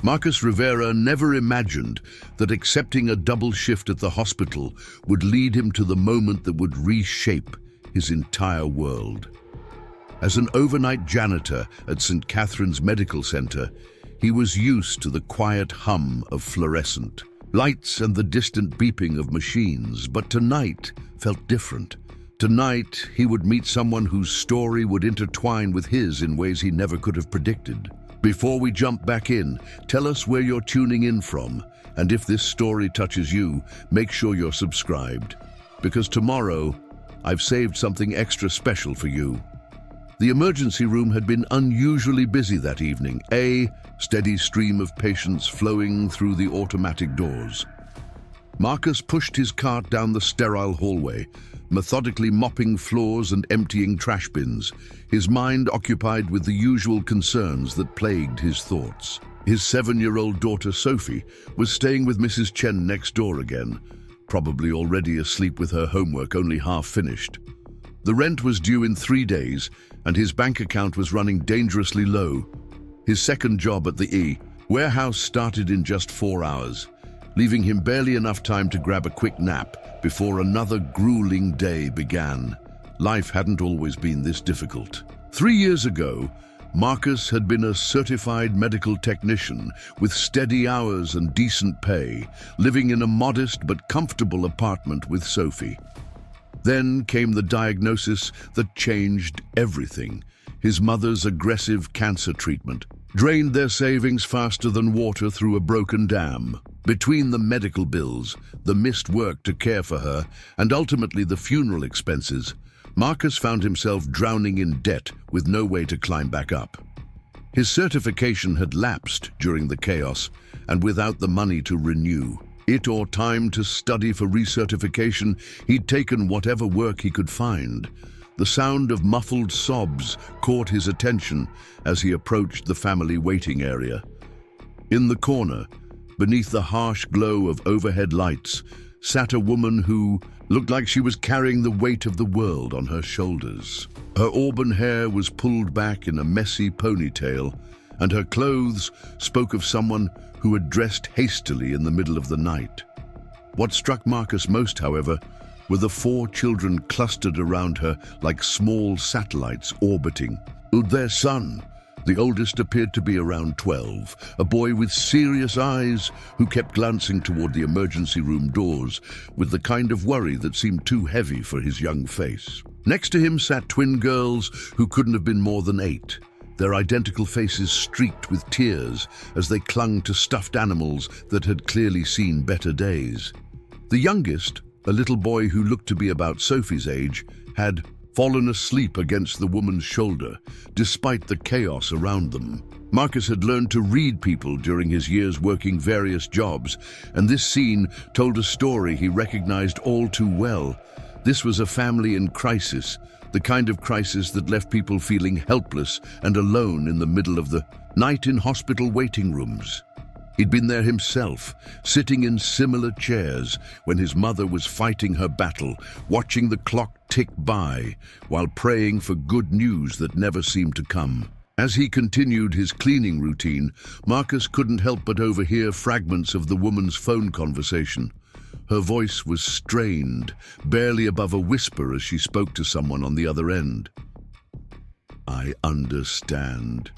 Marcus Rivera never imagined that accepting a double shift at the hospital would lead him to the moment that would reshape his entire world. As an overnight janitor at St. Catherine's Medical Center, he was used to the quiet hum of fluorescent lights and the distant beeping of machines, but tonight felt different. Tonight, he would meet someone whose story would intertwine with his in ways he never could have predicted. Before we jump back in, tell us where you're tuning in from, and if this story touches you, make sure you're subscribed. Because tomorrow, I've saved something extra special for you. The emergency room had been unusually busy that evening, a steady stream of patients flowing through the automatic doors. Marcus pushed his cart down the sterile hallway, methodically mopping floors and emptying trash bins, his mind occupied with the usual concerns that plagued his thoughts. His 7-year-old daughter Sophie was staying with Mrs. Chen next door again, probably already asleep with her homework only half finished. The rent was due in 3 days, and his bank account was running dangerously low. His second job at the warehouse started in just 4 hours, leaving him barely enough time to grab a quick nap before another grueling day began. Life hadn't always been this difficult. 3 years ago, Marcus had been a certified medical technician with steady hours and decent pay, living in a modest but comfortable apartment with Sophie. Then came the diagnosis that changed everything. His mother's aggressive cancer treatment drained their savings faster than water through a broken dam. Between the medical bills, the missed work to care for her, and ultimately the funeral expenses, Marcus found himself drowning in debt with no way to climb back up. His certification had lapsed during the chaos, and without the money to renew it or time to study for recertification, he'd taken whatever work he could find. The sound of muffled sobs caught his attention as he approached the family waiting area. In the corner, beneath the harsh glow of overhead lights, sat a woman who looked like she was carrying the weight of the world on her shoulders. Her auburn hair was pulled back in a messy ponytail, and her clothes spoke of someone who had dressed hastily in the middle of the night. What struck Marcus most, however, were the 4 children clustered around her like small satellites orbiting. Their son, the oldest, appeared to be around 12, a boy with serious eyes who kept glancing toward the emergency room doors with the kind of worry that seemed too heavy for his young face. Next to him sat twin girls who couldn't have been more than 8, their identical faces streaked with tears as they clung to stuffed animals that had clearly seen better days. The youngest, a little boy who looked to be about Sophie's age, had fallen asleep against the woman's shoulder, despite the chaos around them. Marcus had learned to read people during his years working various jobs, and this scene told a story he recognized all too well. This was a family in crisis, the kind of crisis that left people feeling helpless and alone in the middle of the night in hospital waiting rooms. He'd been there himself, sitting in similar chairs when his mother was fighting her battle, watching the clock tick by while praying for good news that never seemed to come. As he continued his cleaning routine, Marcus couldn't help but overhear fragments of the woman's phone conversation. Her voice was strained, barely above a whisper as she spoke to someone on the other end. "I understand,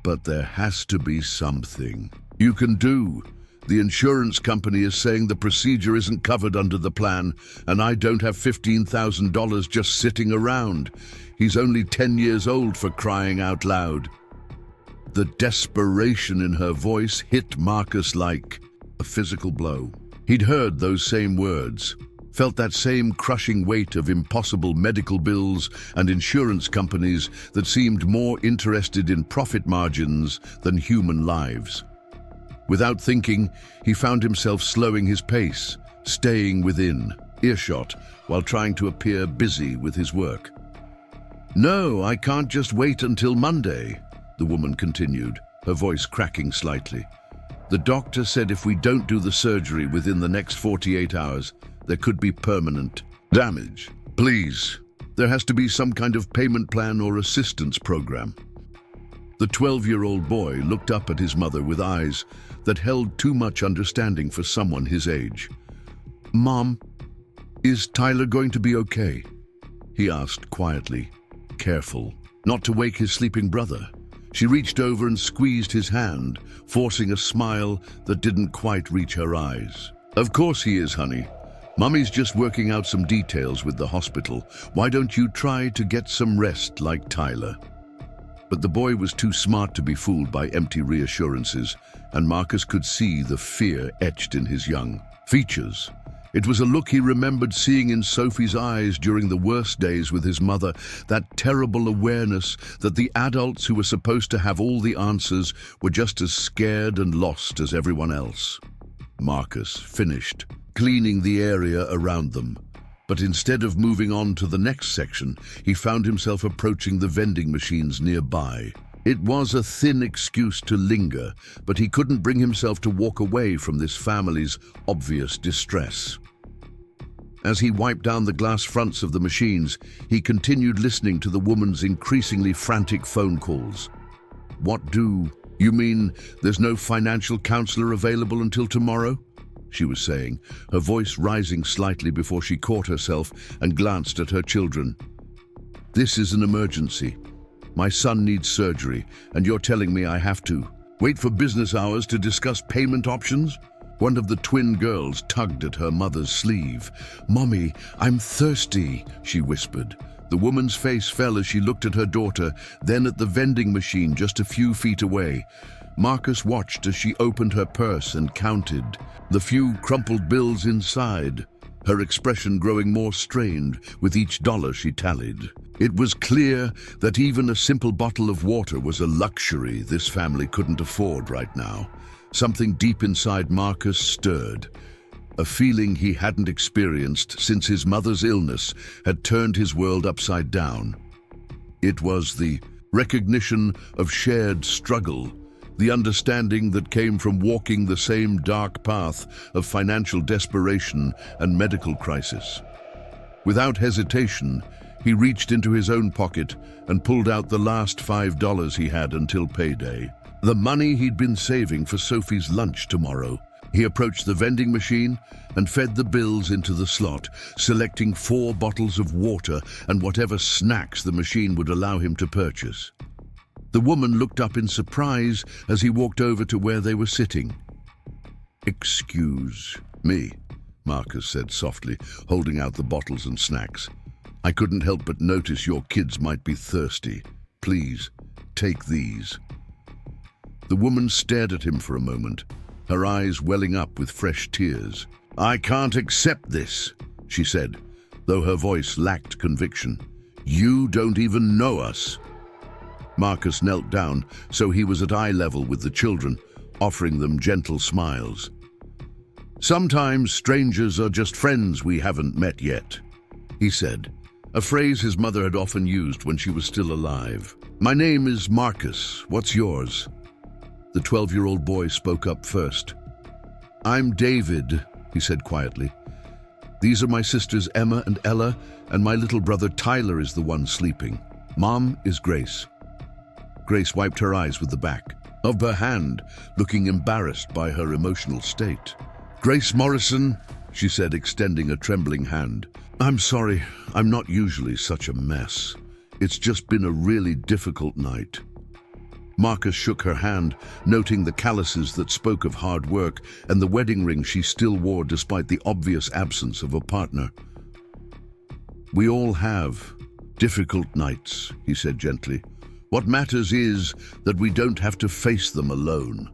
but there has to be something you can do. The insurance company is saying the procedure isn't covered under the plan, and I don't have $15,000 just sitting around. He's only 10 years old, for crying out loud." The desperation in her voice hit Marcus like a physical blow. He'd heard those same words, felt that same crushing weight of impossible medical bills and insurance companies that seemed more interested in profit margins than human lives. Without thinking, he found himself slowing his pace, staying within earshot while trying to appear busy with his work. "No, I can't just wait until Monday," the woman continued, her voice cracking slightly. "The doctor said if we don't do the surgery within the next 48 hours, there could be permanent damage. Please, there has to be some kind of payment plan or assistance program." The 12-year-old boy looked up at his mother with eyes that held too much understanding for someone his age. "Mom, is Tyler going to be okay?" he asked quietly, careful not to wake his sleeping brother. She reached over and squeezed his hand, forcing a smile that didn't quite reach her eyes. "Of course he is, honey. Mummy's just working out some details with the hospital. Why don't you try to get some rest like Tyler?" But the boy was too smart to be fooled by empty reassurances, and Marcus could see the fear etched in his young features. It was a look he remembered seeing in Sophie's eyes during the worst days with his mother, that terrible awareness that the adults who were supposed to have all the answers were just as scared and lost as everyone else. Marcus finished cleaning the area around them. But instead of moving on to the next section, he found himself approaching the vending machines nearby. It was a thin excuse to linger, but he couldn't bring himself to walk away from this family's obvious distress. As he wiped down the glass fronts of the machines, he continued listening to the woman's increasingly frantic phone calls. "What do you mean there's no financial counselor available until tomorrow?" she was saying, her voice rising slightly before she caught herself and glanced at her children. "This is an emergency. My son needs surgery, and you're telling me I have to wait for business hours to discuss payment options?" One of the twin girls tugged at her mother's sleeve. "Mommy, I'm thirsty," she whispered. The woman's face fell as she looked at her daughter, then at the vending machine just a few feet away. Marcus watched as she opened her purse and counted the few crumpled bills inside, her expression growing more strained with each dollar she tallied. It was clear that even a simple bottle of water was a luxury this family couldn't afford right now. Something deep inside Marcus stirred, a feeling he hadn't experienced since his mother's illness had turned his world upside down. It was the recognition of shared struggle, the understanding that came from walking the same dark path of financial desperation and medical crisis. Without hesitation, he reached into his own pocket and pulled out the last $5 he had until payday. The money he'd been saving for Sophie's lunch tomorrow. He approached the vending machine and fed the bills into the slot, selecting 4 bottles of water and whatever snacks the machine would allow him to purchase. The woman looked up in surprise as he walked over to where they were sitting. "Excuse me," Marcus said softly, holding out the bottles and snacks. "I couldn't help but notice your kids might be thirsty. Please, take these." The woman stared at him for a moment, her eyes welling up with fresh tears. "I can't accept this," she said, though her voice lacked conviction. "You don't even know us." Marcus knelt down so he was at eye level with the children, offering them gentle smiles. "Sometimes strangers are just friends we haven't met yet," he said, a phrase his mother had often used when she was still alive. "My name is Marcus. What's yours?" The 12-year-old boy spoke up first. "I'm David," he said quietly. "These are my sisters Emma and Ella, and my little brother Tyler is the one sleeping. Mom is Grace." Grace wiped her eyes with the back of her hand, looking embarrassed by her emotional state. "Grace Morrison," she said, extending a trembling hand. "I'm sorry, I'm not usually such a mess. It's just been a really difficult night." Marcus shook her hand, noting the calluses that spoke of hard work and the wedding ring she still wore despite the obvious absence of a partner. "We all have difficult nights," he said gently. "What matters is that we don't have to face them alone."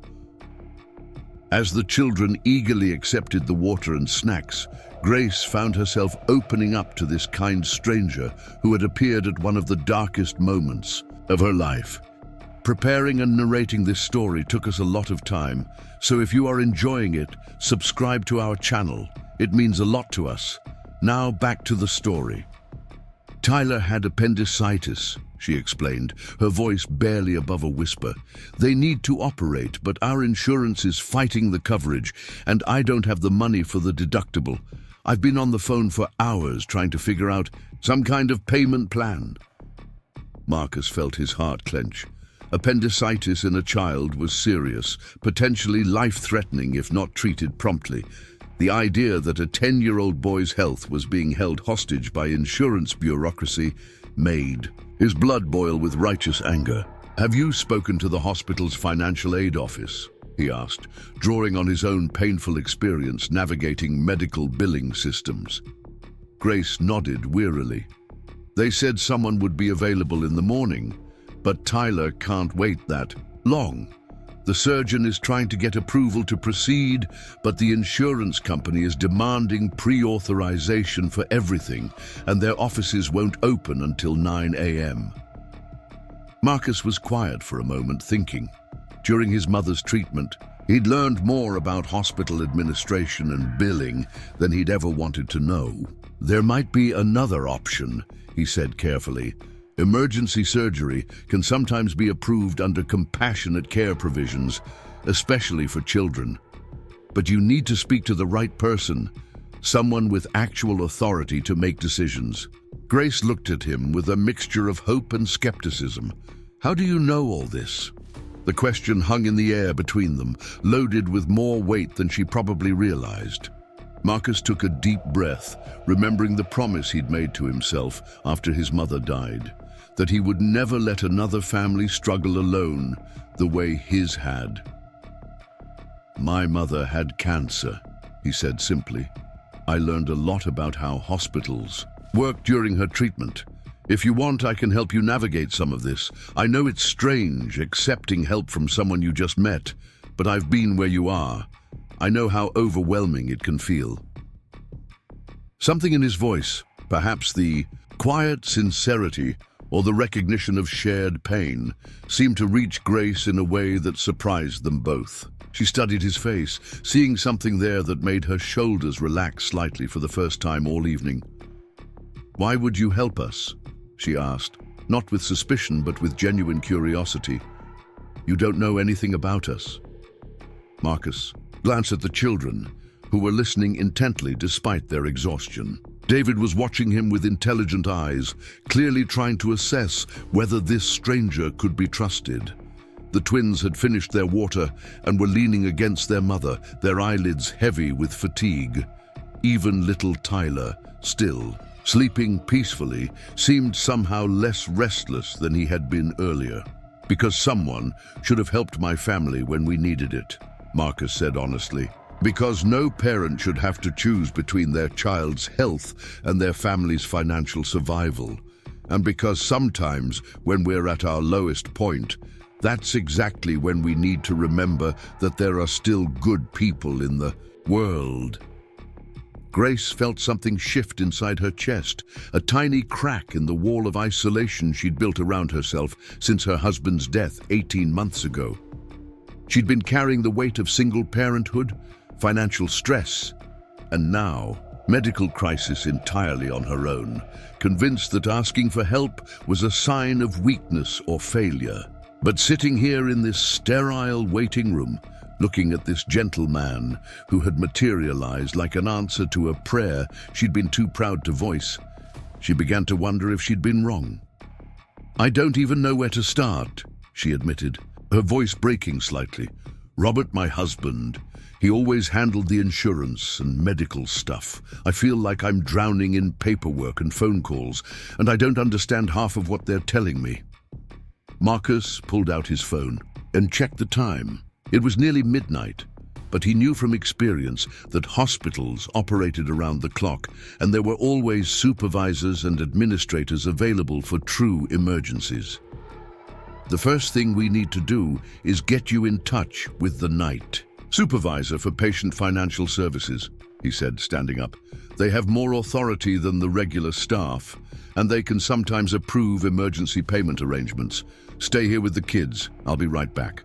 As the children eagerly accepted the water and snacks, Grace found herself opening up to this kind stranger who had appeared at one of the darkest moments of her life. Preparing and narrating this story took us a lot of time, so if you are enjoying it, subscribe to our channel. It means a lot to us. Now back to the story. "Tyler had appendicitis," she explained, her voice barely above a whisper. "They need to operate, but our insurance is fighting the coverage, and I don't have the money for the deductible. I've been on the phone for hours trying to figure out some kind of payment plan." Marcus felt his heart clench. Appendicitis in a child was serious, potentially life-threatening if not treated promptly. The idea that a 10-year-old boy's health was being held hostage by insurance bureaucracy made his blood boil with righteous anger. "Have you spoken to the hospital's financial aid office?" he asked, drawing on his own painful experience navigating medical billing systems. Grace nodded wearily. "They said someone would be available in the morning, but Tyler can't wait that long. The surgeon is trying to get approval to proceed, but the insurance company is demanding pre-authorization for everything, and their offices won't open until 9 a.m. Marcus was quiet for a moment, thinking. During his mother's treatment, he'd learned more about hospital administration and billing than he'd ever wanted to know. "There might be another option," he said carefully. "Emergency surgery can sometimes be approved under compassionate care provisions, especially for children. But you need to speak to the right person, someone with actual authority to make decisions." Grace looked at him with a mixture of hope and skepticism. "How do you know all this?" The question hung in the air between them, loaded with more weight than she probably realized. Marcus took a deep breath, remembering the promise he'd made to himself after his mother died, that he would never let another family struggle alone the way his had. "My mother had cancer," he said simply. "I learned a lot about how hospitals work during her treatment. If you want, I can help you navigate some of this. I know it's strange accepting help from someone you just met, but I've been where you are. I know how overwhelming it can feel." Something in his voice, perhaps the quiet sincerity or the recognition of shared pain, seemed to reach Grace in a way that surprised them both. She studied his face, seeing something there that made her shoulders relax slightly for the first time all evening. "Why would you help us?" she asked, not with suspicion but with genuine curiosity. "You don't know anything about us." Marcus glanced at the children, who were listening intently despite their exhaustion. David was watching him with intelligent eyes, clearly trying to assess whether this stranger could be trusted. The twins had finished their water and were leaning against their mother, their eyelids heavy with fatigue. Even little Tyler, still sleeping peacefully, seemed somehow less restless than he had been earlier. "Because someone should have helped my family when we needed it," Marcus said honestly. "Because no parent should have to choose between their child's health and their family's financial survival. And because sometimes, when we're at our lowest point, that's exactly when we need to remember that there are still good people in the world." Grace felt something shift inside her chest, a tiny crack in the wall of isolation she'd built around herself since her husband's death 18 months ago. She'd been carrying the weight of single parenthood, financial stress, and now medical crisis entirely on her own, convinced that asking for help was a sign of weakness or failure. But sitting here in this sterile waiting room, looking at this gentle man who had materialized like an answer to a prayer she'd been too proud to voice, she began to wonder if she'd been wrong. "I don't even know where to start," she admitted, her voice breaking slightly. "Robert, my husband, he always handled the insurance and medical stuff. I feel like I'm drowning in paperwork and phone calls, and I don't understand half of what they're telling me." Marcus pulled out his phone and checked the time. It was nearly midnight, but he knew from experience that hospitals operated around the clock, and there were always supervisors and administrators available for true emergencies. "The first thing we need to do is get you in touch with the night supervisor for patient financial services," he said, standing up. "They have more authority than the regular staff, and they can sometimes approve emergency payment arrangements. Stay here with the kids. I'll be right back."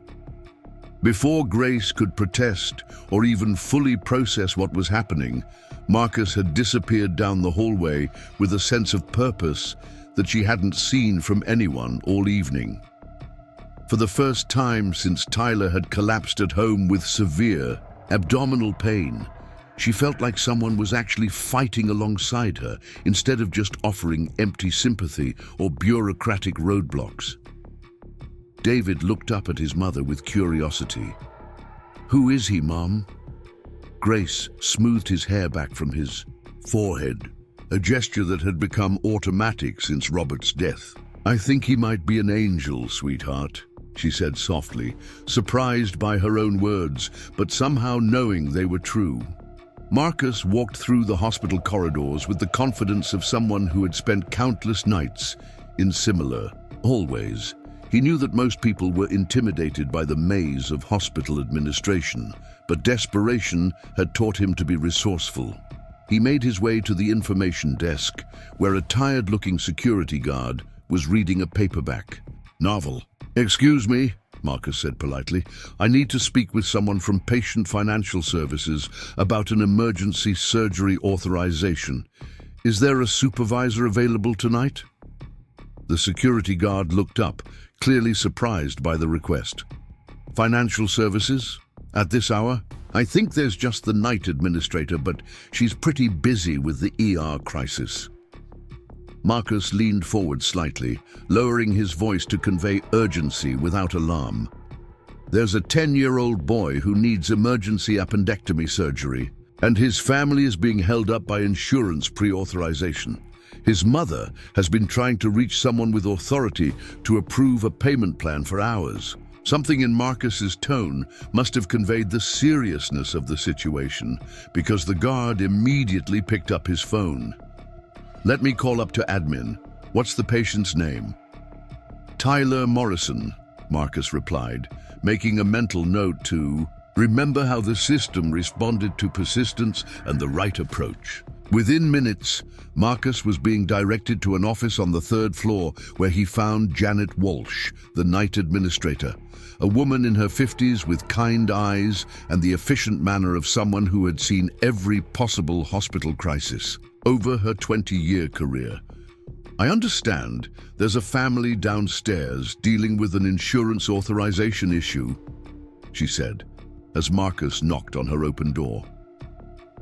Before Grace could protest or even fully process what was happening, Marcus had disappeared down the hallway with a sense of purpose that she hadn't seen from anyone all evening. For the first time since Tyler had collapsed at home with severe abdominal pain, she felt like someone was actually fighting alongside her instead of just offering empty sympathy or bureaucratic roadblocks. David looked up at his mother with curiosity. "Who is he, Mom?" Grace smoothed his hair back from his forehead, a gesture that had become automatic since Robert's death. "I think he might be an angel, sweetheart," she said softly, surprised by her own words, but somehow knowing they were true. Marcus walked through the hospital corridors with the confidence of someone who had spent countless nights in similar hallways. He knew that most people were intimidated by the maze of hospital administration, but desperation had taught him to be resourceful. He made his way to the information desk, where a tired-looking security guard was reading a paperback novel. "Excuse me," Marcus said politely. "I need to speak with someone from Patient Financial Services about an emergency surgery authorization. Is there a supervisor available tonight?" The security guard looked up, clearly surprised by the request. "Financial Services? At this hour? I think there's just the night administrator, but she's pretty busy with the ER crisis." Marcus leaned forward slightly, lowering his voice to convey urgency without alarm. "There's a 10-year-old boy who needs emergency appendectomy surgery, and his family is being held up by insurance pre-authorization. His mother has been trying to reach someone with authority to approve a payment plan for hours." Something in Marcus's tone must have conveyed the seriousness of the situation, because the guard immediately picked up his phone. "Let me call up to admin. What's the patient's name?" "Tyler Morrison," Marcus replied, making a mental note to remember how the system responded to persistence and the right approach. Within minutes, Marcus was being directed to an office on the 3rd floor where he found Janet Walsh, the night administrator, a woman in her 50s with kind eyes and the efficient manner of someone who had seen every possible hospital crisis over her 20-year career. "I understand there's a family downstairs dealing with an insurance authorization issue," she said, as Marcus knocked on her open door.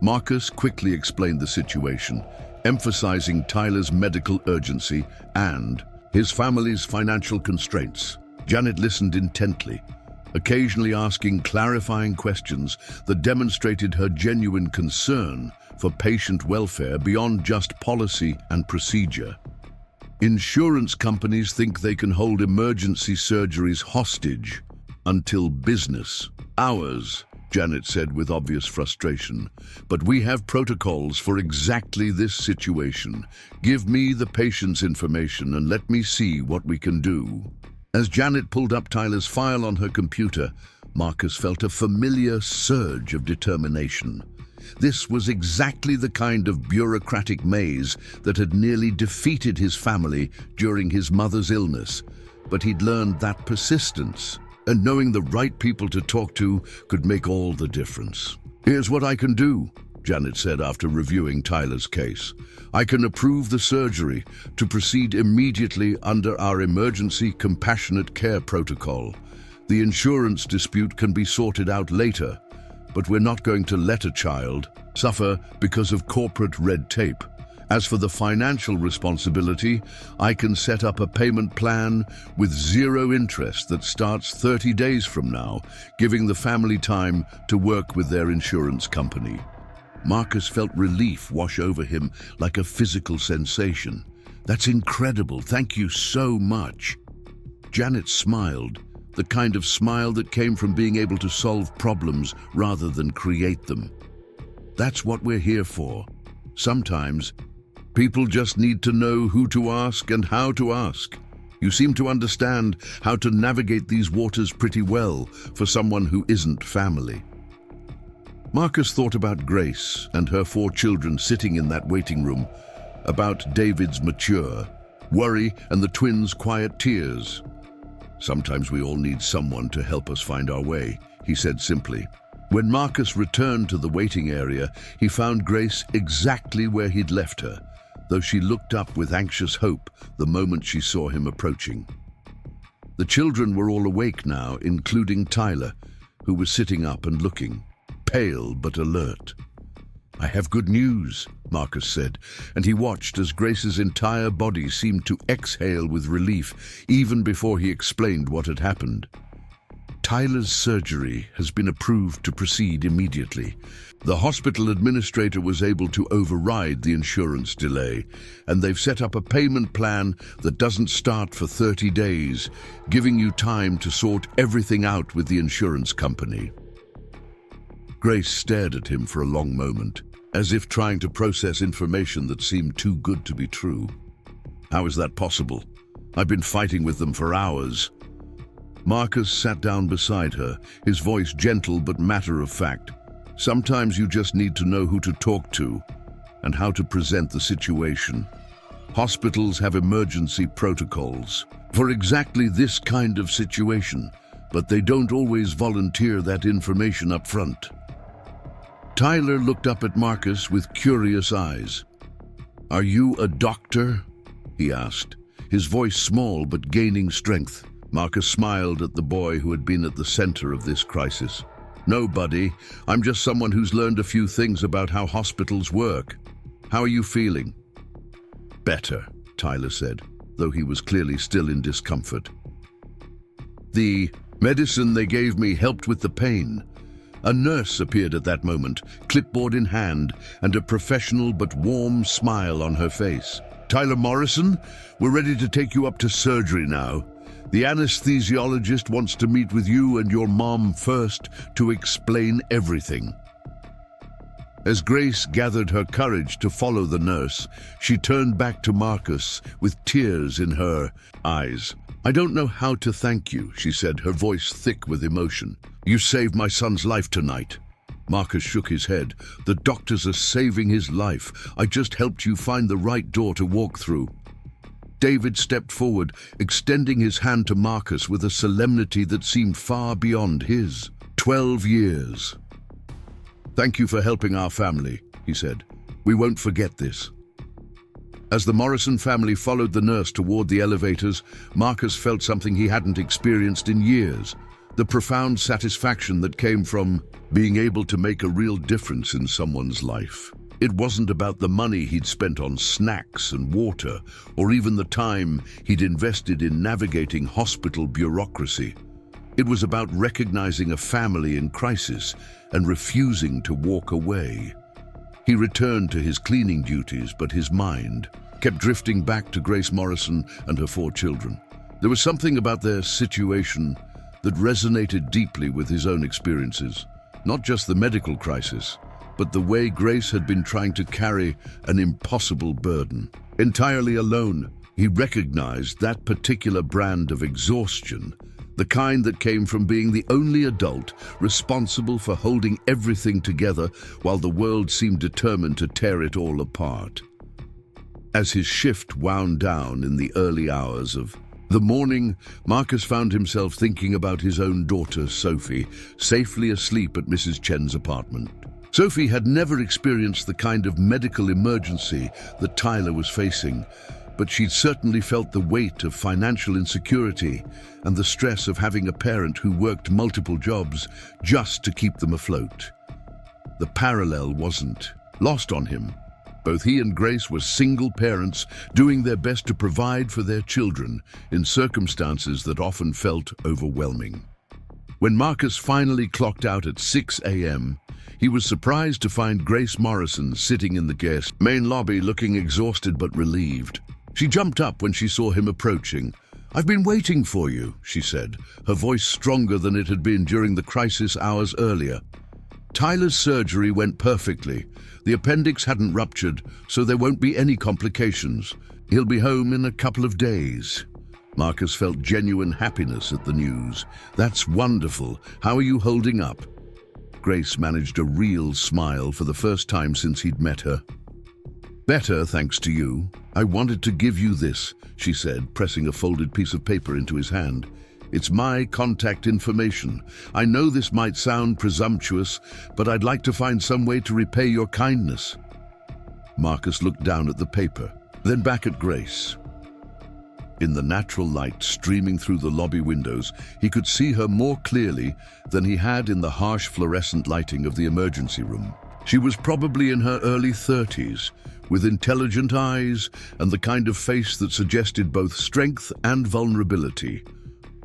Marcus quickly explained the situation, emphasizing Tyler's medical urgency and his family's financial constraints. Janet listened intently, occasionally asking clarifying questions that demonstrated her genuine concern for patient welfare beyond just policy and procedure. "Insurance companies think they can hold emergency surgeries hostage until business hours," Janet said with obvious frustration. "But we have protocols for exactly this situation. Give me the patient's information and let me see what we can do." As Janet pulled up Tyler's file on her computer, Marcus felt a familiar surge of determination. This was exactly the kind of bureaucratic maze that had nearly defeated his family during his mother's illness. But he'd learned that persistence and knowing the right people to talk to could make all the difference. "Here's what I can do," Janet said after reviewing Tyler's case. "I can approve the surgery to proceed immediately under our emergency compassionate care protocol. The insurance dispute can be sorted out later, but we're not going to let a child suffer because of corporate red tape. As for the financial responsibility, I can set up a payment plan with 0 interest that starts 30 days from now, giving the family time to work with their insurance company." Marcus felt relief wash over him like a physical sensation. "That's incredible. Thank you so much." Janet smiled, the kind of smile that came from being able to solve problems rather than create them. "That's what we're here for. Sometimes people just need to know who to ask and how to ask. You seem to understand how to navigate these waters pretty well for someone who isn't family." Marcus thought about Grace and her 4 children sitting in that waiting room, about David's mature worry and the twins' quiet tears. "Sometimes we all need someone to help us find our way," he said simply. When Marcus returned to the waiting area, he found Grace exactly where he'd left her, though she looked up with anxious hope the moment she saw him approaching. The children were all awake now, including Tyler, who was sitting up and looking, pale but alert. "I have good news," Marcus said, and he watched as Grace's entire body seemed to exhale with relief even before he explained what had happened. "Tyler's surgery has been approved to proceed immediately. The hospital administrator was able to override the insurance delay, and they've set up a payment plan that doesn't start for 30 days, giving you time to sort everything out with the insurance company." Grace stared at him for a long moment, as if trying to process information that seemed too good to be true. "How is that possible? I've been fighting with them for hours." Marcus sat down beside her, his voice gentle but matter-of-fact. "Sometimes you just need to know who to talk to and how to present the situation. Hospitals have emergency protocols for exactly this kind of situation, but they don't always volunteer that information up front." Tyler looked up at Marcus with curious eyes. "Are you a doctor?" he asked, his voice small but gaining strength. Marcus smiled at the boy who had been at the center of this crisis. "No, buddy. I'm just someone who's learned a few things about how hospitals work. How are you feeling?" "Better," Tyler said, though he was clearly still in discomfort. "The medicine they gave me helped with the pain." A nurse appeared at that moment, clipboard in hand, and a professional but warm smile on her face. "Tyler Morrison, we're ready to take you up to surgery now. The anesthesiologist wants to meet with you and your mom first to explain everything." As Grace gathered her courage to follow the nurse, she turned back to Marcus with tears in her eyes. "I don't know how to thank you," she said, her voice thick with emotion. "You saved my son's life tonight." Marcus shook his head. "The doctors are saving his life. I just helped you find the right door to walk through." David stepped forward, extending his hand to Marcus with a solemnity that seemed far beyond his. 12 years. "Thank you for helping our family," he said. "We won't forget this." As the Morrison family followed the nurse toward the elevators, Marcus felt something he hadn't experienced in years. The profound satisfaction that came from being able to make a real difference in someone's life. It wasn't about the money he'd spent on snacks and water, or even the time he'd invested in navigating hospital bureaucracy. It was about recognizing a family in crisis and refusing to walk away. He returned to his cleaning duties, but his mind kept drifting back to Grace Morrison and her 4 children. There was something about their situation that resonated deeply with his own experiences, not just the medical crisis, but the way Grace had been trying to carry an impossible burden. Entirely alone, he recognized that particular brand of exhaustion, the kind that came from being the only adult responsible for holding everything together while the world seemed determined to tear it all apart. As his shift wound down in the early hours of the morning, Marcus found himself thinking about his own daughter, Sophie, safely asleep at Mrs. Chen's apartment. Sophie had never experienced the kind of medical emergency that Tyler was facing, but she'd certainly felt the weight of financial insecurity and the stress of having a parent who worked multiple jobs just to keep them afloat. The parallel wasn't lost on him. Both he and Grace were single parents doing their best to provide for their children in circumstances that often felt overwhelming. When Marcus finally clocked out at 6 a.m., he was surprised to find Grace Morrison sitting in the guest main lobby looking exhausted but relieved. She jumped up when she saw him approaching. "I've been waiting for you," she said, her voice stronger than it had been during the crisis hours earlier. "Tyler's surgery went perfectly. The appendix hadn't ruptured, so there won't be any complications. He'll be home in a couple of days." Marcus felt genuine happiness at the news. "That's wonderful. How are you holding up?" Grace managed a real smile for the first time since he'd met her. "Better, thanks to you. I wanted to give you this," she said, pressing a folded piece of paper into his hand. "It's my contact information. I know this might sound presumptuous, but I'd like to find some way to repay your kindness." Marcus looked down at the paper, then back at Grace. In the natural light streaming through the lobby windows, he could see her more clearly than he had in the harsh fluorescent lighting of the emergency room. She was probably in her early 30s, with intelligent eyes and the kind of face that suggested both strength and vulnerability.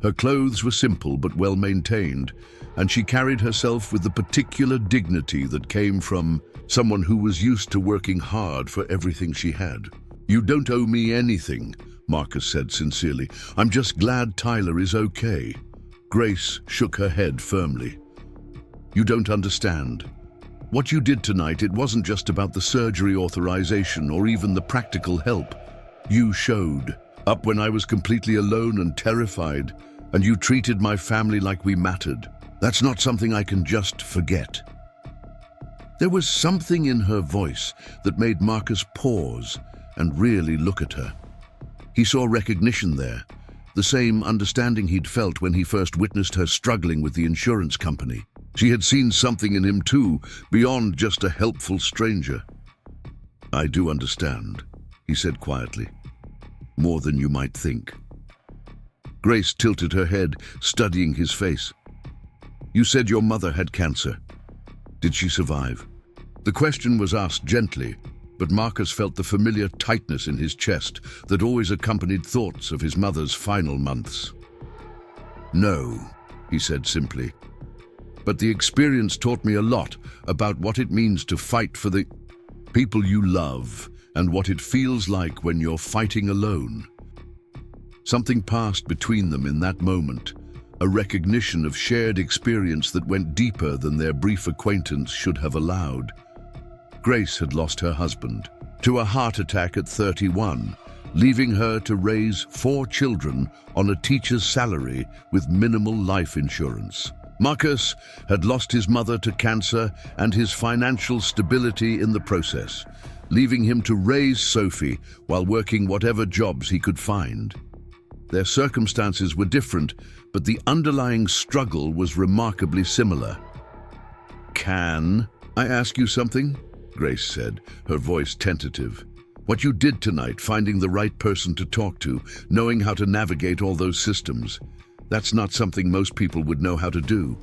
Her clothes were simple but well maintained, and she carried herself with the particular dignity that came from someone who was used to working hard for everything she had. "You don't owe me anything," Marcus said sincerely. "I'm just glad Tyler is okay." Grace shook her head firmly. "You don't understand. What you did tonight, it wasn't just about the surgery authorization or even the practical help. You showed up when I was completely alone and terrified, and you treated my family like we mattered. That's not something I can just forget." There was something in her voice that made Marcus pause and really look at her. He saw recognition there, the same understanding he'd felt when he first witnessed her struggling with the insurance company. She had seen something in him too, beyond just a helpful stranger. "I do understand," he said quietly. "More than you might think." Grace tilted her head, studying his face. "You said your mother had cancer. Did she survive?" The question was asked gently, but Marcus felt the familiar tightness in his chest that always accompanied thoughts of his mother's final months. "No," he said simply. "But the experience taught me a lot about what it means to fight for the people you love and what it feels like when you're fighting alone." Something passed between them in that moment, a recognition of shared experience that went deeper than their brief acquaintance should have allowed. Grace had lost her husband to a heart attack at 31, leaving her to raise 4 children on a teacher's salary with minimal life insurance. Marcus had lost his mother to cancer and his financial stability in the process, leaving him to raise Sophie while working whatever jobs he could find. Their circumstances were different, but the underlying struggle was remarkably similar. "Can I ask you something?" Grace said, her voice tentative. "What you did tonight, finding the right person to talk to, knowing how to navigate all those systems, that's not something most people would know how to do.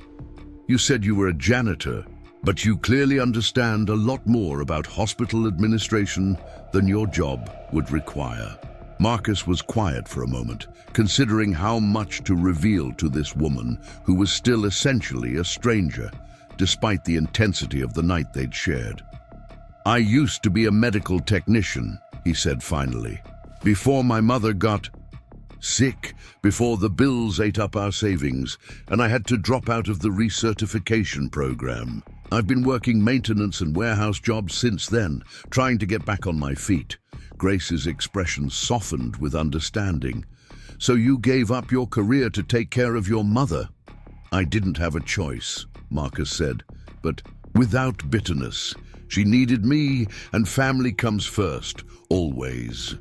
You said you were a janitor, but you clearly understand a lot more about hospital administration than your job would require." Marcus was quiet for a moment, considering how much to reveal to this woman who was still essentially a stranger, despite the intensity of the night they'd shared. "I used to be a medical technician," he said finally, "before my mother got sick, before the bills ate up our savings, and I had to drop out of the recertification program. I've been working maintenance and warehouse jobs since then, trying to get back on my feet." Grace's expression softened with understanding. "So you gave up your career to take care of your mother?" "I didn't have a choice," Marcus said, "but without bitterness. She needed me, and family comes first, always."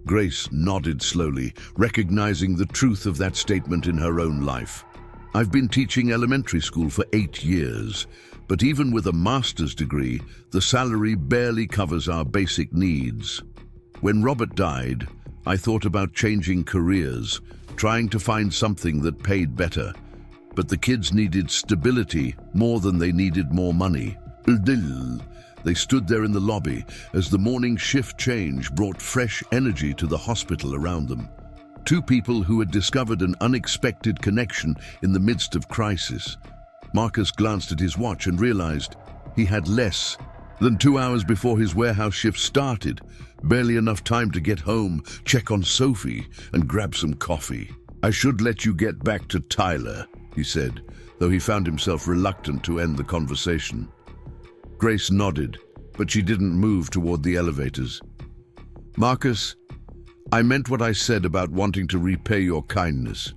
Grace nodded slowly, recognizing the truth of that statement in her own life. "I've been teaching elementary school for 8 years, but even with a master's degree, the salary barely covers our basic needs. When Robert died, I thought about changing careers, trying to find something that paid better. But the kids needed stability more than they needed more money." They stood there in the lobby as the morning shift change brought fresh energy to the hospital around them. 2 people who had discovered an unexpected connection in the midst of crisis. Marcus glanced at his watch and realized he had less than 2 hours before his warehouse shift started, barely enough time to get home, check on Sophie, and grab some coffee. "I should let you get back to Tyler," he said, though he found himself reluctant to end the conversation. Grace nodded, but she didn't move toward the elevators. "Marcus, I meant what I said about wanting to repay your kindness.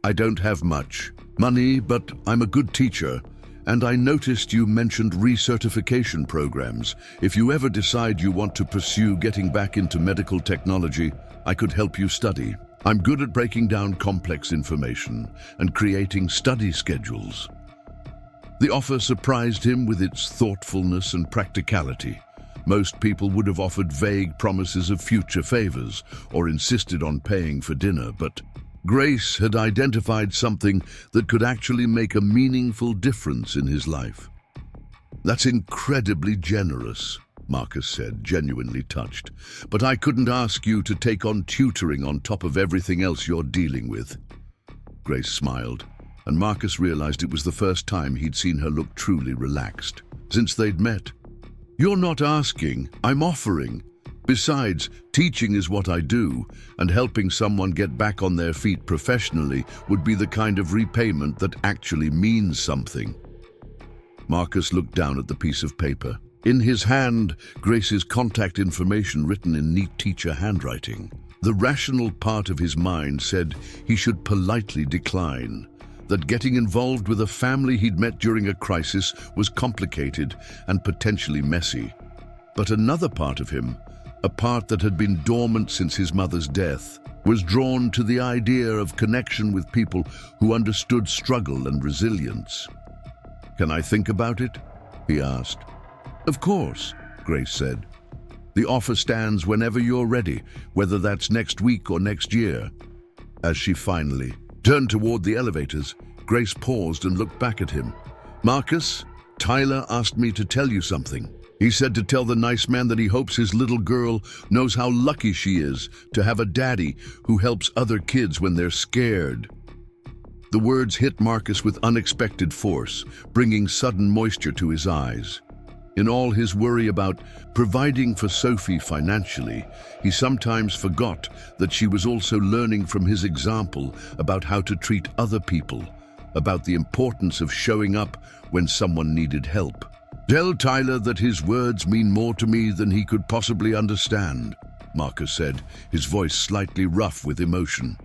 I don't have much money, but I'm a good teacher, and I noticed you mentioned recertification programs. If you ever decide you want to pursue getting back into medical technology, I could help you study. I'm good at breaking down complex information and creating study schedules." The offer surprised him with its thoughtfulness and practicality. Most people would have offered vague promises of future favors or insisted on paying for dinner, but Grace had identified something that could actually make a meaningful difference in his life. "That's incredibly generous," Marcus said, genuinely touched. "But I couldn't ask you to take on tutoring on top of everything else you're dealing with." Grace smiled, and Marcus realized it was the first time he'd seen her look truly relaxed since they'd met. "You're not asking, I'm offering. Besides, teaching is what I do, and helping someone get back on their feet professionally would be the kind of repayment that actually means something." Marcus looked down at the piece of paper. In his hand, Grace's contact information written in neat teacher handwriting. The rational part of his mind said he should politely decline, that getting involved with a family he'd met during a crisis was complicated and potentially messy. But another part of him, a part that had been dormant since his mother's death, was drawn to the idea of connection with people who understood struggle and resilience. "Can I think about it?" he asked. "Of course," Grace said. "The offer stands whenever you're ready, whether that's next week or next year." As she finally turned toward the elevators, Grace paused and looked back at him. "Marcus, Tyler asked me to tell you something. He said to tell the nice man that he hopes his little girl knows how lucky she is to have a daddy who helps other kids when they're scared." The words hit Marcus with unexpected force, bringing sudden moisture to his eyes. In all his worry about providing for Sophie financially, he sometimes forgot that she was also learning from his example about how to treat other people, about the importance of showing up when someone needed help. "Tell Tyler that his words mean more to me than he could possibly understand," Marcus said, his voice slightly rough with emotion.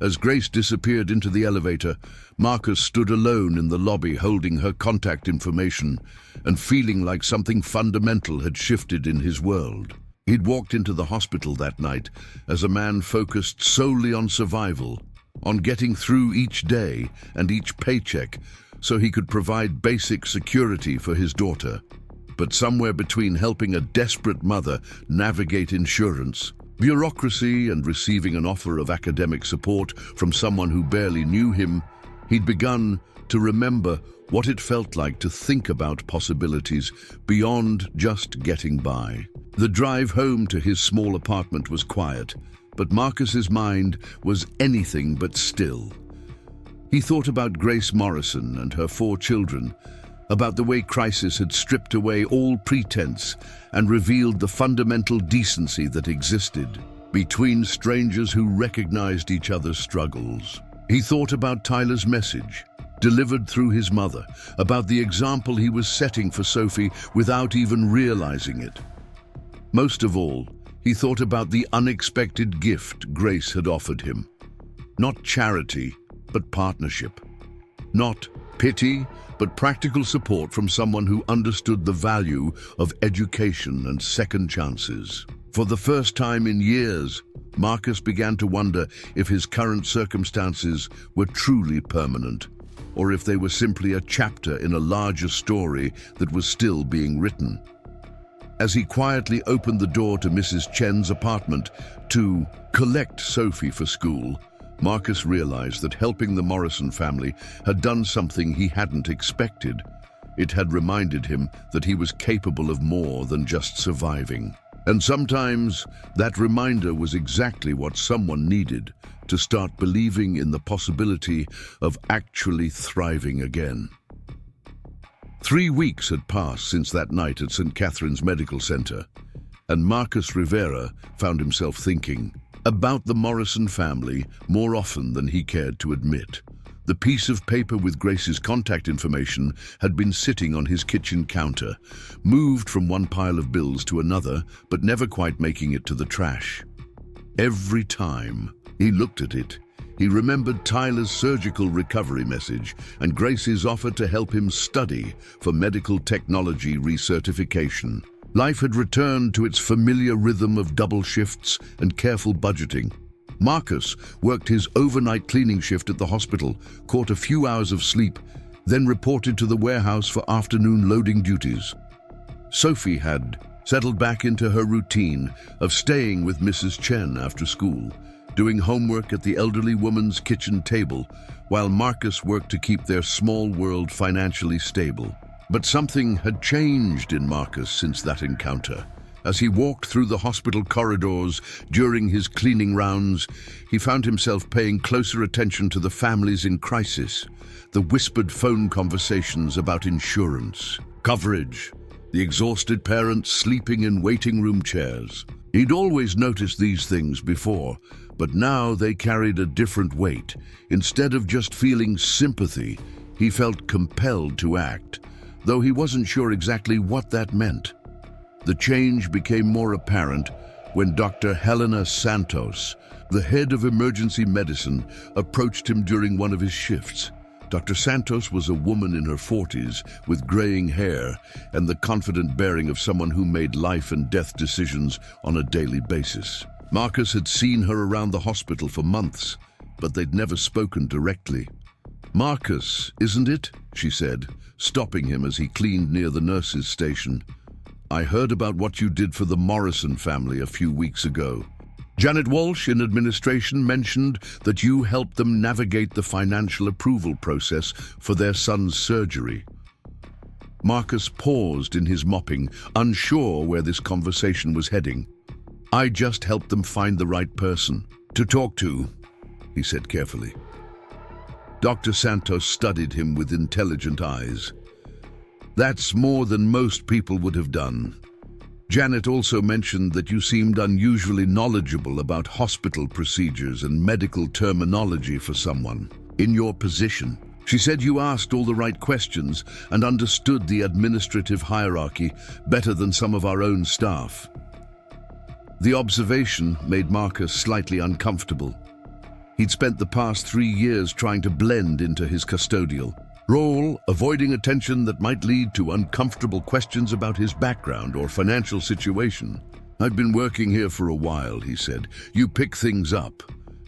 As Grace disappeared into the elevator, Marcus stood alone in the lobby holding her contact information and feeling like something fundamental had shifted in his world. He'd walked into the hospital that night as a man focused solely on survival, on getting through each day and each paycheck so he could provide basic security for his daughter. But somewhere between helping a desperate mother navigate insurance, bureaucracy, and receiving an offer of academic support from someone who barely knew him, he'd begun to remember what it felt like to think about possibilities beyond just getting by. The drive home to his small apartment was quiet, but Marcus's mind was anything but still. He thought about Grace Morrison and her 4 children, about the way crisis had stripped away all pretense and revealed the fundamental decency that existed between strangers who recognized each other's struggles. He thought about Tyler's message, delivered through his mother, about the example he was setting for Sophie without even realizing it. Most of all, he thought about the unexpected gift Grace had offered him. Not charity, but partnership. Not pity, but practical support from someone who understood the value of education and second chances. For the first time in years, Marcus began to wonder if his current circumstances were truly permanent, or if they were simply a chapter in a larger story that was still being written. As he quietly opened the door to Mrs. Chen's apartment to collect Sophie for school, Marcus realized that helping the Morrison family had done something he hadn't expected. It had reminded him that he was capable of more than just surviving. And sometimes that reminder was exactly what someone needed to start believing in the possibility of actually thriving again. 3 weeks had passed since that night at St. Catherine's Medical Center, and Marcus Rivera found himself thinking about the Morrison family more often than he cared to admit. The piece of paper with Grace's contact information had been sitting on his kitchen counter, moved from one pile of bills to another, but never quite making it to the trash. Every time he looked at it, he remembered Tyler's surgical recovery message and Grace's offer to help him study for medical technology recertification. Life had returned to its familiar rhythm of double shifts and careful budgeting. Marcus worked his overnight cleaning shift at the hospital, caught a few hours of sleep, then reported to the warehouse for afternoon loading duties. Sophie had settled back into her routine of staying with Mrs. Chen after school, doing homework at the elderly woman's kitchen table, while Marcus worked to keep their small world financially stable. But something had changed in Marcus since that encounter. As he walked through the hospital corridors during his cleaning rounds, he found himself paying closer attention to the families in crisis, the whispered phone conversations about insurance, coverage, the exhausted parents sleeping in waiting room chairs. He'd always noticed these things before, but now they carried a different weight. Instead of just feeling sympathy, he felt compelled to act, though he wasn't sure exactly what that meant. The change became more apparent when Dr. Helena Santos, the head of emergency medicine, approached him during one of his shifts. Dr. Santos was a woman in her 40s with graying hair and the confident bearing of someone who made life and death decisions on a daily basis. Marcus had seen her around the hospital for months, but they'd never spoken directly. "Marcus, isn't it?" she said, stopping him as he cleaned near the nurses' station. "I heard about what you did for the Morrison family a few weeks ago. Janet Walsh in administration mentioned that you helped them navigate the financial approval process for their son's surgery." Marcus paused in his mopping, unsure where this conversation was heading. "I just helped them find the right person to talk to," he said carefully. Dr. Santos studied him with intelligent eyes. "That's more than most people would have done. Janet also mentioned that you seemed unusually knowledgeable about hospital procedures and medical terminology for someone in your position. She said you asked all the right questions and understood the administrative hierarchy better than some of our own staff." The observation made Marcus slightly uncomfortable. He'd spent the past 3 years trying to blend into his custodial role, avoiding attention that might lead to uncomfortable questions about his background or financial situation. "I've been working here for a while," he said. "You pick things up."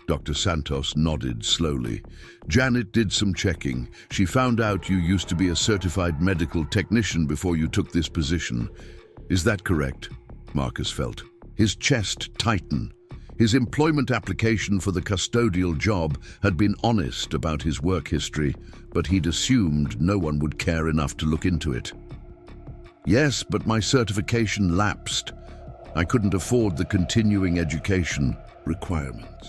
Dr. Santos nodded slowly. "Janet did some checking. She found out you used to be a certified medical technician before you took this position. Is that correct?" Marcus felt his chest tighten. His employment application for the custodial job had been honest about his work history, but he'd assumed no one would care enough to look into it. "Yes, but my certification lapsed. I couldn't afford the continuing education requirements."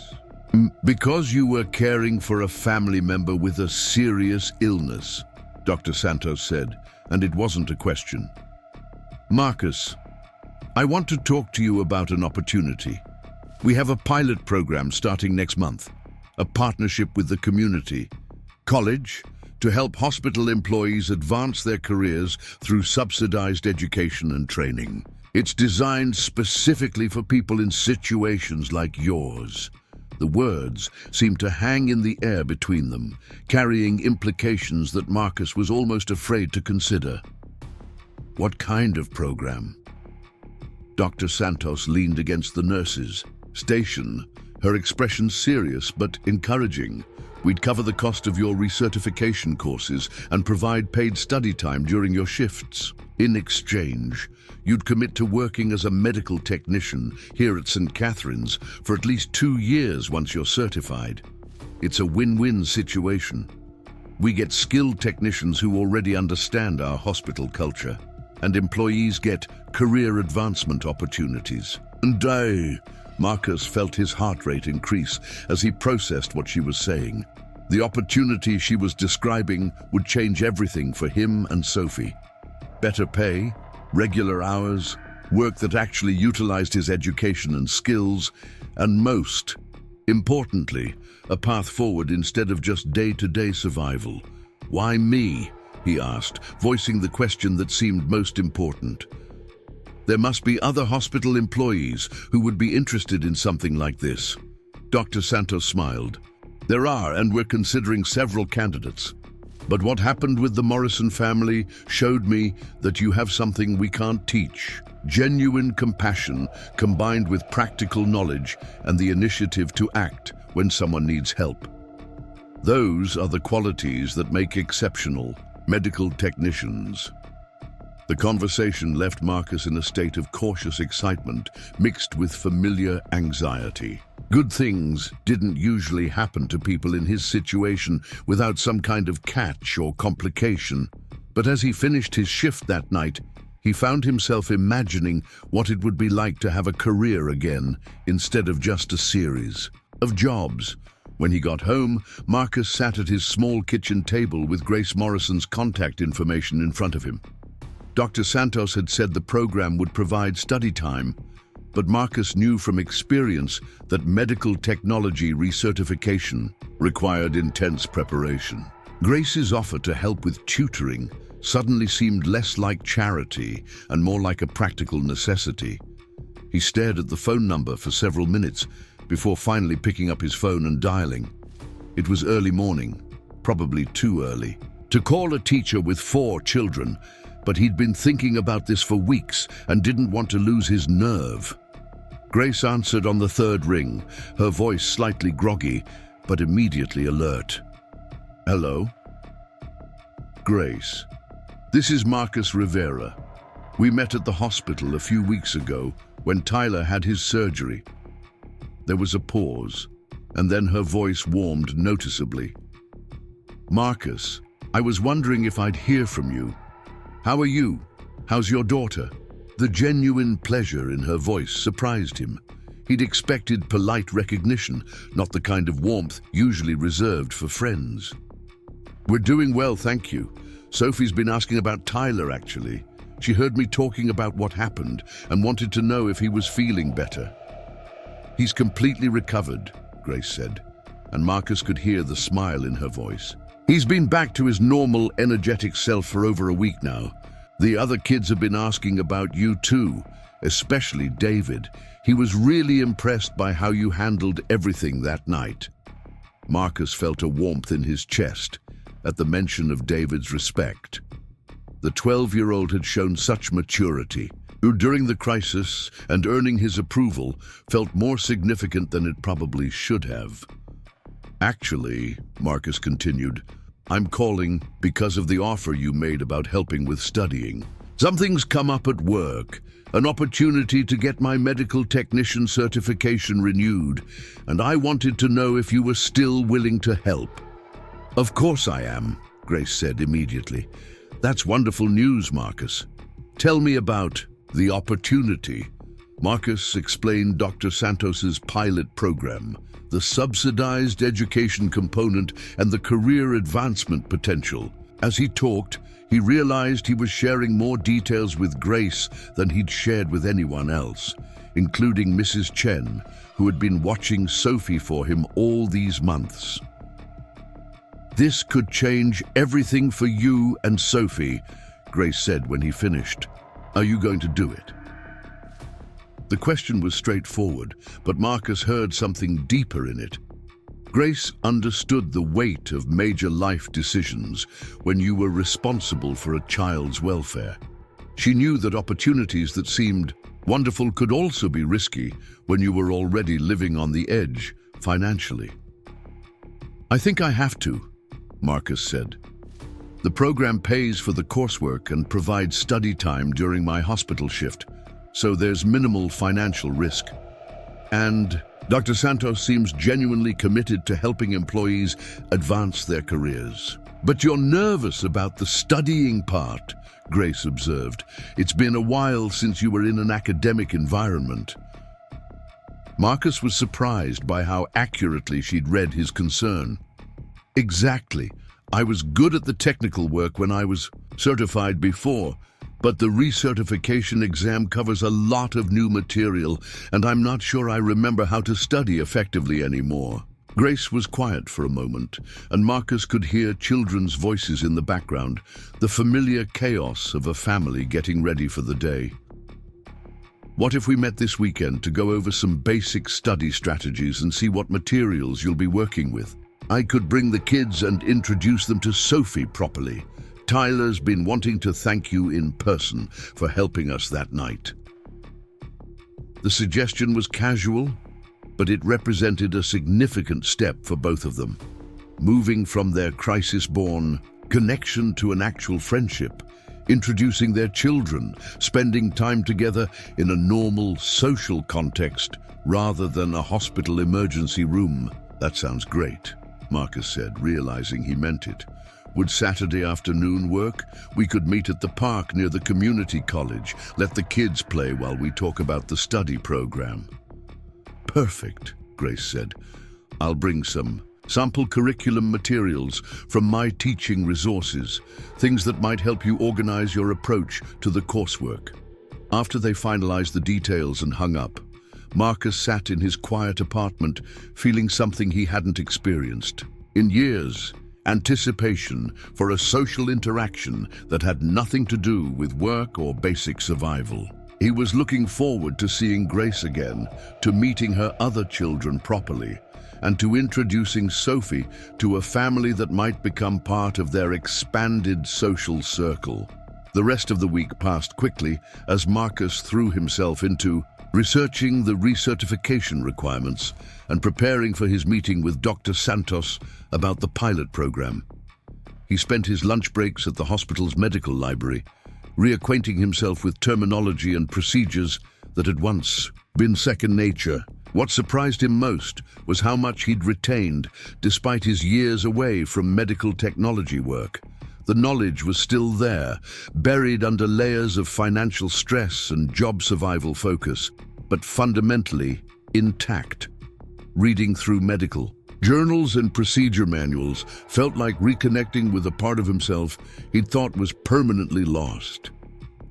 "Because you were caring for a family member with a serious illness," Dr. Santos said, and it wasn't a question. "Marcus, I want to talk to you about an opportunity. We have a pilot program starting next month, a partnership with the community college to help hospital employees advance their careers through subsidized education and training. It's designed specifically for people in situations like yours." The words seemed to hang in the air between them, carrying implications that Marcus was almost afraid to consider. "What kind of program?" Dr. Santos leaned against the nurses' station, her expression serious but encouraging. "We'd cover the cost of your recertification courses and provide paid study time during your shifts. In exchange, you'd commit to working as a medical technician here at St. Catherine's for at least 2 years once you're certified. It's a win-win situation. We get skilled technicians who already understand our hospital culture, and employees get career advancement opportunities." And Marcus felt his heart rate increase as he processed what she was saying. The opportunity she was describing would change everything for him and Sophie. Better pay, regular hours, work that actually utilized his education and skills, and most importantly, a path forward instead of just day-to-day survival. "Why me?" he asked, voicing the question that seemed most important. "There must be other hospital employees who would be interested in something like this." Dr. Santos smiled. "There are, and we're considering several candidates. But what happened with the Morrison family showed me that you have something we can't teach. Genuine compassion combined with practical knowledge and the initiative to act when someone needs help. Those are the qualities that make exceptional medical technicians." The conversation left Marcus in a state of cautious excitement mixed with familiar anxiety. Good things didn't usually happen to people in his situation without some kind of catch or complication. But as he finished his shift that night, he found himself imagining what it would be like to have a career again, instead of just a series of jobs. When he got home, Marcus sat at his small kitchen table with Grace Morrison's contact information in front of him. Dr. Santos had said the program would provide study time, but Marcus knew from experience that medical technology recertification required intense preparation. Grace's offer to help with tutoring suddenly seemed less like charity and more like a practical necessity. He stared at the phone number for several minutes before finally picking up his phone and dialing. It was early morning, probably too early, to call a teacher with 4 children, but he'd been thinking about this for weeks and didn't want to lose his nerve. Grace answered on the 3rd ring, her voice slightly groggy, but immediately alert. Hello? Grace. This is Marcus Rivera. We met at the hospital a few weeks ago when Tyler had his surgery. There was a pause, and then her voice warmed noticeably. Marcus, I was wondering if I'd hear from you. How are you? How's your daughter? The genuine pleasure in her voice surprised him. He'd expected polite recognition, not the kind of warmth usually reserved for friends. We're doing well, thank you. Sophie's been asking about Tyler, actually. She heard me talking about what happened and wanted to know if he was feeling better. He's completely recovered, Grace said, and Marcus could hear the smile in her voice. He's been back to his normal, energetic self for over a week now. The other kids have been asking about you too, especially David. He was really impressed by how you handled everything that night. Marcus felt a warmth in his chest at the mention of David's respect. The 12-year-old had shown such maturity, who during the crisis and earning his approval felt more significant than it probably should have. Actually, Marcus continued, I'm calling because of the offer you made about helping with studying. Something's come up at work, an opportunity to get my medical technician certification renewed, and I wanted to know if you were still willing to help. Of course I am, Grace said immediately. That's wonderful news, Marcus. Tell me about the opportunity. Marcus explained Dr. Santos's pilot program, the subsidized education component and the career advancement potential. As he talked, he realized he was sharing more details with Grace than he'd shared with anyone else, including Mrs. Chen, who had been watching Sophie for him all these months. This could change everything for you and Sophie, Grace said when he finished. Are you going to do it? The question was straightforward, but Marcus heard something deeper in it. Grace understood the weight of major life decisions when you were responsible for a child's welfare. She knew that opportunities that seemed wonderful could also be risky when you were already living on the edge financially. I think I have to, Marcus said. The program pays for the coursework and provides study time during my hospital shift, so there's minimal financial risk. And Dr. Santos seems genuinely committed to helping employees advance their careers. But you're nervous about the studying part, Grace observed. It's been a while since you were in an academic environment. Marcus was surprised by how accurately she'd read his concern. Exactly. I was good at the technical work when I was certified before, but the recertification exam covers a lot of new material, and I'm not sure I remember how to study effectively anymore. Grace was quiet for a moment, and Marcus could hear children's voices in the background, the familiar chaos of a family getting ready for the day. What if we met this weekend to go over some basic study strategies and see what materials you'll be working with? I could bring the kids and introduce them to Sophie properly. Tyler's been wanting to thank you in person for helping us that night. The suggestion was casual, but it represented a significant step for both of them, moving from their crisis-born connection to an actual friendship, introducing their children, spending time together in a normal social context rather than a hospital emergency room. That sounds great, Marcus said, realizing he meant it. Would Saturday afternoon work? We could meet at the park near the community college. Let the kids play while we talk about the study program. Perfect, Grace said. I'll bring some sample curriculum materials from my teaching resources, things that might help you organize your approach to the coursework. After they finalized the details and hung up, Marcus sat in his quiet apartment, feeling something he hadn't experienced in years: anticipation for a social interaction that had nothing to do with work or basic survival. He was looking forward to seeing Grace again, to meeting her other children properly, and to introducing Sophie to a family that might become part of their expanded social circle. The rest of the week passed quickly as Marcus threw himself into researching the recertification requirements and preparing for his meeting with Dr. Santos about the pilot program. He spent his lunch breaks at the hospital's medical library, reacquainting himself with terminology and procedures that had once been second nature. What surprised him most was how much he'd retained despite his years away from medical technology work. The knowledge was still there, buried under layers of financial stress and job survival focus, but fundamentally intact. Reading through medical journals and procedure manuals felt like reconnecting with a part of himself he'd thought was permanently lost.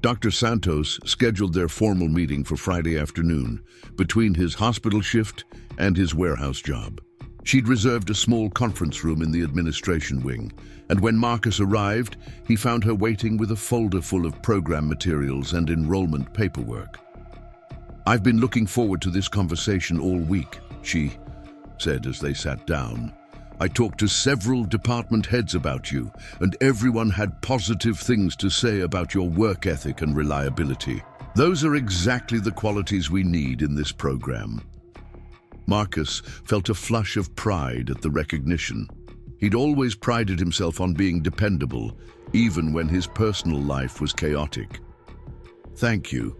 Dr. Santos scheduled their formal meeting for Friday afternoon, between his hospital shift and his warehouse job. She'd reserved a small conference room in the administration wing, and when Marcus arrived, he found her waiting with a folder full of program materials and enrollment paperwork. "I've been looking forward to this conversation all week," she said as they sat down. "I talked to several department heads about you, and everyone had positive things to say about your work ethic and reliability. Those are exactly the qualities we need in this program." Marcus felt a flush of pride at the recognition. He'd always prided himself on being dependable, even when his personal life was chaotic. "Thank you.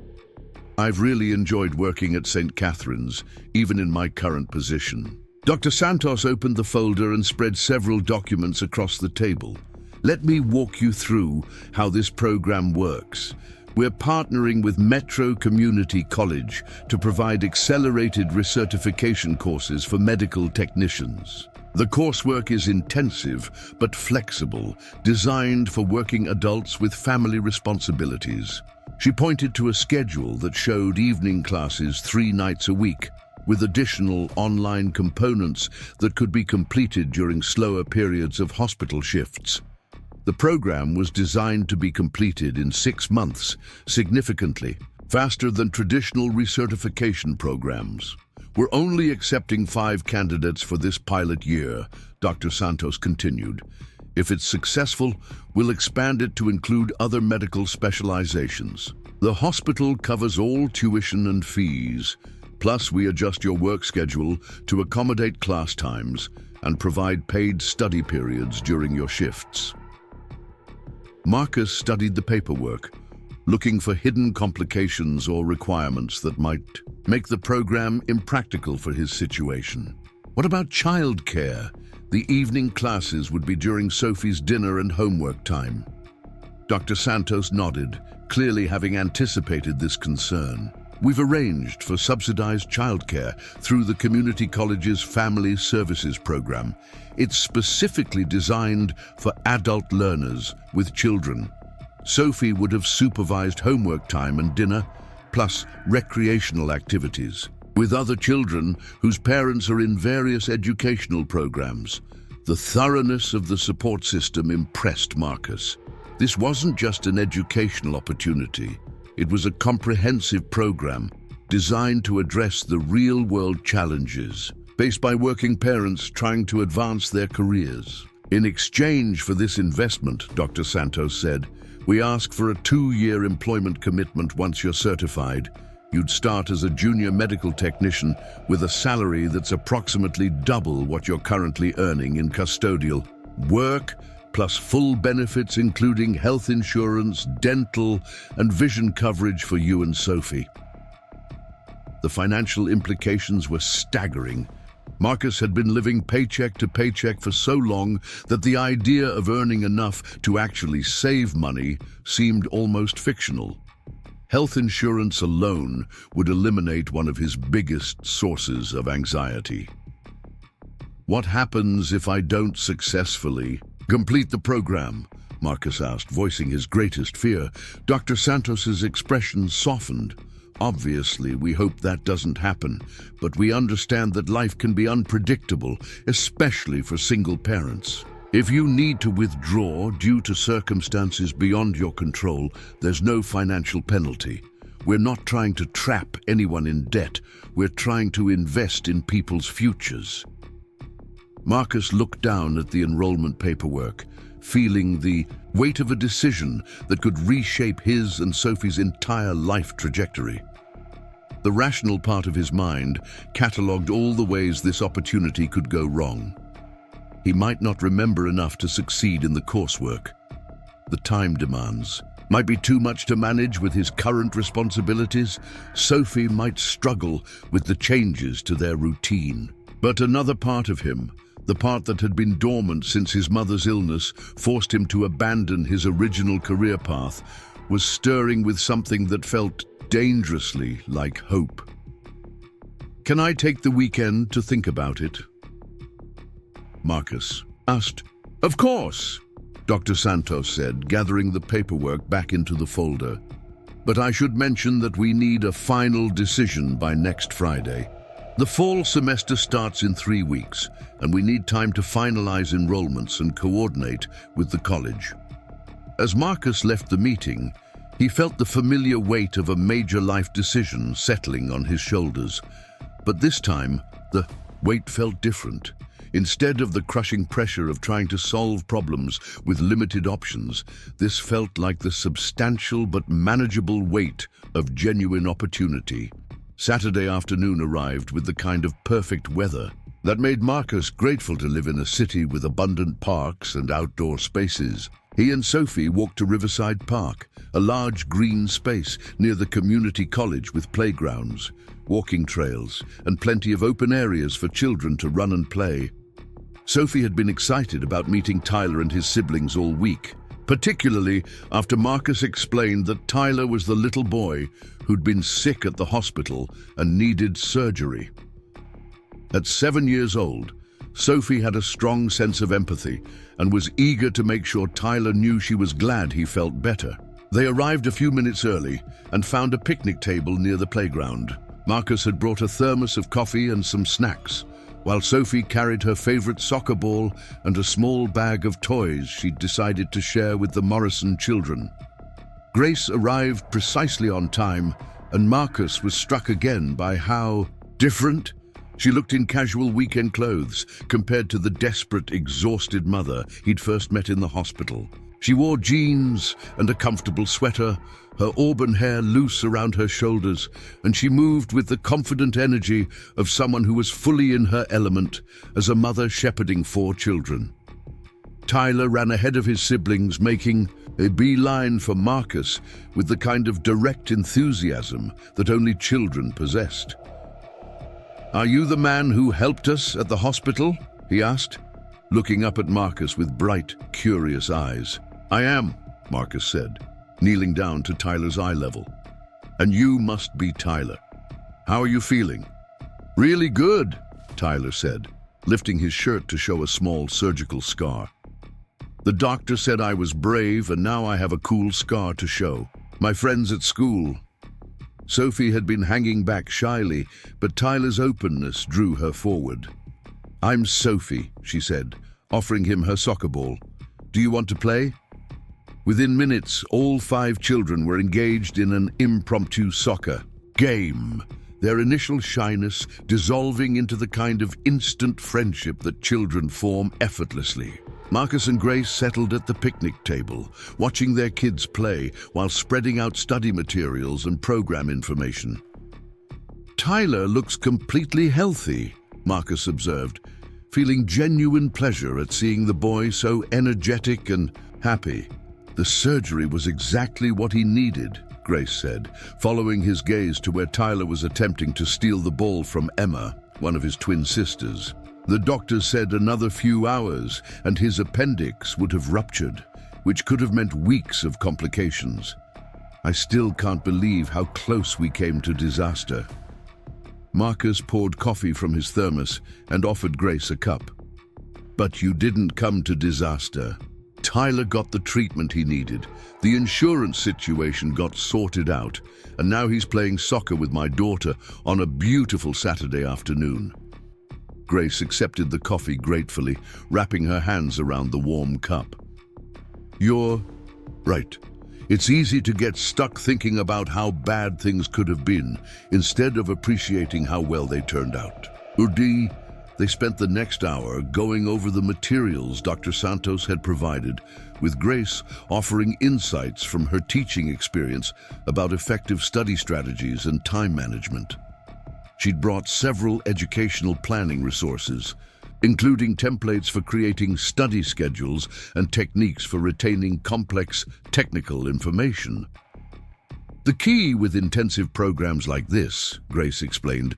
I've really enjoyed working at St. Catherine's, even in my current position." Dr. Santos opened the folder and spread several documents across the table. "Let me walk you through how this program works. We're partnering with Metro Community College to provide accelerated recertification courses for medical technicians. The coursework is intensive but flexible, designed for working adults with family responsibilities." She pointed to a schedule that showed evening classes 3 nights a week, with additional online components that could be completed during slower periods of hospital shifts. The program was designed to be completed in 6 months, significantly faster than traditional recertification programs. "We're only accepting 5 candidates for this pilot year," Dr. Santos continued. "If it's successful, we'll expand it to include other medical specializations. The hospital covers all tuition and fees. Plus, we adjust your work schedule to accommodate class times and provide paid study periods during your shifts." Marcus studied the paperwork, looking for hidden complications or requirements that might make the program impractical for his situation. What about childcare? The evening classes would be during Sophie's dinner and homework time. Dr. Santos nodded, clearly having anticipated this concern. "We've arranged for subsidized childcare through the community college's Family Services program. It's specifically designed for adult learners with children. Sophie would have supervised homework time and dinner, plus recreational activities, with other children whose parents are in various educational programs." The thoroughness of the support system impressed Marcus. This wasn't just an educational opportunity. It was a comprehensive program designed to address the real-world challenges faced by working parents trying to advance their careers. "In exchange for this investment," Dr. Santos said, "we ask for a 2-year employment commitment once you're certified. You'd start as a junior medical technician with a salary that's approximately double what you're currently earning in custodial work, plus full benefits including health insurance, dental, and vision coverage for you and Sophie." The financial implications were staggering. Marcus had been living paycheck to paycheck for so long that the idea of earning enough to actually save money seemed almost fictional. Health insurance alone would eliminate one of his biggest sources of anxiety. "What happens if I don't successfully complete the program?" Marcus asked, voicing his greatest fear. Dr. Santos's expression softened. "Obviously, we hope that doesn't happen, but we understand that life can be unpredictable, especially for single parents. If you need to withdraw due to circumstances beyond your control, there's no financial penalty. We're not trying to trap anyone in debt. We're trying to invest in people's futures." Marcus looked down at the enrollment paperwork, feeling the weight of a decision that could reshape his and Sophie's entire life trajectory. The rational part of his mind catalogued all the ways this opportunity could go wrong. He might not remember enough to succeed in the coursework. The time demands might be too much to manage with his current responsibilities. Sophie might struggle with the changes to their routine. But another part of him, the part that had been dormant since his mother's illness forced him to abandon his original career path, was stirring with something that felt dangerously like hope. "Can I take the weekend to think about it?" Marcus asked. "Of course," Dr. Santos said, gathering the paperwork back into the folder. "But I should mention that we need a final decision by next Friday. The fall semester starts in 3 weeks, and we need time to finalize enrollments and coordinate with the college." As Marcus left the meeting, he felt the familiar weight of a major life decision settling on his shoulders. But this time, the weight felt different. Instead of the crushing pressure of trying to solve problems with limited options, this felt like the substantial but manageable weight of genuine opportunity. Saturday afternoon arrived with the kind of perfect weather that made Marcus grateful to live in a city with abundant parks and outdoor spaces. He and Sophie walked to Riverside Park, a large green space near the community college with playgrounds, walking trails, and plenty of open areas for children to run and play. Sophie had been excited about meeting Tyler and his siblings all week, particularly after Marcus explained that Tyler was the little boy who'd been sick at the hospital and needed surgery. At 7 years old, Sophie had a strong sense of empathy and was eager to make sure Tyler knew she was glad he felt better. They arrived a few minutes early and found a picnic table near the playground. Marcus had brought a thermos of coffee and some snacks, while Sophie carried her favorite soccer ball and a small bag of toys she'd decided to share with the Morrison children. Grace arrived precisely on time, and Marcus was struck again by how different she looked in casual weekend clothes compared to the desperate, exhausted mother he'd first met in the hospital. She wore jeans and a comfortable sweater, her auburn hair loose around her shoulders, and she moved with the confident energy of someone who was fully in her element as a mother shepherding 4 children. Tyler ran ahead of his siblings, making a beeline for Marcus with the kind of direct enthusiasm that only children possessed. "Are you the man who helped us at the hospital?" he asked, looking up at Marcus with bright, curious eyes. "I am," Marcus said, kneeling down to Tyler's eye level. "And you must be Tyler. How are you feeling?" "Really good," Tyler said, lifting his shirt to show a small surgical scar. "The doctor said I was brave, and now I have a cool scar to show. My friends at school." Sophie had been hanging back shyly, but Tyler's openness drew her forward. "I'm Sophie," she said, offering him her soccer ball. "Do you want to play?" Within minutes, all 5 children were engaged in an impromptu soccer game, their initial shyness dissolving into the kind of instant friendship that children form effortlessly. Marcus and Grace settled at the picnic table, watching their kids play while spreading out study materials and program information. "Tyler looks completely healthy," Marcus observed, feeling genuine pleasure at seeing the boy so energetic and happy. "The surgery was exactly what he needed," Grace said, following his gaze to where Tyler was attempting to steal the ball from Emma. one of his twin sisters. The doctor said another few hours and his appendix would have ruptured, which could have meant weeks of complications. I still can't believe how close we came to disaster. Marcus poured coffee from his thermos and offered Grace a cup. But you didn't come to disaster. Tyler got the treatment he needed. The insurance situation got sorted out, and now he's playing soccer with my daughter on a beautiful Saturday afternoon. Grace accepted the coffee gratefully, wrapping her hands around the warm cup. You're right. It's easy to get stuck thinking about how bad things could have been, instead of appreciating how well they turned out. They spent the next hour going over the materials Dr. Santos had provided, with Grace offering insights from her teaching experience about effective study strategies and time management. She'd brought several educational planning resources, including templates for creating study schedules and techniques for retaining complex technical information. The key with intensive programs like this, Grace explained,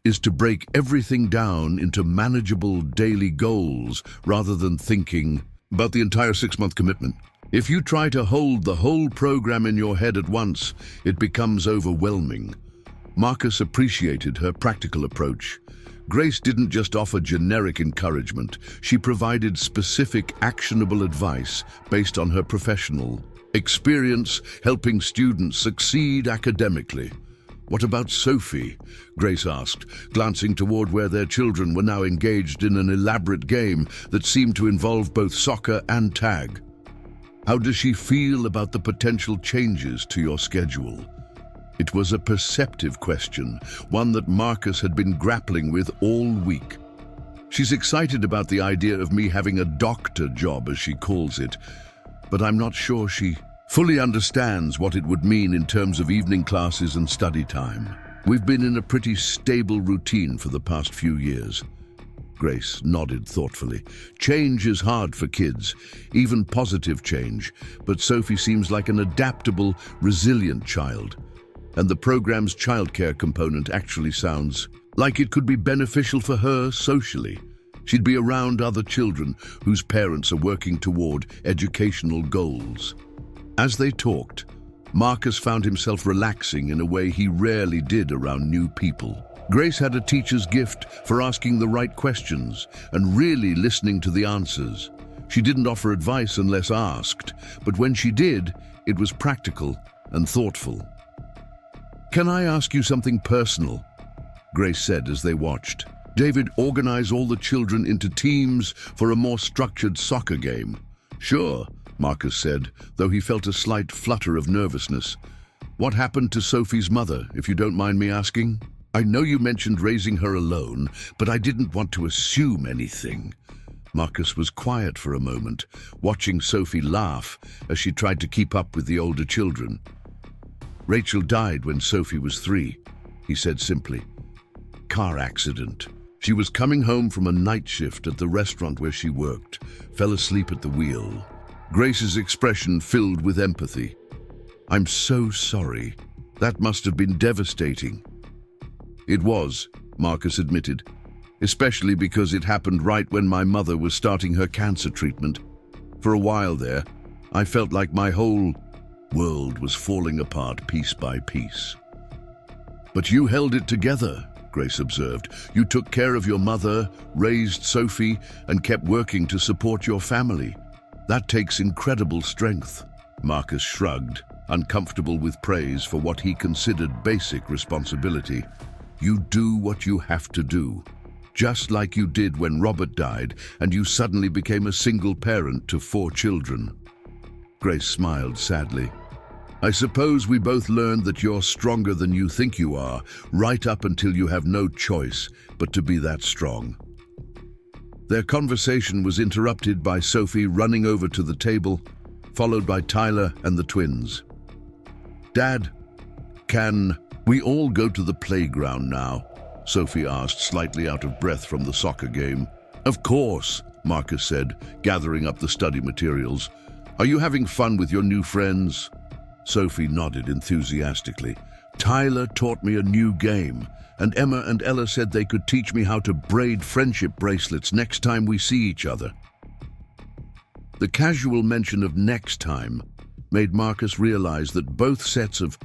is to break everything down into manageable daily goals rather than thinking about the entire 6-month commitment. If you try to hold the whole program in your head at once, it becomes overwhelming. Marcus appreciated her practical approach. Grace didn't just offer generic encouragement, she provided specific, actionable advice based on her professional experience helping students succeed academically. What about Sophie? Grace asked, glancing toward where their children were now engaged in an elaborate game that seemed to involve both soccer and tag. How does she feel about the potential changes to your schedule? It was a perceptive question, one that Marcus had been grappling with all week. She's excited about the idea of me having a doctor job, as she calls it, but I'm not sure she fully understands what it would mean in terms of evening classes and study time. We've been in a pretty stable routine for the past few years. Grace nodded thoughtfully. Change is hard for kids, even positive change, but Sophie seems like an adaptable, resilient child. And the program's childcare component actually sounds like it could be beneficial for her socially. She'd be around other children whose parents are working toward educational goals. As they talked, Marcus found himself relaxing in a way he rarely did around new people. Grace had a teacher's gift for asking the right questions and really listening to the answers. She didn't offer advice unless asked, but when she did, it was practical and thoughtful. "Can I ask you something personal?" Grace said as they watched. "David organize all the children into teams for a more structured soccer game?" "Sure," Marcus said, though he felt a slight flutter of nervousness. "What happened to Sophie's mother, if you don't mind me asking? I know you mentioned raising her alone, but I didn't want to assume anything." Marcus was quiet for a moment, watching Sophie laugh as she tried to keep up with the older children. "Rachel died when Sophie was 3, he said simply. "Car accident. She was coming home from a night shift at the restaurant where she worked, fell asleep at the wheel." Grace's expression filled with empathy. "I'm so sorry. That must have been devastating." "It was," Marcus admitted, "especially because it happened right when my mother was starting her cancer treatment. For a while there, I felt like my whole world was falling apart piece by piece." "But you held it together," Grace observed. "You took care of your mother, raised Sophie, and kept working to support your family. That takes incredible strength." Marcus shrugged, uncomfortable with praise for what he considered basic responsibility. "You do what you have to do, just like you did when Robert died and you suddenly became a single parent to 4 children. Grace smiled sadly. "I suppose we both learned that you're stronger than you think you are, right up until you have no choice but to be that strong." Their conversation was interrupted by Sophie running over to the table, followed by Tyler and the twins. "Dad, can we all go to the playground now?" Sophie asked, slightly out of breath from the soccer game. "Of course," Marcus said, gathering up the study materials. "Are you having fun with your new friends?" Sophie nodded enthusiastically. Tyler taught me a new game, and Emma and Ella said they could teach me how to braid friendship bracelets next time we see each other. The casual mention of next time made Marcus realize that both sets of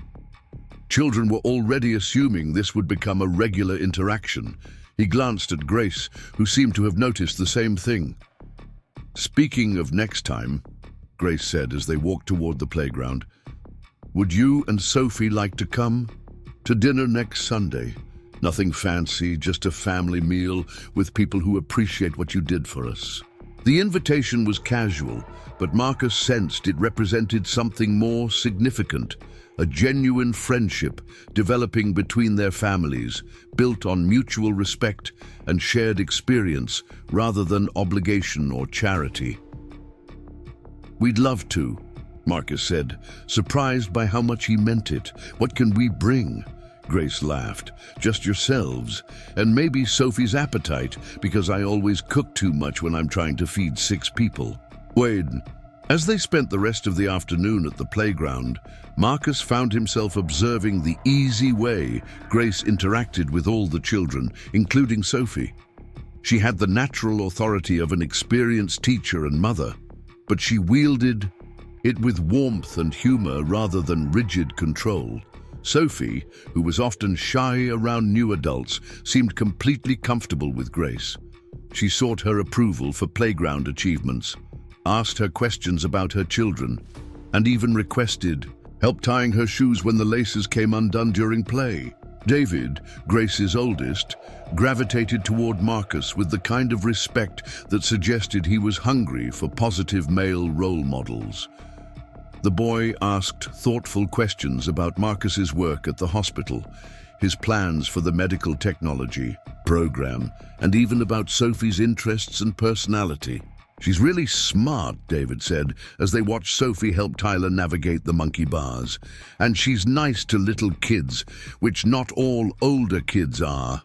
children were already assuming this would become a regular interaction. He glanced at Grace, who seemed to have noticed the same thing. Speaking of next time, Grace said as they walked toward the playground, would you and Sophie like to come to dinner next Sunday? Nothing fancy, just a family meal with people who appreciate what you did for us. The invitation was casual, but Marcus sensed it represented something more significant, a genuine friendship developing between their families, built on mutual respect and shared experience rather than obligation or charity. We'd love to, Marcus said, surprised by how much he meant it. What can we bring? Grace laughed. Just yourselves, and maybe Sophie's appetite, because I always cook too much when I'm trying to feed 6 people. Wade. As they spent the rest of the afternoon at the playground, Marcus found himself observing the easy way Grace interacted with all the children, including Sophie. She had the natural authority of an experienced teacher and mother, but she wielded it with warmth and humor rather than rigid control. Sophie, who was often shy around new adults, seemed completely comfortable with Grace. She sought her approval for playground achievements, asked her questions about her children, and even requested help tying her shoes when the laces came undone during play. David, Grace's oldest, gravitated toward Marcus with the kind of respect that suggested he was hungry for positive male role models. The boy asked thoughtful questions about Marcus's work at the hospital, his plans for the medical technology program, and even about Sophie's interests and personality. She's really smart, David said, as they watched Sophie help Tyler navigate the monkey bars. And she's nice to little kids, which not all older kids are.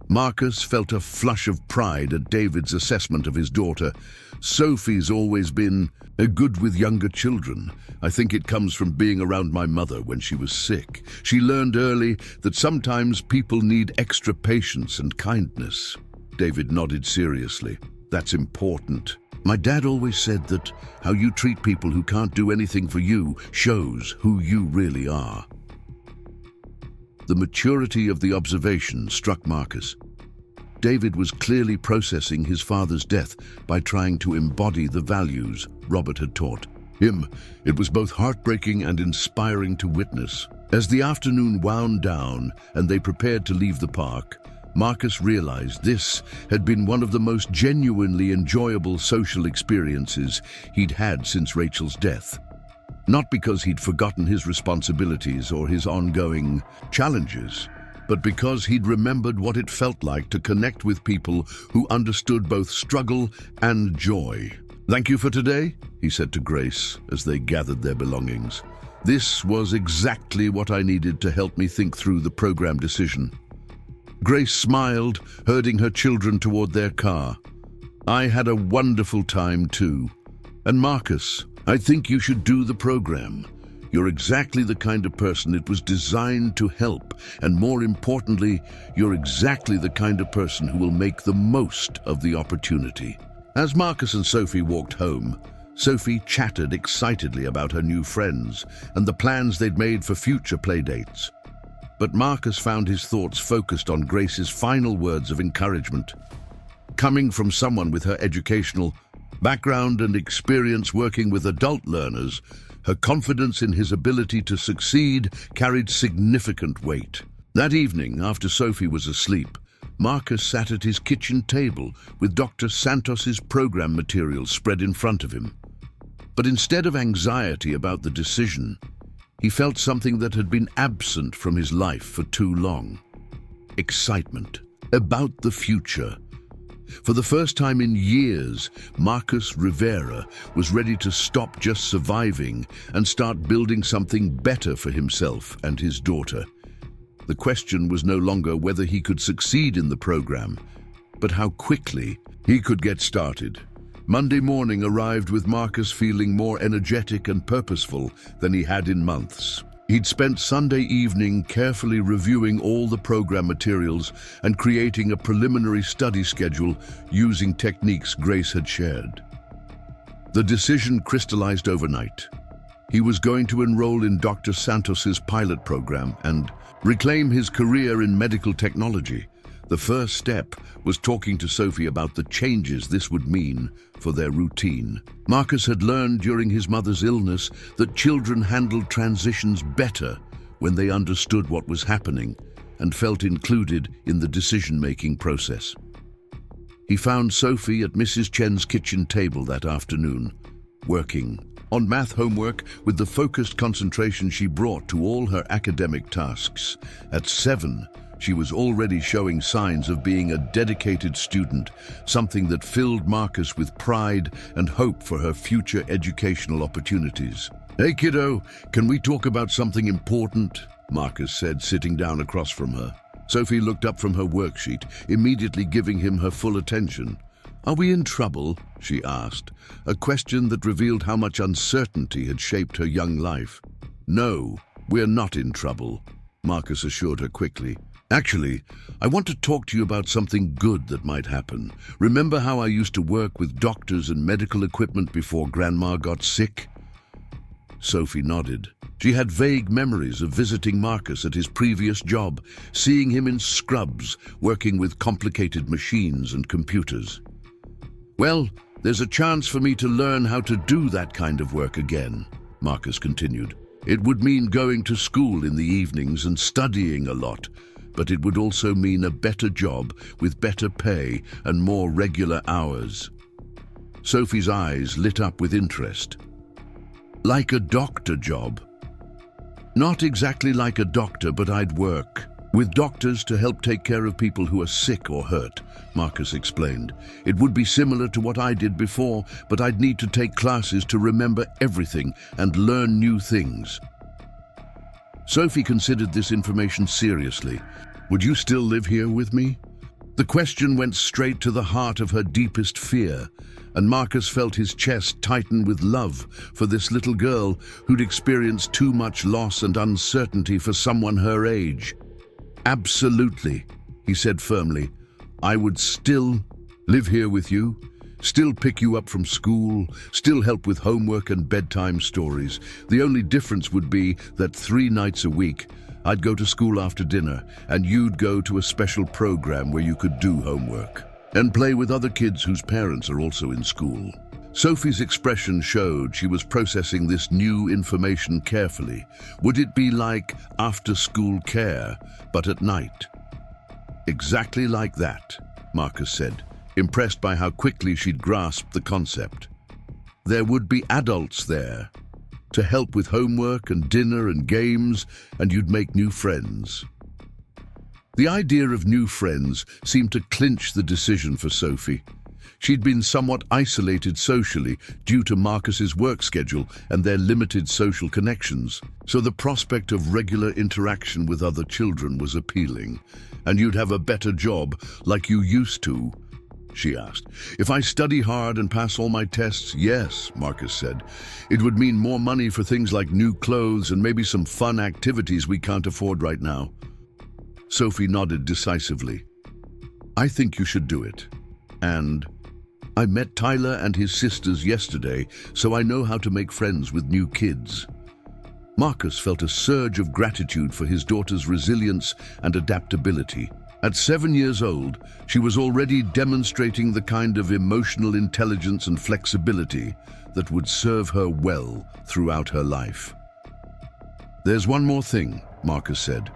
Marcus felt a flush of pride at David's assessment of his daughter. Sophie's always been good with younger children. I think it comes from being around my mother when she was sick. She learned early that sometimes people need extra patience and kindness. David nodded seriously. That's important. My dad always said that how you treat people who can't do anything for you shows who you really are. The maturity of the observation struck Marcus. David was clearly processing his father's death by trying to embody the values Robert had taught him. It was both heartbreaking and inspiring to witness. As the afternoon wound down and they prepared to leave the park, Marcus realized this had been one of the most genuinely enjoyable social experiences he'd had since Rachel's death. Not because he'd forgotten his responsibilities or his ongoing challenges, but because he'd remembered what it felt like to connect with people who understood both struggle and joy. Thank you for today, he said to Grace as they gathered their belongings. This was exactly what I needed to help me think through the program decision. Grace smiled, herding her children toward their car. I had a wonderful time too. And Marcus, I think you should do the program. You're exactly the kind of person it was designed to help, and more importantly, you're exactly the kind of person who will make the most of the opportunity. As Marcus and Sophie walked home, Sophie chattered excitedly about her new friends and the plans they'd made for future playdates. But Marcus found his thoughts focused on Grace's final words of encouragement. Coming from someone with her educational background and experience working with adult learners, her confidence in his ability to succeed carried significant weight. That evening, after Sophie was asleep, Marcus sat at his kitchen table with Dr. Santos's program materials spread in front of him. But instead of anxiety about the decision, he felt something that had been absent from his life for too long. Excitement about the future. For the first time in years, Marcus Rivera was ready to stop just surviving and start building something better for himself and his daughter. The question was no longer whether he could succeed in the program, but how quickly he could get started. Monday morning arrived with Marcus feeling more energetic and purposeful than he had in months. He'd spent Sunday evening carefully reviewing all the program materials and creating a preliminary study schedule using techniques Grace had shared. The decision crystallized overnight. He was going to enroll in Dr. Santos's pilot program and reclaim his career in medical technology. The first step was talking to Sophie about the changes this would mean for their routine. Marcus had learned during his mother's illness that children handled transitions better when they understood what was happening and felt included in the decision-making process. He found Sophie at Mrs. Chen's kitchen table that afternoon, working on math homework with the focused concentration she brought to all her academic tasks. At 7, she was already showing signs of being a dedicated student, something that filled Marcus with pride and hope for her future educational opportunities. "Hey kiddo, can we talk about something important?" Marcus said, sitting down across from her. Sophie looked up from her worksheet, immediately giving him her full attention. "Are we in trouble?" she asked, a question that revealed how much uncertainty had shaped her young life. "No, we're not in trouble," Marcus assured her quickly. "Actually, I want to talk to you about something good that might happen. Remember how I used to work with doctors and medical equipment before Grandma got sick?" Sophie nodded. She had vague memories of visiting Marcus at his previous job, seeing him in scrubs, working with complicated machines and computers. "Well, there's a chance for me to learn how to do that kind of work again," Marcus continued. "It would mean going to school in the evenings and studying a lot, but it would also mean a better job with better pay and more regular hours." Sophie's eyes lit up with interest. "Like a doctor job?" "Not exactly like a doctor, but I'd work with doctors to help take care of people who are sick or hurt," Marcus explained. "It would be similar to what I did before, but I'd need to take classes to remember everything and learn new things." Sophie considered this information seriously. "Would you still live here with me?" The question went straight to the heart of her deepest fear, and Marcus felt his chest tighten with love for this little girl who'd experienced too much loss and uncertainty for someone her age. "Absolutely," he said firmly. "I would still live here with you, still pick you up from school, still help with homework and bedtime stories. The only difference would be that 3 nights a week, I'd go to school after dinner, and you'd go to a special program where you could do homework and play with other kids whose parents are also in school." Sophie's expression showed she was processing this new information carefully. Would it be like after-school care, but at night? "Exactly like that," Marcus said, impressed by how quickly she'd grasped the concept. "There would be adults there to help with homework and dinner and games, and you'd make new friends." The idea of new friends seemed to clinch the decision for Sophie. She'd been somewhat isolated socially due to Marcus's work schedule and their limited social connections, so the prospect of regular interaction with other children was appealing. "And you'd have a better job like you used to?" she asked. "If I study hard and pass all my tests, yes," Marcus said. "It would mean more money for things like new clothes and maybe some fun activities we can't afford right now." Sophie nodded decisively. "I think you should do it. And I met Tyler and his sisters yesterday, so I know how to make friends with new kids." Marcus felt a surge of gratitude for his daughter's resilience and adaptability. At 7 years old, she was already demonstrating the kind of emotional intelligence and flexibility that would serve her well throughout her life. "There's one more thing," Marcus said.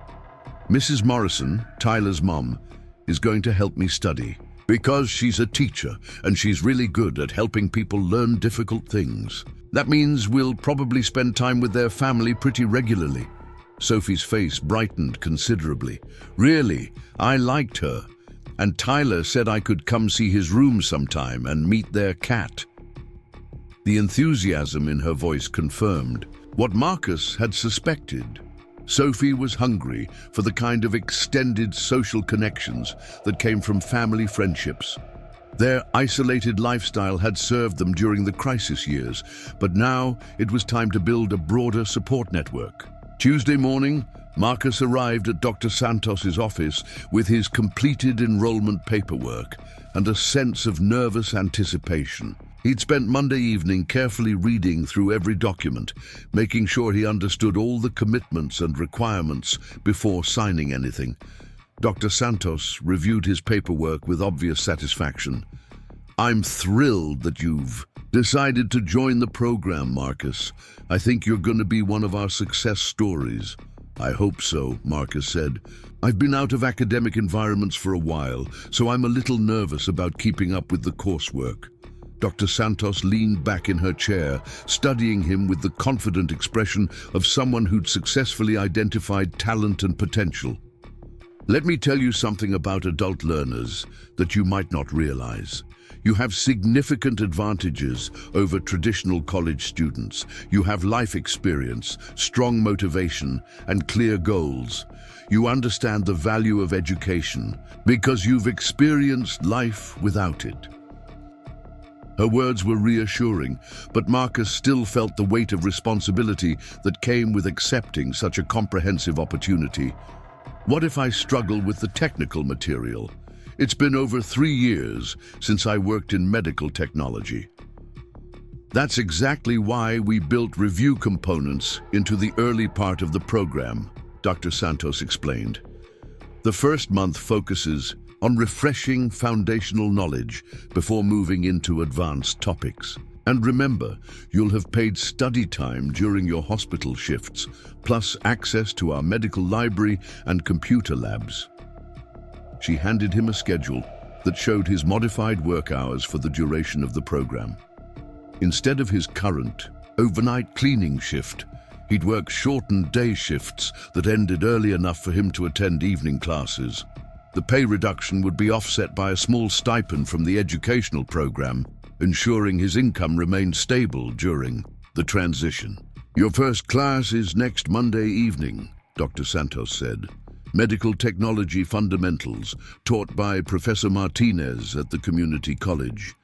"Mrs. Morrison, Tyler's mom, is going to help me study. Because she's a teacher and she's really good at helping people learn difficult things. That means we'll probably spend time with their family pretty regularly." Sophie's face brightened considerably. "Really, I liked her. And Tyler said I could come see his room sometime and meet their cat." The enthusiasm in her voice confirmed what Marcus had suspected. Sophie was hungry for the kind of extended social connections that came from family friendships. Their isolated lifestyle had served them during the crisis years, but now it was time to build a broader support network. Tuesday morning, Marcus arrived at Dr. Santos's office with his completed enrollment paperwork and a sense of nervous anticipation. He'd spent Monday evening carefully reading through every document, making sure he understood all the commitments and requirements before signing anything. Dr. Santos reviewed his paperwork with obvious satisfaction. "I'm thrilled that you've decided to join the program, Marcus. I think you're going to be one of our success stories." "I hope so," Marcus said. "I've been out of academic environments for a while, so I'm a little nervous about keeping up with the coursework." Dr. Santos leaned back in her chair, studying him with the confident expression of someone who'd successfully identified talent and potential. "Let me tell you something about adult learners that you might not realize. You have significant advantages over traditional college students. You have life experience, strong motivation, and clear goals. You understand the value of education because you've experienced life without it." Her words were reassuring, but Marcus still felt the weight of responsibility that came with accepting such a comprehensive opportunity. "What if I struggle with the technical material? It's been over 3 years since I worked in medical technology." "That's exactly why we built review components into the early part of the program," Dr. Santos explained. "The first month focuses on refreshing foundational knowledge before moving into advanced topics. And remember, you'll have paid study time during your hospital shifts, plus access to our medical library and computer labs." She handed him a schedule that showed his modified work hours for the duration of the program. Instead of his current overnight cleaning shift, he'd work shortened day shifts that ended early enough for him to attend evening classes. The pay reduction would be offset by a small stipend from the educational program, ensuring his income remained stable during the transition. "Your first class is next Monday evening," Dr. Santos said. "Medical Technology Fundamentals, taught by Professor Martinez at the community college.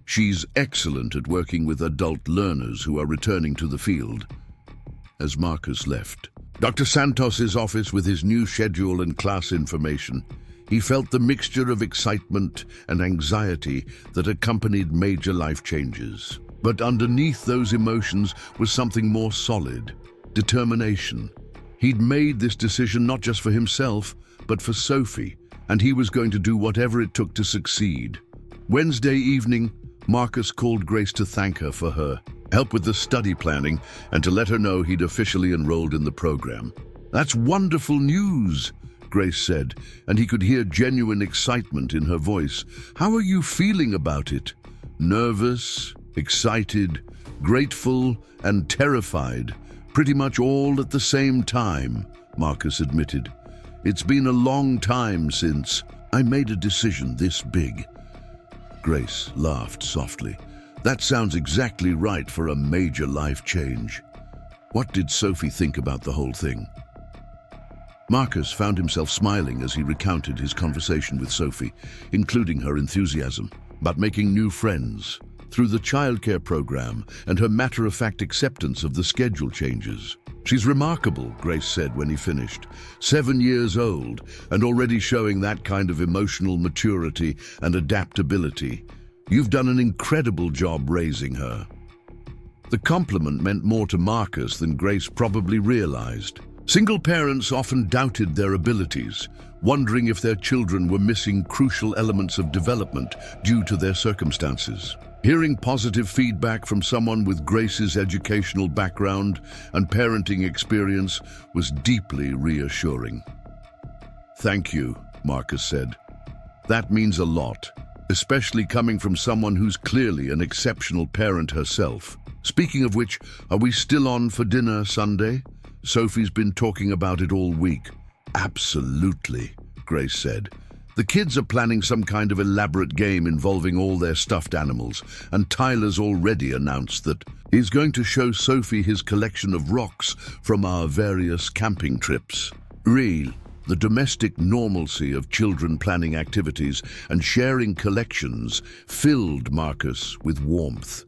She's excellent at working with adult learners who are returning to the field." As Marcus left Dr. Santos's office with his new schedule and class information, he felt the mixture of excitement and anxiety that accompanied major life changes. But underneath those emotions was something more solid: determination. He'd made this decision not just for himself, but for Sophie, and he was going to do whatever it took to succeed. Wednesday evening, Marcus called Grace to thank her for her help with the study planning and to let her know he'd officially enrolled in the program. "That's wonderful news," Grace said, and he could hear genuine excitement in her voice. "How are you feeling about it?" "Nervous, excited, grateful, and terrified. Pretty much all at the same time," Marcus admitted. "It's been a long time since I made a decision this big." Grace laughed softly. "That sounds exactly right for a major life change." What did Sophie think about the whole thing? Marcus found himself smiling as he recounted his conversation with Sophie, including her enthusiasm about making new friends through the childcare program and her matter-of-fact acceptance of the schedule changes. "She's remarkable," Grace said when he finished. 7 years old and already showing that kind of emotional maturity and adaptability. You've done an incredible job raising her." The compliment meant more to Marcus than Grace probably realized. Single parents often doubted their abilities, wondering if their children were missing crucial elements of development due to their circumstances. Hearing positive feedback from someone with Grace's educational background and parenting experience was deeply reassuring. "Thank you," Marcus said. "That means a lot, especially coming from someone who's clearly an exceptional parent herself. Speaking of which, are we still on for dinner Sunday? Sophie's been talking about it all week." "Absolutely," Grace said. "The kids are planning some kind of elaborate game involving all their stuffed animals, and Tyler's already announced that he's going to show Sophie his collection of rocks from our various camping trips." The domestic normalcy of children planning activities and sharing collections filled Marcus with warmth.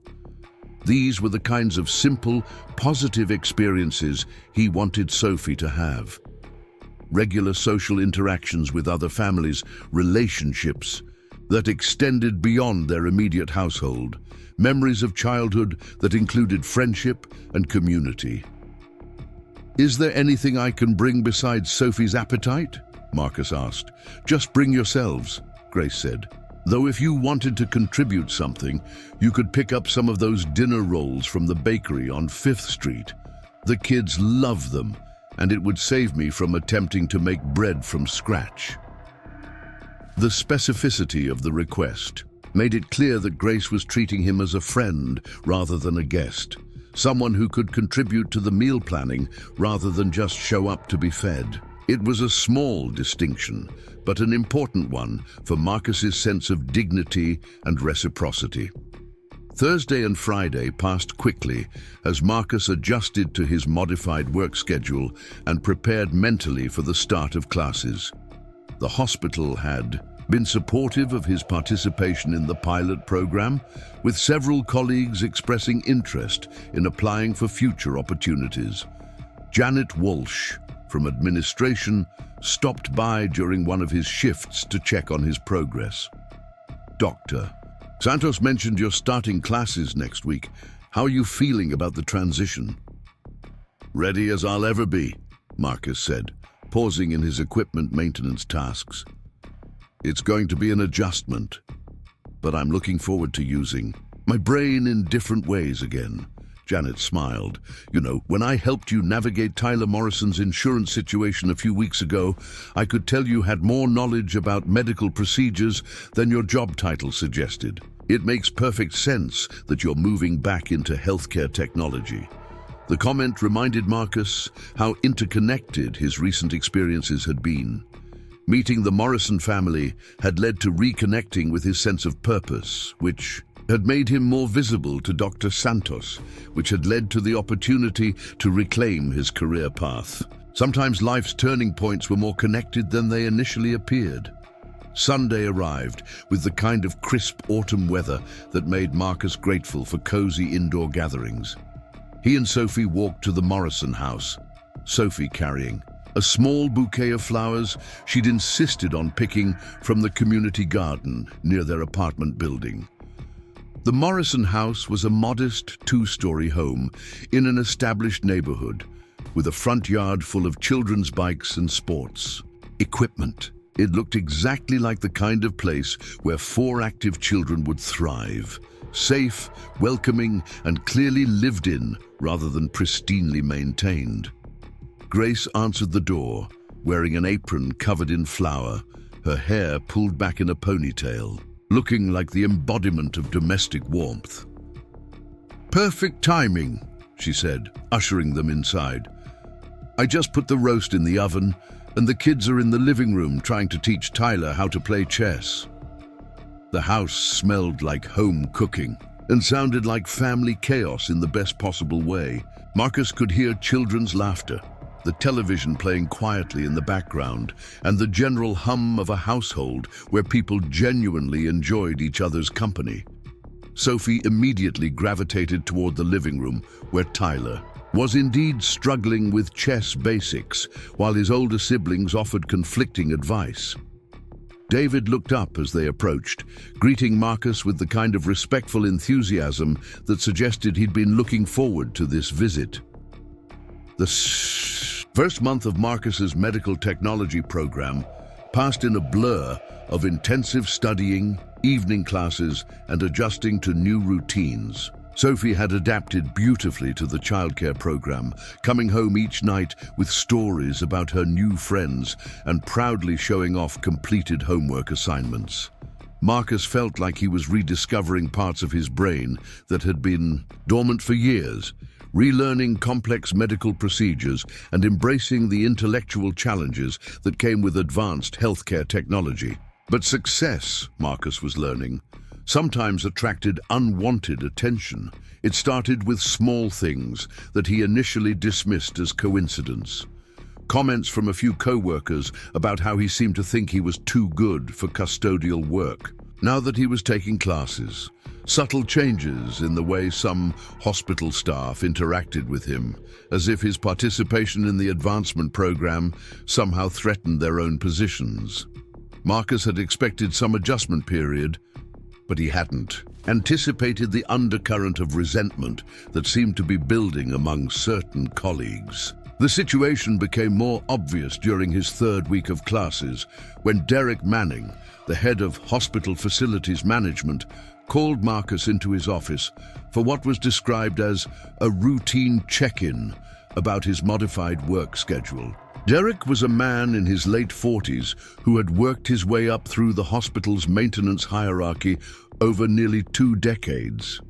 These were the kinds of simple, positive experiences he wanted Sophie to have. Regular social interactions with other families, relationships that extended beyond their immediate household, memories of childhood that included friendship and community. "Is there anything I can bring besides Sophie's appetite?" Marcus asked. "Just bring yourselves," Grace said. "Though if you wanted to contribute something, you could pick up some of those dinner rolls from the bakery on 5th Street. The kids love them, and it would save me from attempting to make bread from scratch." The specificity of the request made it clear that Grace was treating him as a friend rather than a guest, someone who could contribute to the meal planning rather than just show up to be fed. It was a small distinction, but an important one for Marcus's sense of dignity and reciprocity. Thursday and Friday passed quickly as Marcus adjusted to his modified work schedule and prepared mentally for the start of classes. The hospital had been supportive of his participation in the pilot program, with several colleagues expressing interest in applying for future opportunities. Janet Walsh from administration stopped by during one of his shifts to check on his progress. "Doctor, Santos mentioned you're starting classes next week. How are you feeling about the transition?" "Ready as I'll ever be," Marcus said, pausing in his equipment maintenance tasks. "It's going to be an adjustment, but I'm looking forward to using my brain in different ways again." Janet smiled. "You know, when I helped you navigate Tyler Morrison's insurance situation a few weeks ago, I could tell you had more knowledge about medical procedures than your job title suggested. It makes perfect sense that you're moving back into healthcare technology." The comment reminded Marcus how interconnected his recent experiences had been. Meeting the Morrison family had led to reconnecting with his sense of purpose, which had made him more visible to Dr. Santos, which had led to the opportunity to reclaim his career path. Sometimes life's turning points were more connected than they initially appeared. Sunday arrived with the kind of crisp autumn weather that made Marcus grateful for cozy indoor gatherings. He and Sophie walked to the Morrison house, Sophie carrying a small bouquet of flowers she'd insisted on picking from the community garden near their apartment building. The Morrison house was a modest 2-story home in an established neighborhood, with a front yard full of children's bikes and sports equipment. It looked exactly like the kind of place where 4 active children would thrive. Safe, welcoming, and clearly lived in rather than pristinely maintained. Grace answered the door, wearing an apron covered in flour, her hair pulled back in a ponytail, looking like the embodiment of domestic warmth. "Perfect timing," she said, ushering them inside. "I just put the roast in the oven, and the kids are in the living room trying to teach Tyler how to play chess." The house smelled like home cooking and sounded like family chaos in the best possible way. Marcus could hear children's laughter, the television playing quietly in the background, and the general hum of a household where people genuinely enjoyed each other's company. Sophie immediately gravitated toward the living room, where Tyler was indeed struggling with chess basics, while his older siblings offered conflicting advice. David looked up as they approached, greeting Marcus with the kind of respectful enthusiasm that suggested he'd been looking forward to this visit. The first month of Marcus's medical technology program passed in a blur of intensive studying, evening classes, and adjusting to new routines. Sophie had adapted beautifully to the childcare program, coming home each night with stories about her new friends and proudly showing off completed homework assignments. Marcus felt like he was rediscovering parts of his brain that had been dormant for years, relearning complex medical procedures and embracing the intellectual challenges that came with advanced healthcare technology. But success, Marcus was learning, sometimes attracted unwanted attention. It started with small things that he initially dismissed as coincidence. Comments from a few co-workers about how he seemed to think he was too good for custodial work now that he was taking classes. Subtle changes in the way some hospital staff interacted with him, as if his participation in the advancement program somehow threatened their own positions. Marcus had expected some adjustment period, but he hadn't anticipated the undercurrent of resentment that seemed to be building among certain colleagues. The situation became more obvious during his third week of classes when Derek Manning, the head of hospital facilities management, called Marcus into his office for what was described as a routine check-in about his modified work schedule. Derek was a man in his late 40s who had worked his way up through the hospital's maintenance hierarchy over nearly 2 decades.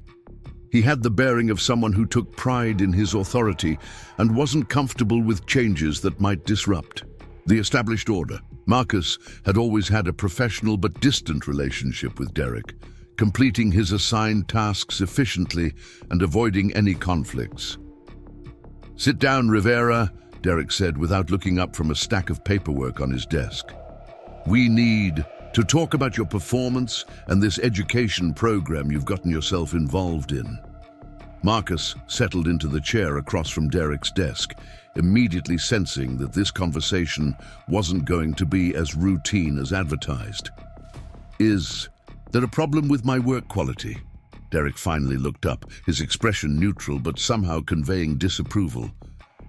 He had the bearing of someone who took pride in his authority and wasn't comfortable with changes that might disrupt the established order. Marcus had always had a professional but distant relationship with Derek, completing his assigned tasks efficiently and avoiding any conflicts. "Sit down, Rivera," Derek said without looking up from a stack of paperwork on his desk. "We need to talk about your performance and this education program you've gotten yourself involved in." Marcus settled into the chair across from Derek's desk, immediately sensing that this conversation wasn't going to be as routine as advertised. "Is there a problem with my work quality?" Derek finally looked up, his expression neutral but somehow conveying disapproval.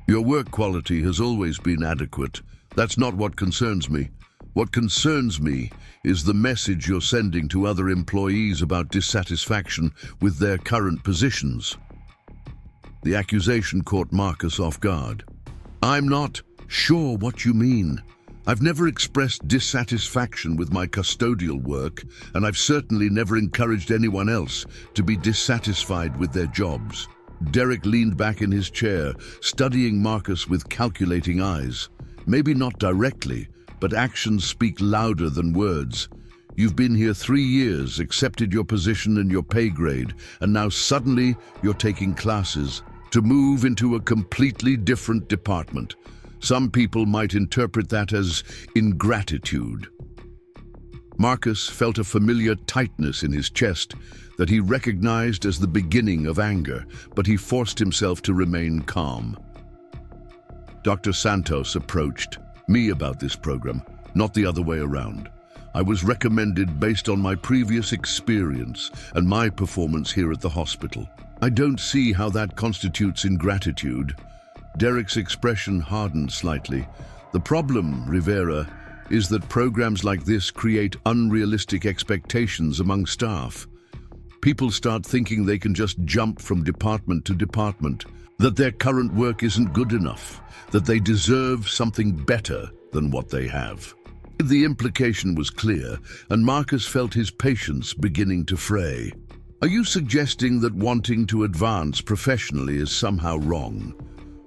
"Your work quality has always been adequate. That's not what concerns me. What concerns me is the message you're sending to other employees about dissatisfaction with their current positions." The accusation caught Marcus off guard. "I'm not sure what you mean. I've never expressed dissatisfaction with my custodial work, and I've certainly never encouraged anyone else to be dissatisfied with their jobs." Derek leaned back in his chair, studying Marcus with calculating eyes. "Maybe not directly, but actions speak louder than words. You've been here 3 years, accepted your position and your pay grade, and now suddenly you're taking classes to move into a completely different department. Some people might interpret that as ingratitude." Marcus felt a familiar tightness in his chest that he recognized as the beginning of anger, but he forced himself to remain calm. Dr. Santos approached me about this program, not the other way around. I was recommended based on my previous experience and my performance here at the hospital. I don't see how that constitutes ingratitude. Derek's expression hardened slightly. "The problem, Rivera, is that programs like this create unrealistic expectations among staff. People start thinking they can just jump from department to department, that their current work isn't good enough, that they deserve something better than what they have." The implication was clear, and Marcus felt his patience beginning to fray. "Are you suggesting that wanting to advance professionally is somehow wrong?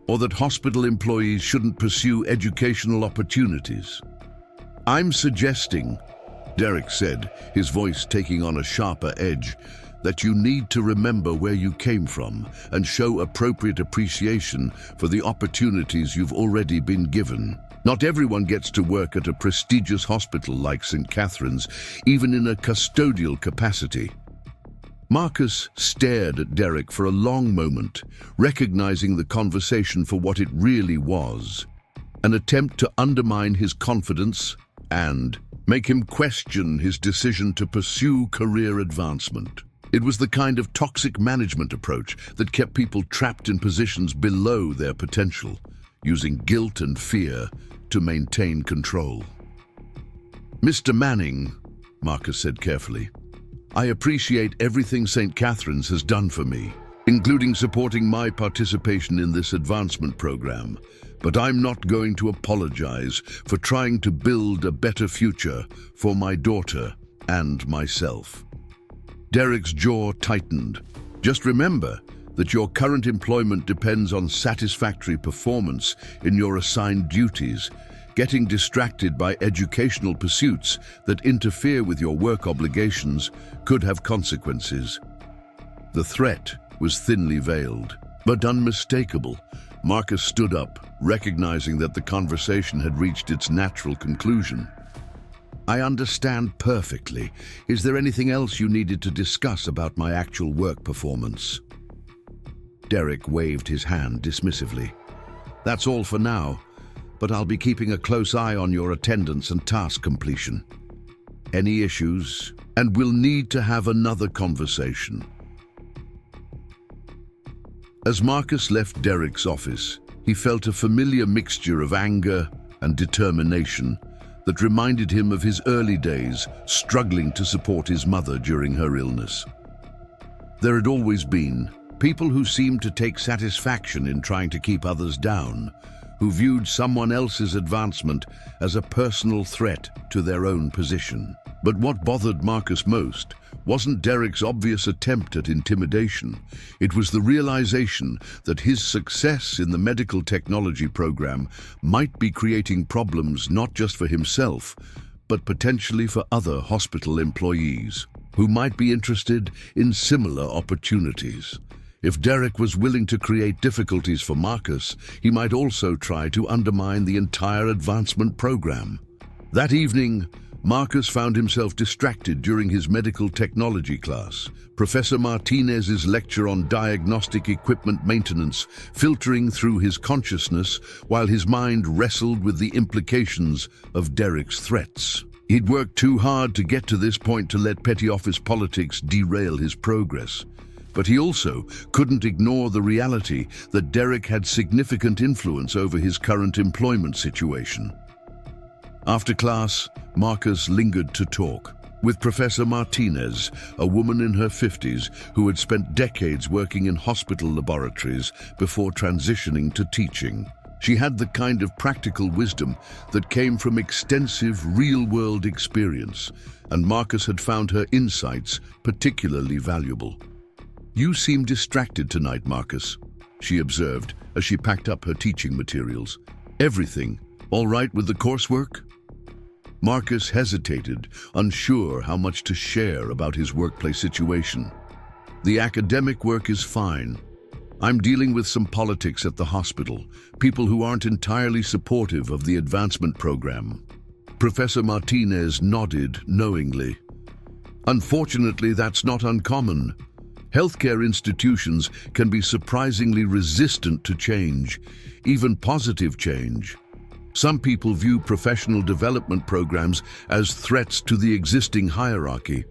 Or that hospital employees shouldn't pursue educational opportunities?" "I'm suggesting," Derek said, his voice taking on a sharper edge, "that you need to remember where you came from and show appropriate appreciation for the opportunities you've already been given. Not everyone gets to work at a prestigious hospital like St. Catherine's, even in a custodial capacity." Marcus stared at Derek for a long moment, recognizing the conversation for what it really was, an attempt to undermine his confidence and make him question his decision to pursue career advancement. It was the kind of toxic management approach that kept people trapped in positions below their potential, using guilt and fear to maintain control. "Mr. Manning," Marcus said carefully, "I appreciate everything St. Catherine's has done for me, including supporting my participation in this advancement program, but I'm not going to apologize for trying to build a better future for my daughter and myself." Derek's jaw tightened. "Just remember that your current employment depends on satisfactory performance in your assigned duties. Getting distracted by educational pursuits that interfere with your work obligations could have consequences." The threat was thinly veiled, but unmistakable. Marcus stood up, recognizing that the conversation had reached its natural conclusion. "I understand perfectly. Is there anything else you needed to discuss about my actual work performance?" Derek waved his hand dismissively. "That's all for now, but I'll be keeping a close eye on your attendance and task completion. Any issues, and we'll need to have another conversation." As Marcus left Derek's office, he felt a familiar mixture of anger and determination that reminded him of his early days struggling to support his mother during her illness. There had always been people who seemed to take satisfaction in trying to keep others down, who viewed someone else's advancement as a personal threat to their own position. But what bothered Marcus most wasn't Derek's obvious attempt at intimidation. It was the realization that his success in the medical technology program might be creating problems not just for himself, but potentially for other hospital employees who might be interested in similar opportunities. If Derek was willing to create difficulties for Marcus, he might also try to undermine the entire advancement program. That evening, Marcus found himself distracted during his medical technology class. Professor Martinez's lecture on diagnostic equipment maintenance filtering through his consciousness while his mind wrestled with the implications of Derek's threats. He'd worked too hard to get to this point to let petty office politics derail his progress. But he also couldn't ignore the reality that Derek had significant influence over his current employment situation. After class, Marcus lingered to talk with Professor Martinez, a woman in her 50s who had spent decades working in hospital laboratories before transitioning to teaching. She had the kind of practical wisdom that came from extensive real-world experience, and Marcus had found her insights particularly valuable. "You seem distracted tonight, Marcus," she observed as she packed up her teaching materials. "Everything all right with the coursework?" Marcus hesitated, unsure how much to share about his workplace situation. "The academic work is fine. I'm dealing with some politics at the hospital, people who aren't entirely supportive of the advancement program." Professor Martinez nodded knowingly. "Unfortunately, that's not uncommon. Healthcare institutions can be surprisingly resistant to change, even positive change. Some people view professional development programs as threats to the existing hierarchy."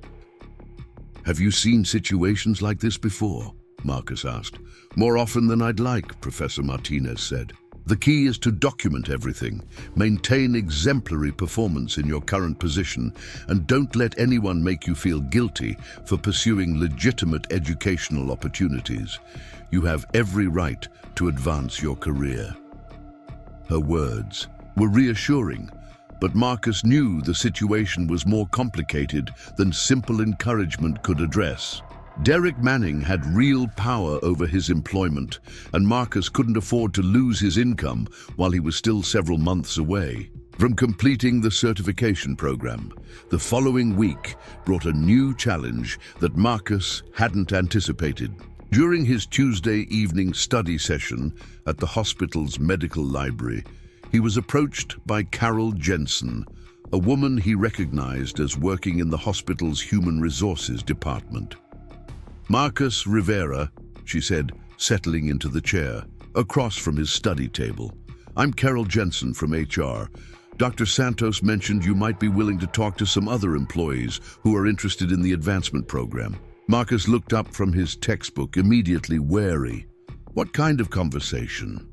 "Have you seen situations like this before?" Marcus asked. "More often than I'd like," Professor Martinez said. "The key is to document everything, maintain exemplary performance in your current position, and don't let anyone make you feel guilty for pursuing legitimate educational opportunities. You have every right to advance your career." Her words were reassuring, but Marcus knew the situation was more complicated than simple encouragement could address. Derek Manning had real power over his employment, and Marcus couldn't afford to lose his income while he was still several months away from completing the certification program. The following week brought a new challenge that Marcus hadn't anticipated. During his Tuesday evening study session at the hospital's medical library, he was approached by Carol Jensen, a woman he recognized as working in the hospital's human resources department. "Marcus Rivera," she said, settling into the chair, across from his study table. "I'm Carol Jensen from HR. Dr. Santos mentioned you might be willing to talk to some other employees who are interested in the advancement program." Marcus looked up from his textbook, immediately wary. "What kind of conversation?"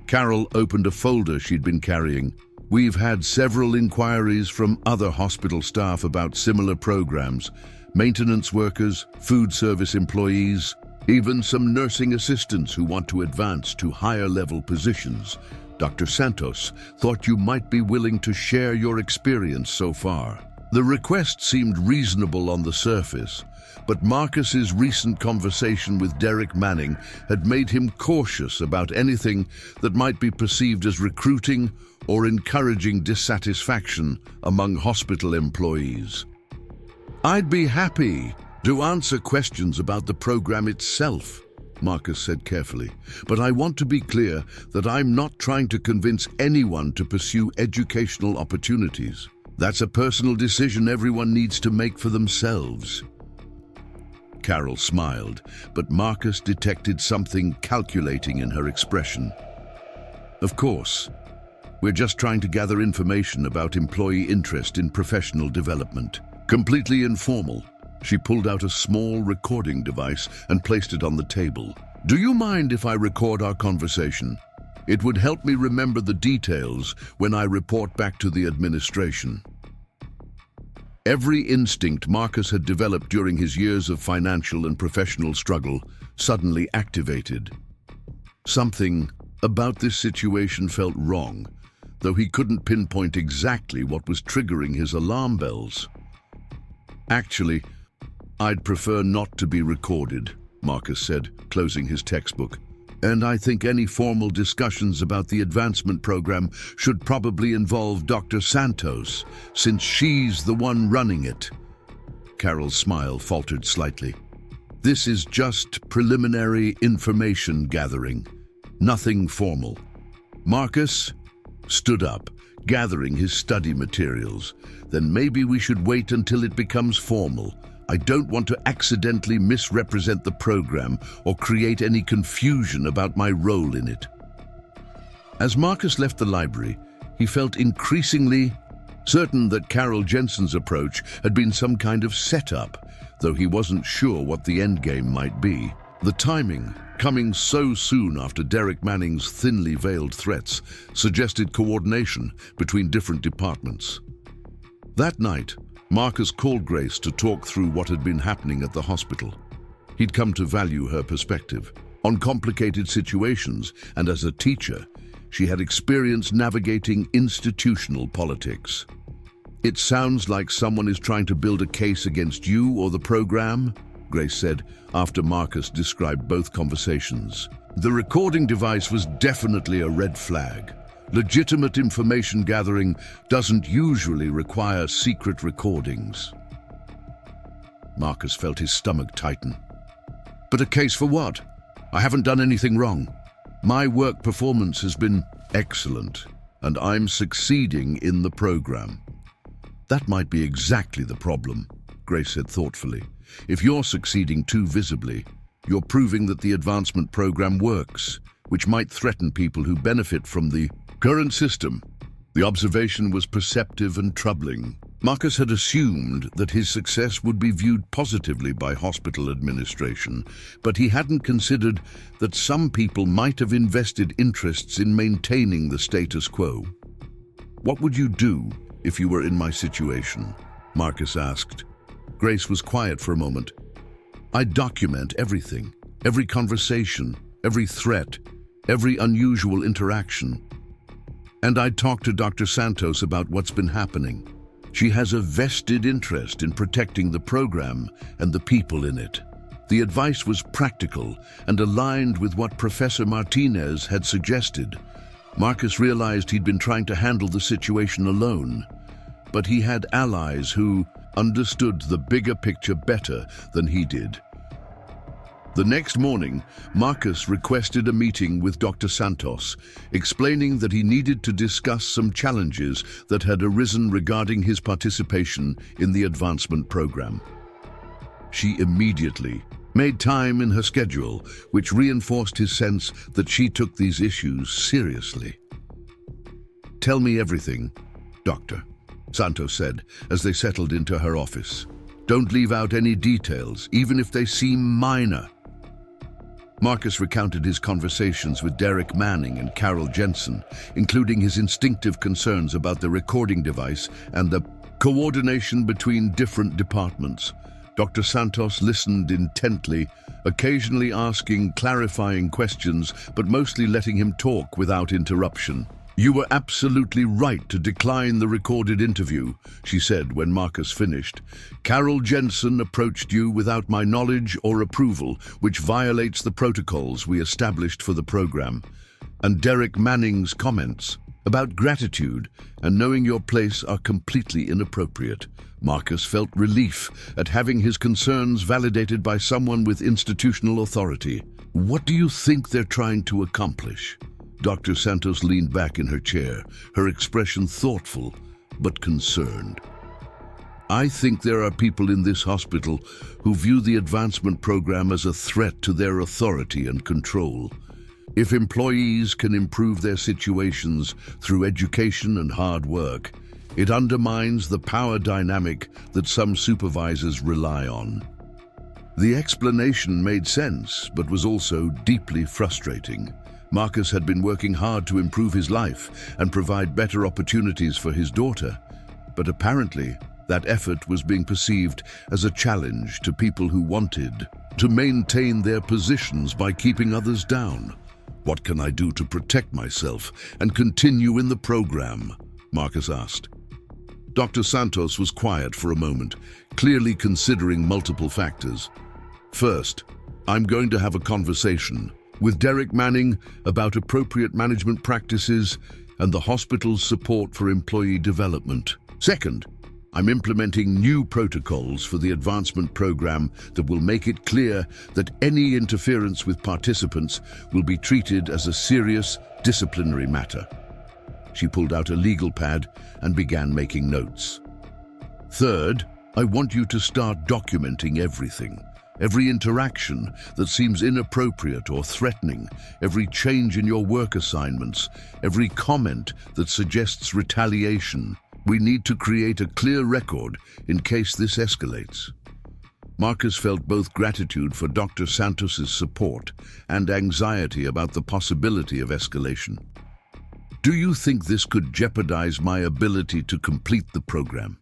Carol opened a folder she'd been carrying. "We've had several inquiries from other hospital staff about similar programs. Maintenance workers, food service employees, even some nursing assistants who want to advance to higher level positions. Dr. Santos thought you might be willing to share your experience so far." The request seemed reasonable on the surface, but Marcus's recent conversation with Derek Manning had made him cautious about anything that might be perceived as recruiting or encouraging dissatisfaction among hospital employees. "I'd be happy to answer questions about the program itself," Marcus said carefully, "but I want to be clear that I'm not trying to convince anyone to pursue educational opportunities. That's a personal decision everyone needs to make for themselves." Carol smiled, but Marcus detected something calculating in her expression. "Of course. We're just trying to gather information about employee interest in professional development. Completely informal." She pulled out a small recording device and placed it on the table. "Do you mind if I record our conversation? It would help me remember the details when I report back to the administration." Every instinct Marcus had developed during his years of financial and professional struggle suddenly activated. Something about this situation felt wrong, though he couldn't pinpoint exactly what was triggering his alarm bells. "Actually, I'd prefer not to be recorded," Marcus said, closing his textbook. "And I think any formal discussions about the advancement program should probably involve Dr. Santos, since she's the one running it." Carol's smile faltered slightly. "This is just preliminary information gathering, nothing formal." Marcus stood up, gathering his study materials. "Then maybe we should wait until it becomes formal. I don't want to accidentally misrepresent the program or create any confusion about my role in it." As Marcus left the library, he felt increasingly certain that Carol Jensen's approach had been some kind of setup, though he wasn't sure what the endgame might be. The timing, coming so soon after Derek Manning's thinly veiled threats, suggested coordination between different departments. That night, Marcus called Grace to talk through what had been happening at the hospital. He'd come to value her perspective on complicated situations, and as a teacher, she had experience navigating institutional politics. "It sounds like someone is trying to build a case against you or the program," Grace said, after Marcus described both conversations. "The recording device was definitely a red flag. Legitimate information gathering doesn't usually require secret recordings." Marcus felt his stomach tighten. "But a case for what? I haven't done anything wrong. My work performance has been excellent, and I'm succeeding in the program." "That might be exactly the problem," Grace said thoughtfully. "If you're succeeding too visibly, you're proving that the advancement program works, which might threaten people who benefit from the current system." The observation was perceptive and troubling. Marcus had assumed that his success would be viewed positively by hospital administration, but he hadn't considered that some people might have invested interests in maintaining the status quo. "What would you do if you were in my situation?" Marcus asked. Grace was quiet for a moment. "I'd document everything, every conversation, every threat, every unusual interaction. And I'd talk to Dr. Santos about what's been happening. She has a vested interest in protecting the program and the people in it." The advice was practical and aligned with what Professor Martinez had suggested. Marcus realized he'd been trying to handle the situation alone, but he had allies who understood the bigger picture better than he did. The next morning, Marcus requested a meeting with Dr. Santos, explaining that he needed to discuss some challenges that had arisen regarding his participation in the advancement program. She immediately made time in her schedule, which reinforced his sense that she took these issues seriously. "Tell me everything, Doctor," Santos said as they settled into her office. "Don't leave out any details, even if they seem minor." Marcus recounted his conversations with Derek Manning and Carol Jensen, including his instinctive concerns about the recording device and the coordination between different departments. Dr. Santos listened intently, occasionally asking clarifying questions, but mostly letting him talk without interruption. "You were absolutely right to decline the recorded interview," she said when Marcus finished. "Carol Jensen approached you without my knowledge or approval, which violates the protocols we established for the program. And Derek Manning's comments, about gratitude and knowing your place are completely inappropriate. Marcus felt relief at having his concerns validated by someone with institutional authority. What do you think they're trying to accomplish? Dr. Santos leaned back in her chair, her expression thoughtful but concerned. I think there are people in this hospital who view the advancement program as a threat to their authority and control. If employees can improve their situations through education and hard work, it undermines the power dynamic that some supervisors rely on. The explanation made sense, but was also deeply frustrating. Marcus had been working hard to improve his life and provide better opportunities for his daughter, but apparently that effort was being perceived as a challenge to people who wanted to maintain their positions by keeping others down. What can I do to protect myself and continue in the program? Marcus asked. Dr. Santos was quiet for a moment, clearly considering multiple factors. First, I'm going to have a conversation with Derek Manning about appropriate management practices and the hospital's support for employee development. Second, I'm implementing new protocols for the advancement program that will make it clear that any interference with participants will be treated as a serious disciplinary matter. She pulled out a legal pad and began making notes. Third, I want you to start documenting everything. Every interaction that seems inappropriate or threatening, every change in your work assignments, every comment that suggests retaliation. We need to create a clear record in case this escalates. Marcus felt both gratitude for Dr. Santos's support and anxiety about the possibility of escalation. Do you think this could jeopardize my ability to complete the program?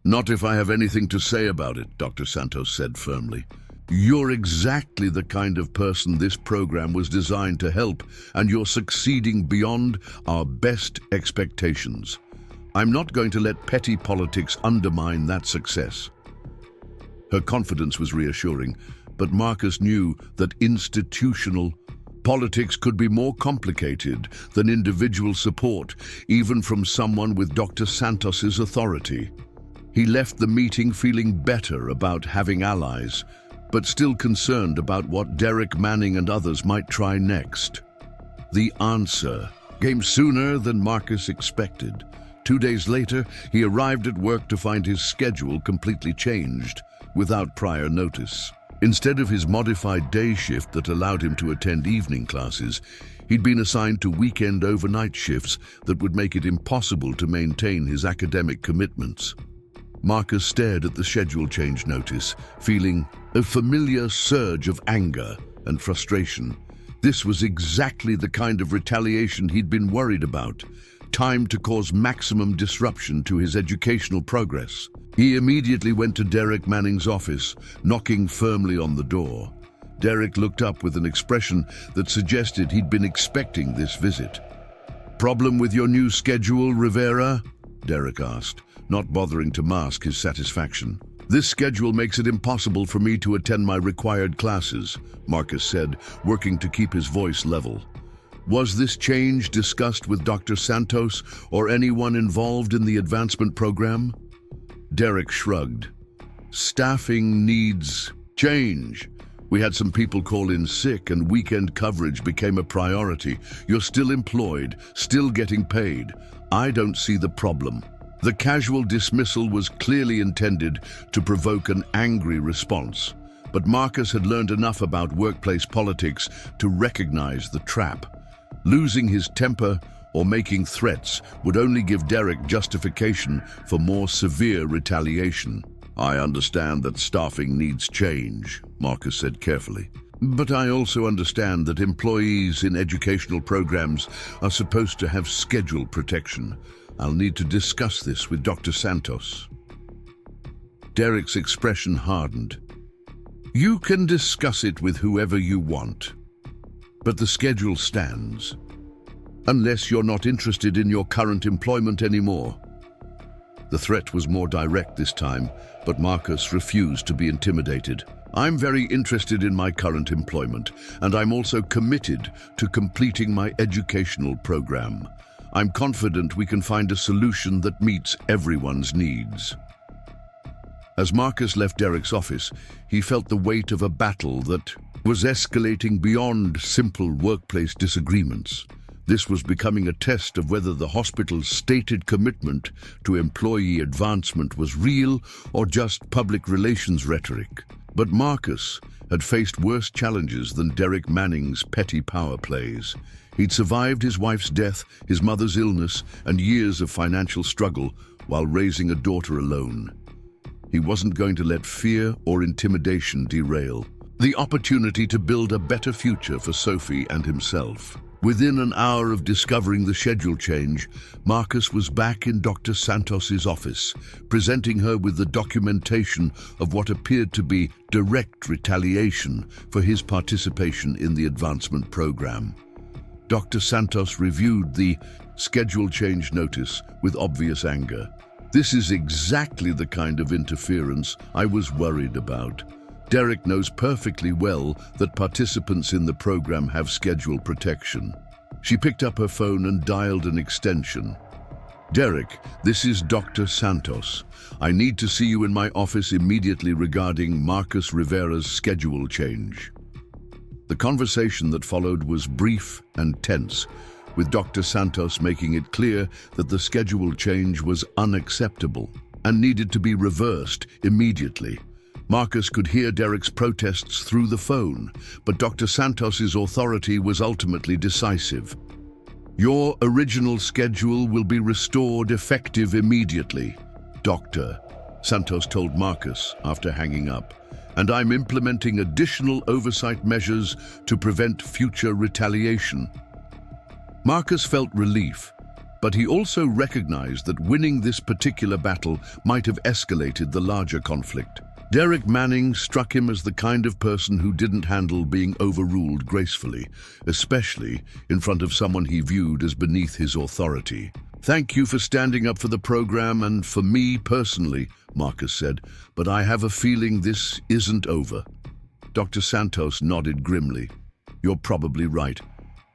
Not if I have anything to say about it, Dr. Santos said firmly. You're exactly the kind of person this program was designed to help, and you're succeeding beyond our best expectations. I'm not going to let petty politics undermine that success. Her confidence was reassuring, but Marcus knew that institutional politics could be more complicated than individual support, even from someone with Dr. Santos's authority. He left the meeting feeling better about having allies, but still concerned about what Derek Manning and others might try next. The answer came sooner than Marcus expected. 2 days later, he arrived at work to find his schedule completely changed, without prior notice. Instead of his modified day shift that allowed him to attend evening classes, he'd been assigned to weekend overnight shifts that would make it impossible to maintain his academic commitments. Marcus stared at the schedule change notice, feeling a familiar surge of anger and frustration. This was exactly the kind of retaliation he'd been worried about. Time to cause maximum disruption to his educational progress. He immediately went to Derek Manning's office, knocking firmly on the door. Derek looked up with an expression that suggested he'd been expecting this visit. "Problem with your new schedule, Rivera?" Derek asked, not bothering to mask his satisfaction. "This schedule makes it impossible for me to attend my required classes," Marcus said, working to keep his voice level. Was this change discussed with Dr. Santos or anyone involved in the advancement program? Derek shrugged. Staffing needs change. We had some people call in sick and weekend coverage became a priority. You're still employed, still getting paid. I don't see the problem. The casual dismissal was clearly intended to provoke an angry response, but Marcus had learned enough about workplace politics to recognize the trap. Losing his temper or making threats would only give Derek justification for more severe retaliation. "I understand that staffing needs change," Marcus said carefully. "But I also understand that employees in educational programs are supposed to have schedule protection. I'll need to discuss this with Dr. Santos." Derek's expression hardened. "You can discuss it with whoever you want, but the schedule stands. Unless you're not interested in your current employment anymore." The threat was more direct this time, but Marcus refused to be intimidated. "I'm very interested in my current employment, and I'm also committed to completing my educational program. I'm confident we can find a solution that meets everyone's needs." As Marcus left Derek's office, he felt the weight of a battle that was escalating beyond simple workplace disagreements. This was becoming a test of whether the hospital's stated commitment to employee advancement was real or just public relations rhetoric. But Marcus had faced worse challenges than Derek Manning's petty power plays. He'd survived his wife's death, his mother's illness, and years of financial struggle while raising a daughter alone. He wasn't going to let fear or intimidation derail the opportunity to build a better future for Sophie and himself. Within an hour of discovering the schedule change, Marcus was back in Dr. Santos's office, presenting her with the documentation of what appeared to be direct retaliation for his participation in the advancement program. Dr. Santos reviewed the schedule change notice with obvious anger. "This is exactly the kind of interference I was worried about. Derek knows perfectly well that participants in the program have schedule protection." She picked up her phone and dialed an extension. "Derek, this is Dr. Santos. I need to see you in my office immediately regarding Marcus Rivera's schedule change." The conversation that followed was brief and tense, with Dr. Santos making it clear that the schedule change was unacceptable and needed to be reversed immediately. Marcus could hear Derek's protests through the phone, but Dr. Santos's authority was ultimately decisive. "Your original schedule will be restored effective immediately, Dr. Santos told Marcus after hanging up, "and I'm implementing additional oversight measures to prevent future retaliation." Marcus felt relief, but he also recognized that winning this particular battle might have escalated the larger conflict. Derek Manning struck him as the kind of person who didn't handle being overruled gracefully, especially in front of someone he viewed as beneath his authority. "Thank you for standing up for the program and for me personally," Marcus said, "but I have a feeling this isn't over." Dr. Santos nodded grimly. "You're probably right,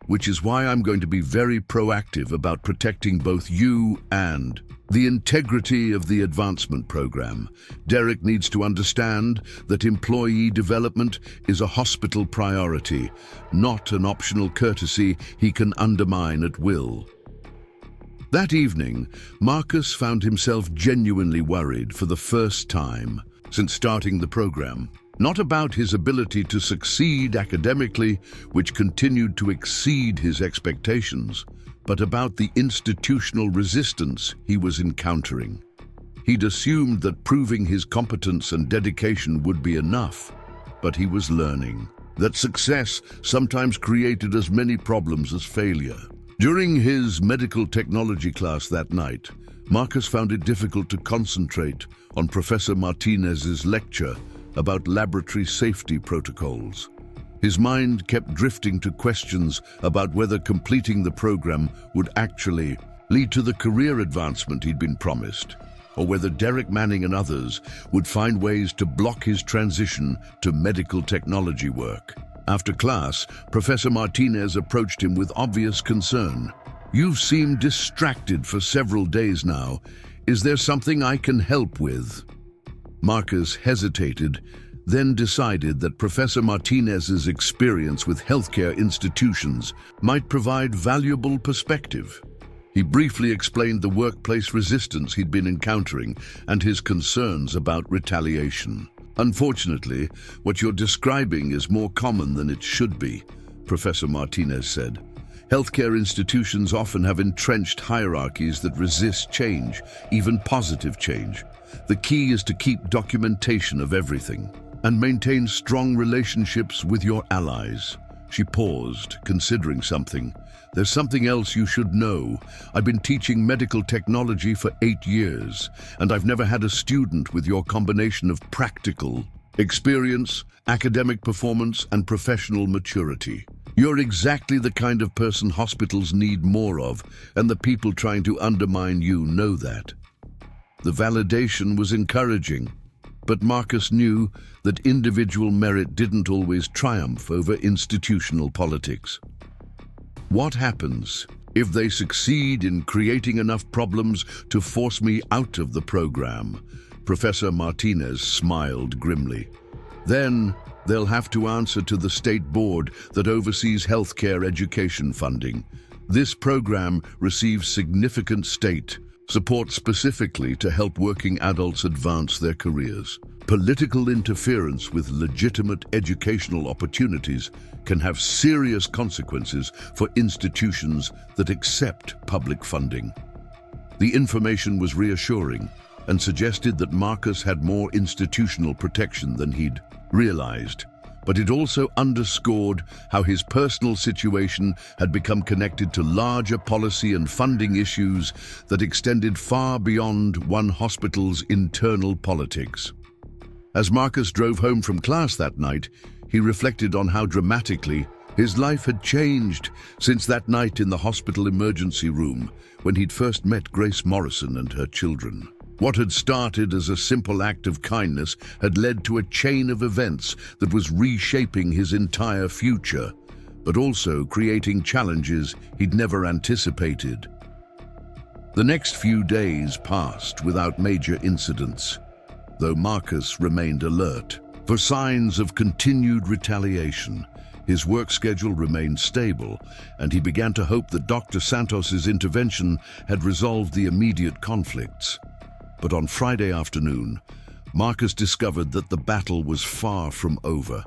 which is why I'm going to be very proactive about protecting both you and the integrity of the advancement program. Derek needs to understand that employee development is a hospital priority, not an optional courtesy he can undermine at will." That evening, Marcus found himself genuinely worried for the first time since starting the program. Not about his ability to succeed academically, which continued to exceed his expectations, but about the institutional resistance he was encountering. He'd assumed that proving his competence and dedication would be enough, but he was learning that success sometimes created as many problems as failure. During his medical technology class that night, Marcus found it difficult to concentrate on Professor Martinez's lecture about laboratory safety protocols. His mind kept drifting to questions about whether completing the program would actually lead to the career advancement he'd been promised, or whether Derek Manning and others would find ways to block his transition to medical technology work. After class, Professor Martinez approached him with obvious concern. "You've seemed distracted for several days now. Is there something I can help with?" Marcus hesitated, then decided that Professor Martinez's experience with healthcare institutions might provide valuable perspective. He briefly explained the workplace resistance he'd been encountering and his concerns about retaliation. "Unfortunately, what you're describing is more common than it should be," Professor Martinez said. "Healthcare institutions often have entrenched hierarchies that resist change, even positive change. The key is to keep documentation of everything and maintain strong relationships with your allies." She paused, considering something. "There's something else you should know. I've been teaching medical technology for 8 years, and I've never had a student with your combination of practical experience, academic performance, and professional maturity. You're exactly the kind of person hospitals need more of, and the people trying to undermine you know that." The validation was encouraging, but Marcus knew that individual merit didn't always triumph over institutional politics. "What happens if they succeed in creating enough problems to force me out of the program. Professor Martinez smiled grimly. Then they'll have to answer to the state board that oversees healthcare education funding. This program receives significant state support specifically to help working adults advance their careers. Political interference with legitimate educational opportunities can have serious consequences for institutions that accept public funding. The information was reassuring and suggested that Marcus had more institutional protection than he'd realized. But it also underscored how his personal situation had become connected to larger policy and funding issues that extended far beyond one hospital's internal politics. As Marcus drove home from class that night, he reflected on how dramatically his life had changed since that night in the hospital emergency room when he'd first met Grace Morrison and her children. What had started as a simple act of kindness had led to a chain of events that was reshaping his entire future, but also creating challenges he'd never anticipated. The next few days passed without major incidents, though Marcus remained alert for signs of continued retaliation. His work schedule remained stable, and he began to hope that Dr. Santos's intervention had resolved the immediate conflicts. But on Friday afternoon, Marcus discovered that the battle was far from over.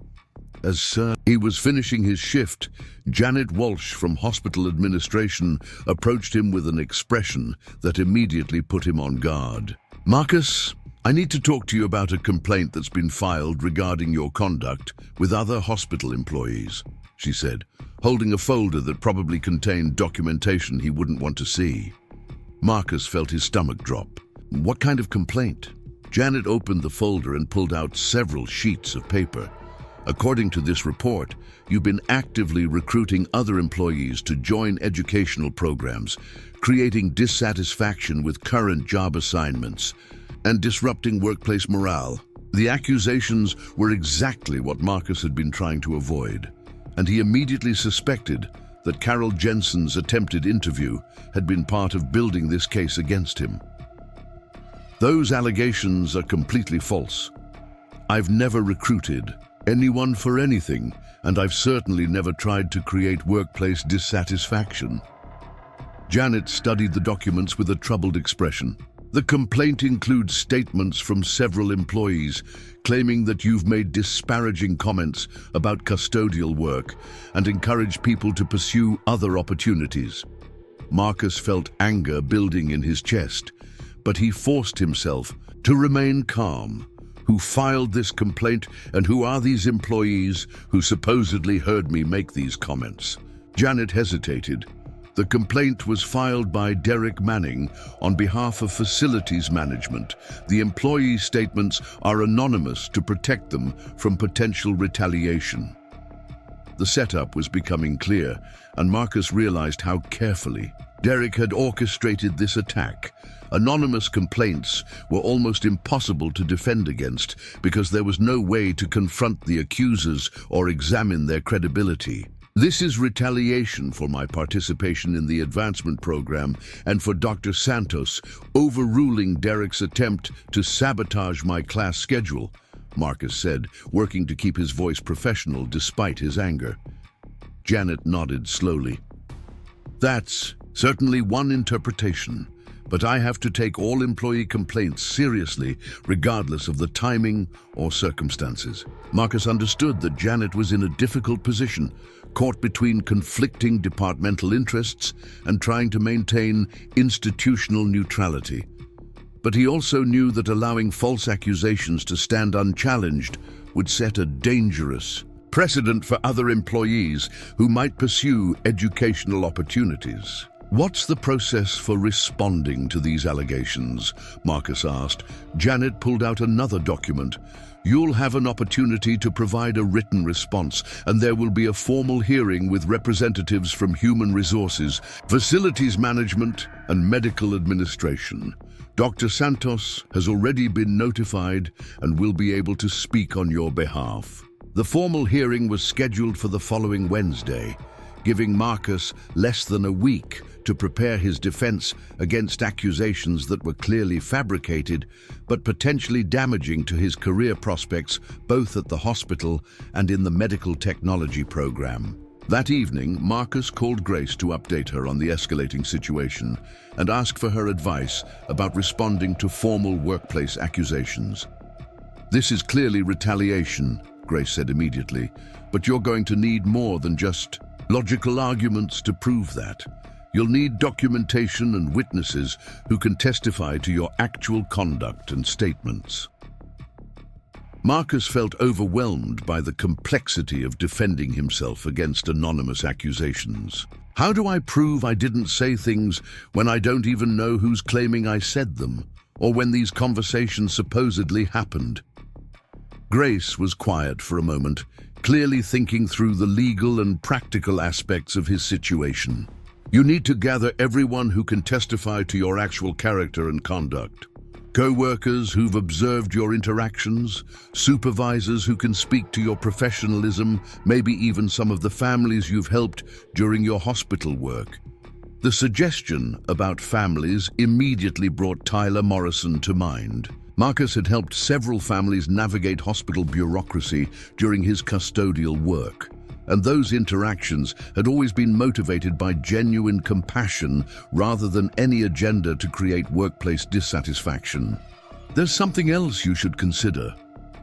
As he was finishing his shift, Janet Walsh from hospital administration approached him with an expression that immediately put him on guard. "Marcus, I need to talk to you about a complaint that's been filed regarding your conduct with other hospital employees," she said, holding a folder that probably contained documentation he wouldn't want to see. Marcus felt his stomach drop. "What kind of complaint?" Janet opened the folder and pulled out several sheets of paper. "According to this report, you've been actively recruiting other employees to join educational programs, creating dissatisfaction with current job assignments, and disrupting workplace morale." The accusations were exactly what Marcus had been trying to avoid, and he immediately suspected that Carol Jensen's attempted interview had been part of building this case against him. "Those allegations are completely false. I've never recruited anyone for anything, and I've certainly never tried to create workplace dissatisfaction." Janet studied the documents with a troubled expression. "The complaint includes statements from several employees claiming that you've made disparaging comments about custodial work and encouraged people to pursue other opportunities." Marcus felt anger building in his chest, but he forced himself to remain calm. Who filed this complaint, and who are these employees who supposedly heard me make these comments? Janet hesitated. The complaint was filed by Derek Manning on behalf of facilities management. The employee statements are anonymous to protect them from potential retaliation. The setup was becoming clear, and Marcus realized how carefully Derek had orchestrated this attack. Anonymous complaints were almost impossible to defend against because there was no way to confront the accusers or examine their credibility. "This is retaliation for my participation in the advancement program and for Dr. Santos overruling Derek's attempt to sabotage my class schedule," Marcus said, working to keep his voice professional despite his anger. Janet nodded slowly. "That's certainly one interpretation, but I have to take all employee complaints seriously, regardless of the timing or circumstances." Marcus understood that Janet was in a difficult position, caught between conflicting departmental interests and trying to maintain institutional neutrality. But he also knew that allowing false accusations to stand unchallenged would set a dangerous precedent for other employees who might pursue educational opportunities. "What's the process for responding to these allegations?" Marcus asked. Janet pulled out another document. "You'll have an opportunity to provide a written response, and there will be a formal hearing with representatives from Human Resources, Facilities Management, and Medical Administration. Dr. Santos has already been notified and will be able to speak on your behalf." The formal hearing was scheduled for the following Wednesday, giving Marcus less than a week to prepare his defense against accusations that were clearly fabricated, but potentially damaging to his career prospects both at the hospital and in the medical technology program. That evening, Marcus called Grace to update her on the escalating situation and ask for her advice about responding to formal workplace accusations. "This is clearly retaliation," Grace said immediately, "but you're going to need more than just logical arguments to prove that. You'll need documentation and witnesses who can testify to your actual conduct and statements." Marcus felt overwhelmed by the complexity of defending himself against anonymous accusations. "How do I prove I didn't say things when I don't even know who's claiming I said them, or when these conversations supposedly happened?" Grace was quiet for a moment, clearly thinking through the legal and practical aspects of his situation. "You need to gather everyone who can testify to your actual character and conduct. Co-workers who've observed your interactions, supervisors who can speak to your professionalism, maybe even some of the families you've helped during your hospital work." The suggestion about families immediately brought Tyler Morrison to mind. Marcus had helped several families navigate hospital bureaucracy during his custodial work, and those interactions had always been motivated by genuine compassion rather than any agenda to create workplace dissatisfaction. "There's something else you should consider,"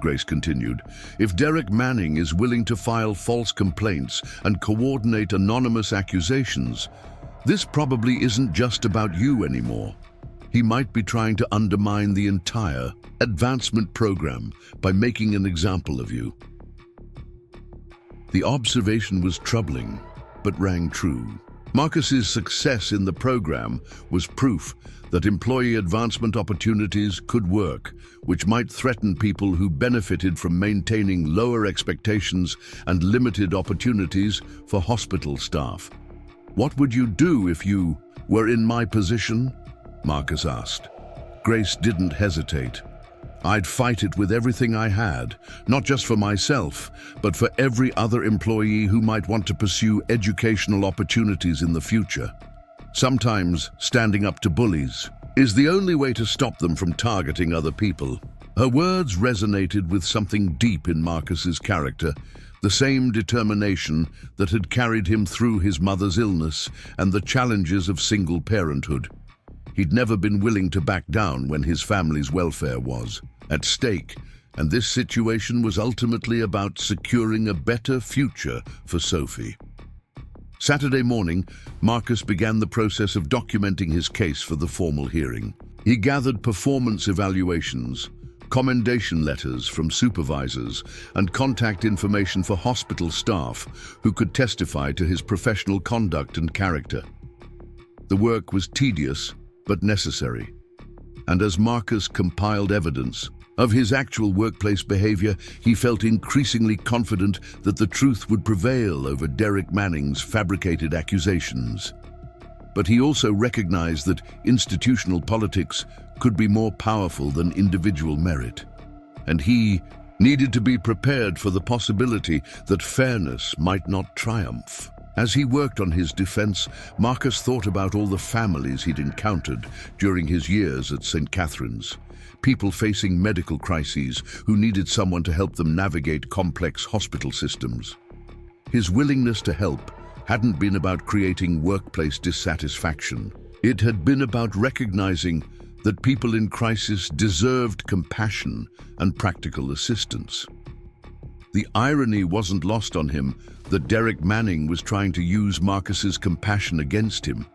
Grace continued. "If Derek Manning is willing to file false complaints and coordinate anonymous accusations, this probably isn't just about you anymore. He might be trying to undermine the entire advancement program by making an example of you." The observation was troubling, but rang true. Marcus's success in the program was proof that employee advancement opportunities could work, which might threaten people who benefited from maintaining lower expectations and limited opportunities for hospital staff. "What would you do if you were in my position?" Marcus asked. Grace didn't hesitate. "I'd fight it with everything I had, not just for myself, but for every other employee who might want to pursue educational opportunities in the future. Sometimes standing up to bullies is the only way to stop them from targeting other people." Her words resonated with something deep in Marcus's character, the same determination that had carried him through his mother's illness and the challenges of single parenthood. He'd never been willing to back down when his family's welfare was at stake, and this situation was ultimately about securing a better future for Sophie. Saturday morning, Marcus began the process of documenting his case for the formal hearing. He gathered performance evaluations, commendation letters from supervisors, and contact information for hospital staff who could testify to his professional conduct and character. The work was tedious but necessary, and as Marcus compiled evidence of his actual workplace behavior, he felt increasingly confident that the truth would prevail over Derek Manning's fabricated accusations. But he also recognized that institutional politics could be more powerful than individual merit, and he needed to be prepared for the possibility that fairness might not triumph. As he worked on his defense, Marcus thought about all the families he'd encountered during his years at St. Catherine's. People facing medical crises who needed someone to help them navigate complex hospital systems. His willingness to help hadn't been about creating workplace dissatisfaction. It had been about recognizing that people in crisis deserved compassion and practical assistance. The irony wasn't lost on him that Derek Manning was trying to use Marcus's compassion against him,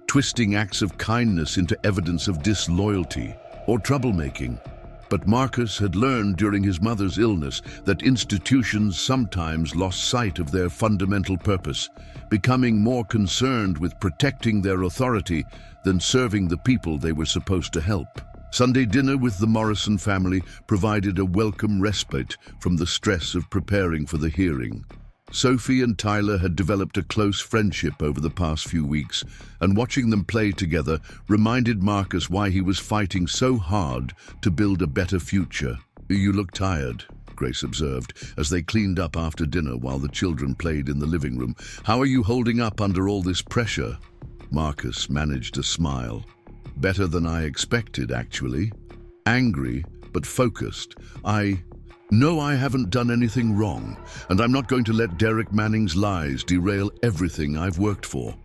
twisting acts of kindness into evidence of disloyalty or troublemaking. But Marcus had learned during his mother's illness that institutions sometimes lost sight of their fundamental purpose, becoming more concerned with protecting their authority than serving the people they were supposed to help. Sunday dinner with the Morrison family provided a welcome respite from the stress of preparing for the hearing. Sophie and Tyler had developed a close friendship over the past few weeks, and watching them play together reminded Marcus why he was fighting so hard to build a better future. "You look tired," Grace observed, as they cleaned up after dinner while the children played in the living room. "How are you holding up under all this pressure?" Marcus managed a smile. Better than I expected, actually. Angry, but focused. No, I haven't done anything wrong, and I'm not going to let Derek Manning's lies derail everything I've worked for.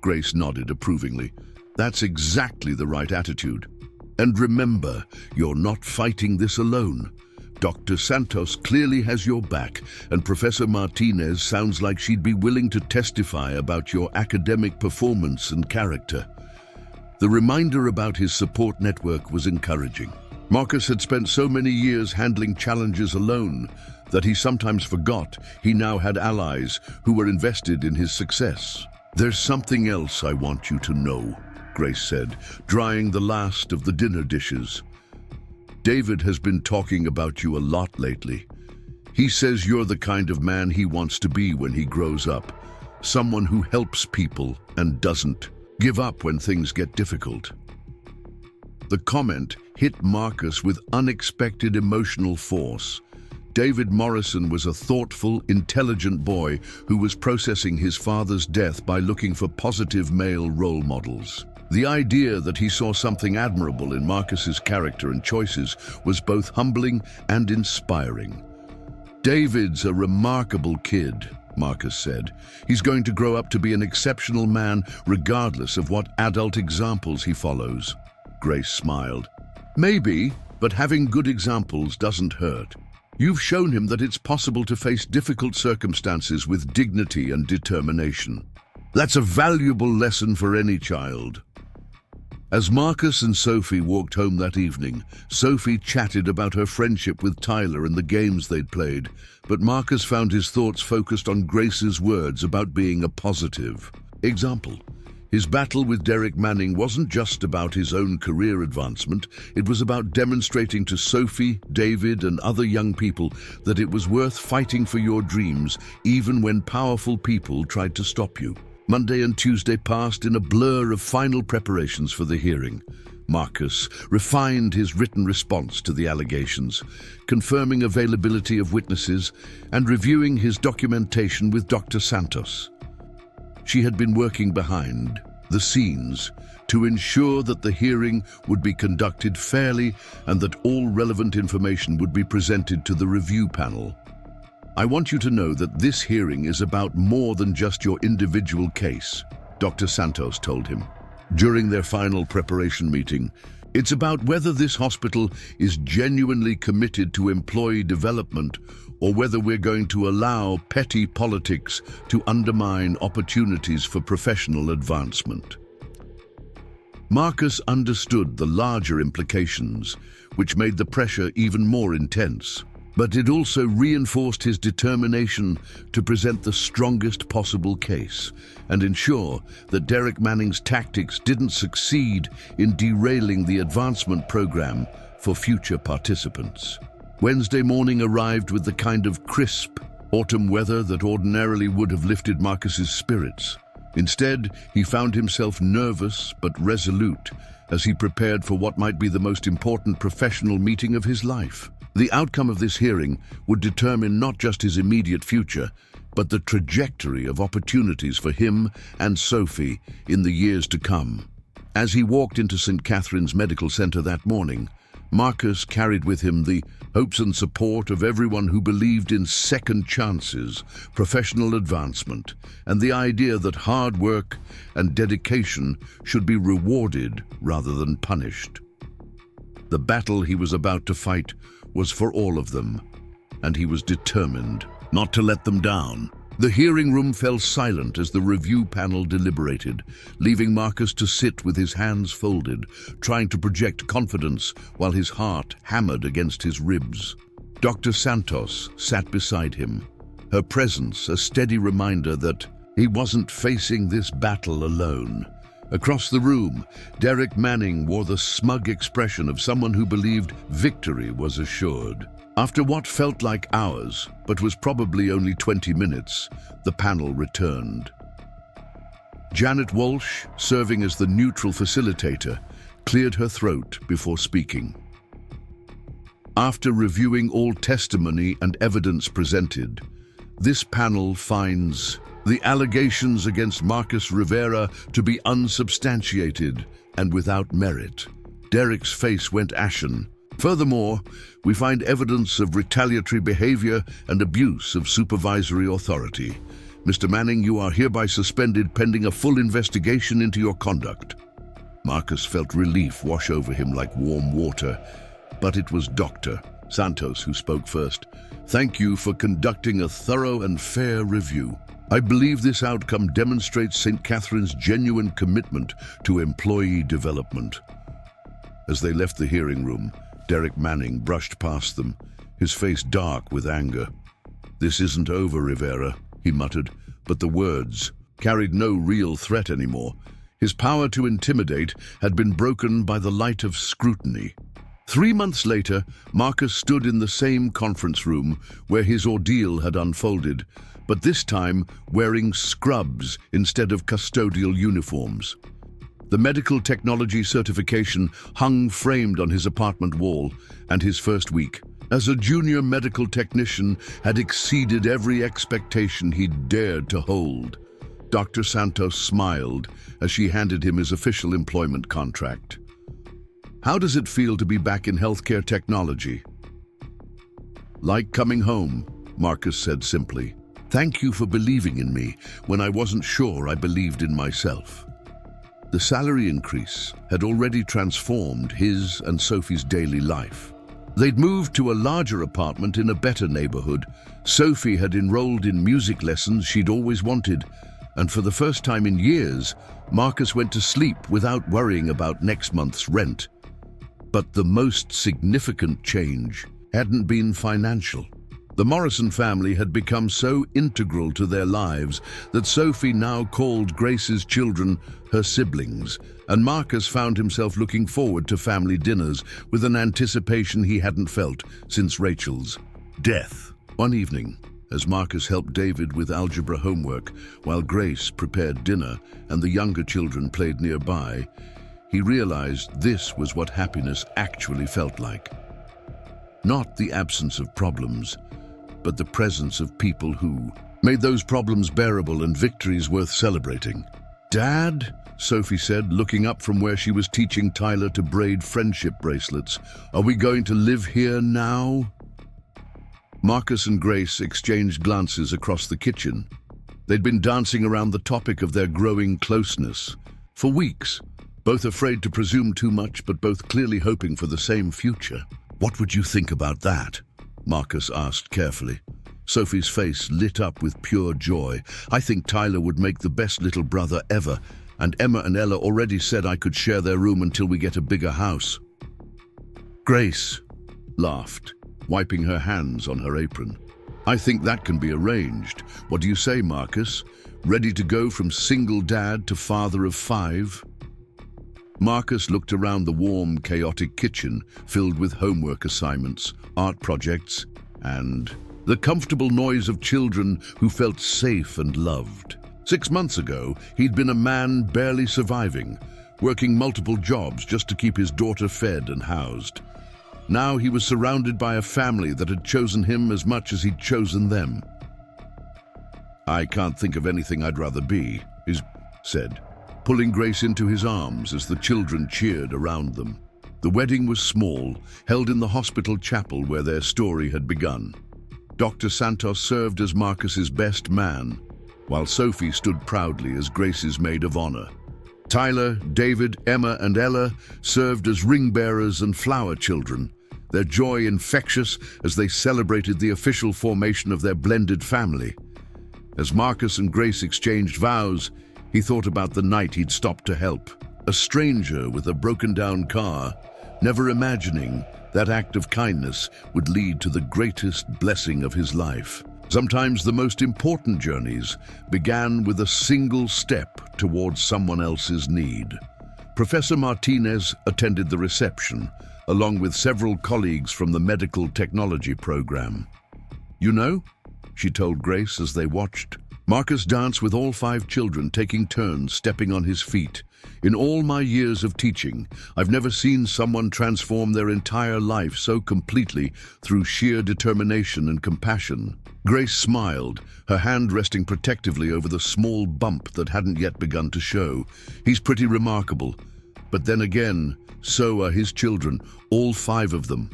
Grace nodded approvingly. That's exactly the right attitude. And remember, you're not fighting this alone. Dr. Santos clearly has your back, and Professor Martinez sounds like she'd be willing to testify about your academic performance and character. The reminder about his support network was encouraging. Marcus had spent so many years handling challenges alone that he sometimes forgot he now had allies who were invested in his success. There's something else I want you to know, Grace said, drying the last of the dinner dishes. David has been talking about you a lot lately. He says you're the kind of man he wants to be when he grows up. Someone who helps people and doesn't give up when things get difficult. The comment hit Marcus with unexpected emotional force. David Morrison was a thoughtful, intelligent boy who was processing his father's death by looking for positive male role models. The idea that he saw something admirable in Marcus's character and choices was both humbling and inspiring. David's a remarkable kid, Marcus said. He's going to grow up to be an exceptional man regardless of what adult examples he follows. Grace smiled. Maybe, but having good examples doesn't hurt. You've shown him that it's possible to face difficult circumstances with dignity and determination. That's a valuable lesson for any child. As Marcus and Sophie walked home that evening, Sophie chatted about her friendship with Tyler and the games they'd played, but Marcus found his thoughts focused on Grace's words about being a positive example. His battle with Derek Manning wasn't just about his own career advancement, it was about demonstrating to Sophie, David, and other young people that it was worth fighting for your dreams, even when powerful people tried to stop you. Monday and Tuesday passed in a blur of final preparations for the hearing. Marcus refined his written response to the allegations, confirming availability of witnesses and reviewing his documentation with Dr. Santos. She had been working behind the scenes to ensure that the hearing would be conducted fairly and that all relevant information would be presented to the review panel. I want you to know that this hearing is about more than just your individual case, Dr. Santos told him. During their final preparation meeting, it's about whether this hospital is genuinely committed to employee development or whether we're going to allow petty politics to undermine opportunities for professional advancement. Marcus understood the larger implications, which made the pressure even more intense. But it also reinforced his determination to present the strongest possible case and ensure that Derek Manning's tactics didn't succeed in derailing the advancement program for future participants. Wednesday morning arrived with the kind of crisp autumn weather that ordinarily would have lifted Marcus's spirits. Instead, he found himself nervous but resolute as he prepared for what might be the most important professional meeting of his life. The outcome of this hearing would determine not just his immediate future, but the trajectory of opportunities for him and Sophie in the years to come. As he walked into St. Catherine's Medical Center that morning, Marcus carried with him the hopes and support of everyone who believed in second chances, professional advancement, and the idea that hard work and dedication should be rewarded rather than punished. The battle he was about to fight was for all of them, and he was determined not to let them down. The hearing room fell silent as the review panel deliberated, leaving Marcus to sit with his hands folded, trying to project confidence while his heart hammered against his ribs. Dr. Santos sat beside him, her presence a steady reminder that he wasn't facing this battle alone. Across the room, Derek Manning wore the smug expression of someone who believed victory was assured. After what felt like hours, but was probably only 20 minutes, the panel returned. Janet Walsh, serving as the neutral facilitator, cleared her throat before speaking. After reviewing all testimony and evidence presented, this panel finds the allegations against Marcus Rivera to be unsubstantiated and without merit. Derek's face went ashen. Furthermore, we find evidence of retaliatory behavior and abuse of supervisory authority. Mr. Manning, you are hereby suspended pending a full investigation into your conduct. Marcus felt relief wash over him like warm water, but it was Dr. Santos who spoke first. Thank you for conducting a thorough and fair review. I believe this outcome demonstrates St. Catherine's genuine commitment to employee development. As they left the hearing room, Derek Manning brushed past them, his face dark with anger. This isn't over, Rivera, he muttered, but the words carried no real threat anymore. His power to intimidate had been broken by the light of scrutiny. 3 months later, Marcus stood in the same conference room where his ordeal had unfolded, but this time wearing scrubs instead of custodial uniforms. The medical technology certification hung framed on his apartment wall, and his first week as a junior medical technician had exceeded every expectation he'd dared to hold. Dr. Santos smiled as she handed him his official employment contract. How does it feel to be back in healthcare technology? Like coming home, Marcus said simply. Thank you for believing in me when I wasn't sure I believed in myself. The salary increase had already transformed his and Sophie's daily life. They'd moved to a larger apartment in a better neighborhood. Sophie had enrolled in music lessons she'd always wanted, and for the first time in years, Marcus went to sleep without worrying about next month's rent. But the most significant change hadn't been financial. The Morrison family had become so integral to their lives that Sophie now called Grace's children her siblings, and Marcus found himself looking forward to family dinners with an anticipation he hadn't felt since Rachel's death. One evening, as Marcus helped David with algebra homework while Grace prepared dinner and the younger children played nearby, he realized this was what happiness actually felt like. Not the absence of problems, but the presence of people who made those problems bearable and victories worth celebrating. Dad, Sophie said, looking up from where she was teaching Tyler to braid friendship bracelets, are we going to live here now? Marcus and Grace exchanged glances across the kitchen. They'd been dancing around the topic of their growing closeness for weeks, both afraid to presume too much, but both clearly hoping for the same future. What would you think about that? Marcus asked carefully. Sophie's face lit up with pure joy. I think Tyler would make the best little brother ever, and Emma and Ella already said I could share their room until we get a bigger house. Grace laughed, wiping her hands on her apron. I think that can be arranged. What do you say, Marcus? Ready to go from single dad to father of 5? Marcus looked around the warm, chaotic kitchen filled with homework assignments, art projects, and the comfortable noise of children who felt safe and loved. 6 months ago, he'd been a man barely surviving, working multiple jobs just to keep his daughter fed and housed. Now he was surrounded by a family that had chosen him as much as he'd chosen them. I can't think of anything I'd rather be, he said, pulling Grace into his arms as the children cheered around them. The wedding was small, held in the hospital chapel where their story had begun. Dr. Santos served as Marcus's best man, while Sophie stood proudly as Grace's maid of honor. Tyler, David, Emma, and Ella served as ring bearers and flower children, their joy infectious as they celebrated the official formation of their blended family. As Marcus and Grace exchanged vows, he thought about the night he'd stopped to help a stranger with a broken-down car, never imagining that act of kindness would lead to the greatest blessing of his life. Sometimes the most important journeys began with a single step towards someone else's need. Professor Martinez attended the reception, along with several colleagues from the medical technology program. You know, she told Grace as they watched, Marcus danced with all 5 children, taking turns stepping on his feet. In all my years of teaching, I've never seen someone transform their entire life so completely through sheer determination and compassion. Grace smiled, her hand resting protectively over the small bump that hadn't yet begun to show. He's pretty remarkable. But then again, so are his children, all 5 of them.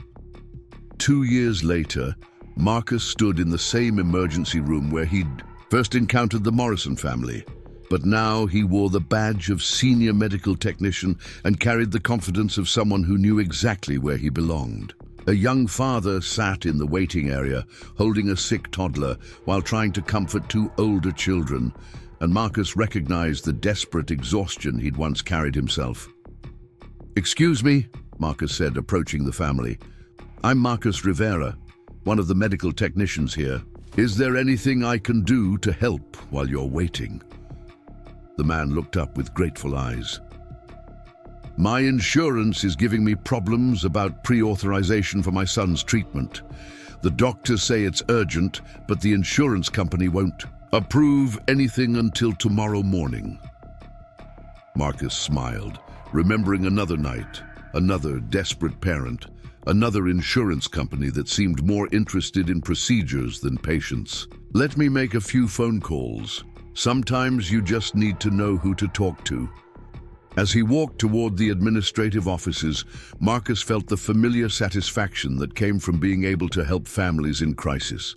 2 years later, Marcus stood in the same emergency room where he'd first encountered the Morrison family. But now he wore the badge of senior medical technician and carried the confidence of someone who knew exactly where he belonged. A young father sat in the waiting area, holding a sick toddler while trying to comfort 2 older children, and Marcus recognized the desperate exhaustion he'd once carried himself. "Excuse me," Marcus said, approaching the family. "I'm Marcus Rivera, one of the medical technicians here. Is there anything I can do to help while you're waiting?" The man looked up with grateful eyes. "My insurance is giving me problems about pre-authorization for my son's treatment. The doctors say it's urgent, but the insurance company won't approve anything until tomorrow morning." Marcus smiled, remembering another night, another desperate parent, another insurance company that seemed more interested in procedures than patients. "Let me make a few phone calls. Sometimes you just need to know who to talk to." As he walked toward the administrative offices, Marcus felt the familiar satisfaction that came from being able to help families in crisis.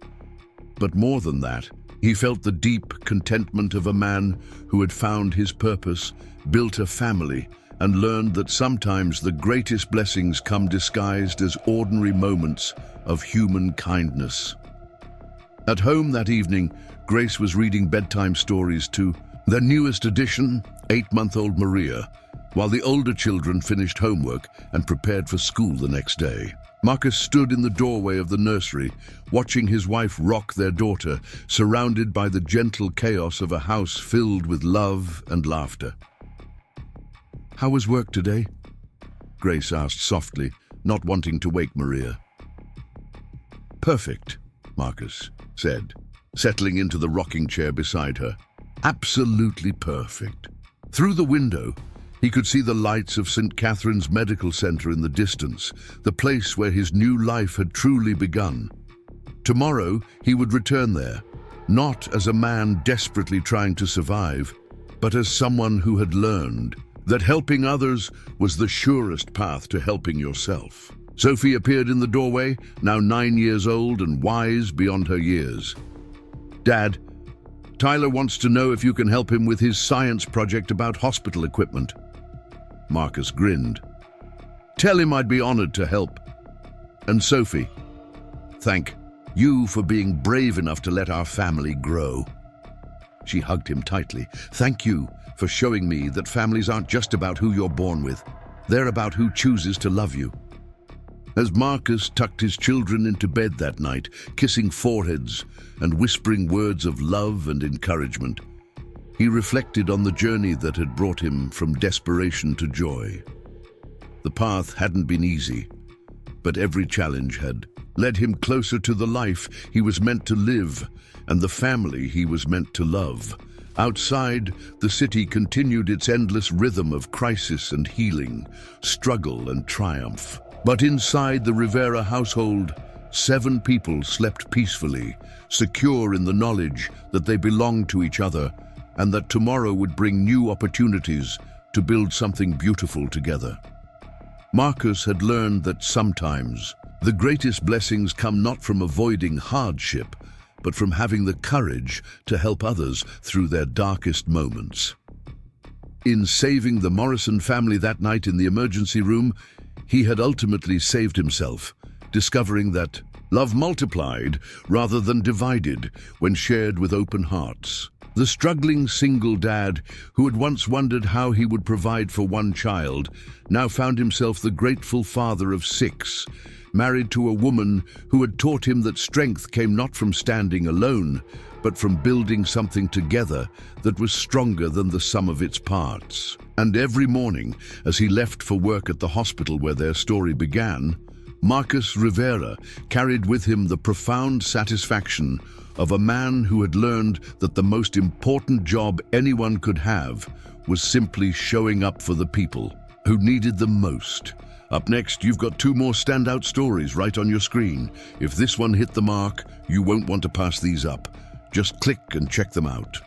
But more than that, he felt the deep contentment of a man who had found his purpose, built a family, and learned that sometimes the greatest blessings come disguised as ordinary moments of human kindness. At home that evening, Grace was reading bedtime stories to their newest addition, 8-month-old Maria, while the older children finished homework and prepared for school the next day. Marcus stood in the doorway of the nursery, watching his wife rock their daughter, surrounded by the gentle chaos of a house filled with love and laughter. "How was work today?" Grace asked softly, not wanting to wake Maria. "Perfect," Marcus said, settling into the rocking chair beside her. "Absolutely perfect." Through the window, he could see the lights of St. Catherine's Medical Center in the distance, the place where his new life had truly begun. Tomorrow, he would return there, not as a man desperately trying to survive, but as someone who had learned that helping others was the surest path to helping yourself. Sophie appeared in the doorway, now 9 years old and wise beyond her years. "Dad, Tyler wants to know if you can help him with his science project about hospital equipment." Marcus grinned. "Tell him I'd be honored to help. And Sophie, thank you for being brave enough to let our family grow." She hugged him tightly. "Thank you for showing me that families aren't just about who you're born with. They're about who chooses to love you." As Marcus tucked his children into bed that night, kissing foreheads and whispering words of love and encouragement, he reflected on the journey that had brought him from desperation to joy. The path hadn't been easy, but every challenge had led him closer to the life he was meant to live and the family he was meant to love. Outside, the city continued its endless rhythm of crisis and healing, struggle and triumph. But inside the Rivera household, 7 people slept peacefully, secure in the knowledge that they belonged to each other and that tomorrow would bring new opportunities to build something beautiful together. Marcus had learned that sometimes the greatest blessings come not from avoiding hardship, but from having the courage to help others through their darkest moments. In saving the Morrison family that night in the emergency room, he had ultimately saved himself, discovering that love multiplied rather than divided when shared with open hearts. The struggling single dad, who had once wondered how he would provide for 1 child, now found himself the grateful father of 6, married to a woman who had taught him that strength came not from standing alone, but from building something together that was stronger than the sum of its parts. And every morning, as he left for work at the hospital where their story began, Marcus Rivera carried with him the profound satisfaction of a man who had learned that the most important job anyone could have was simply showing up for the people who needed them most. Up next, you've got two more standout stories right on your screen. If this one hit the mark, you won't want to pass these up. Just click and check them out.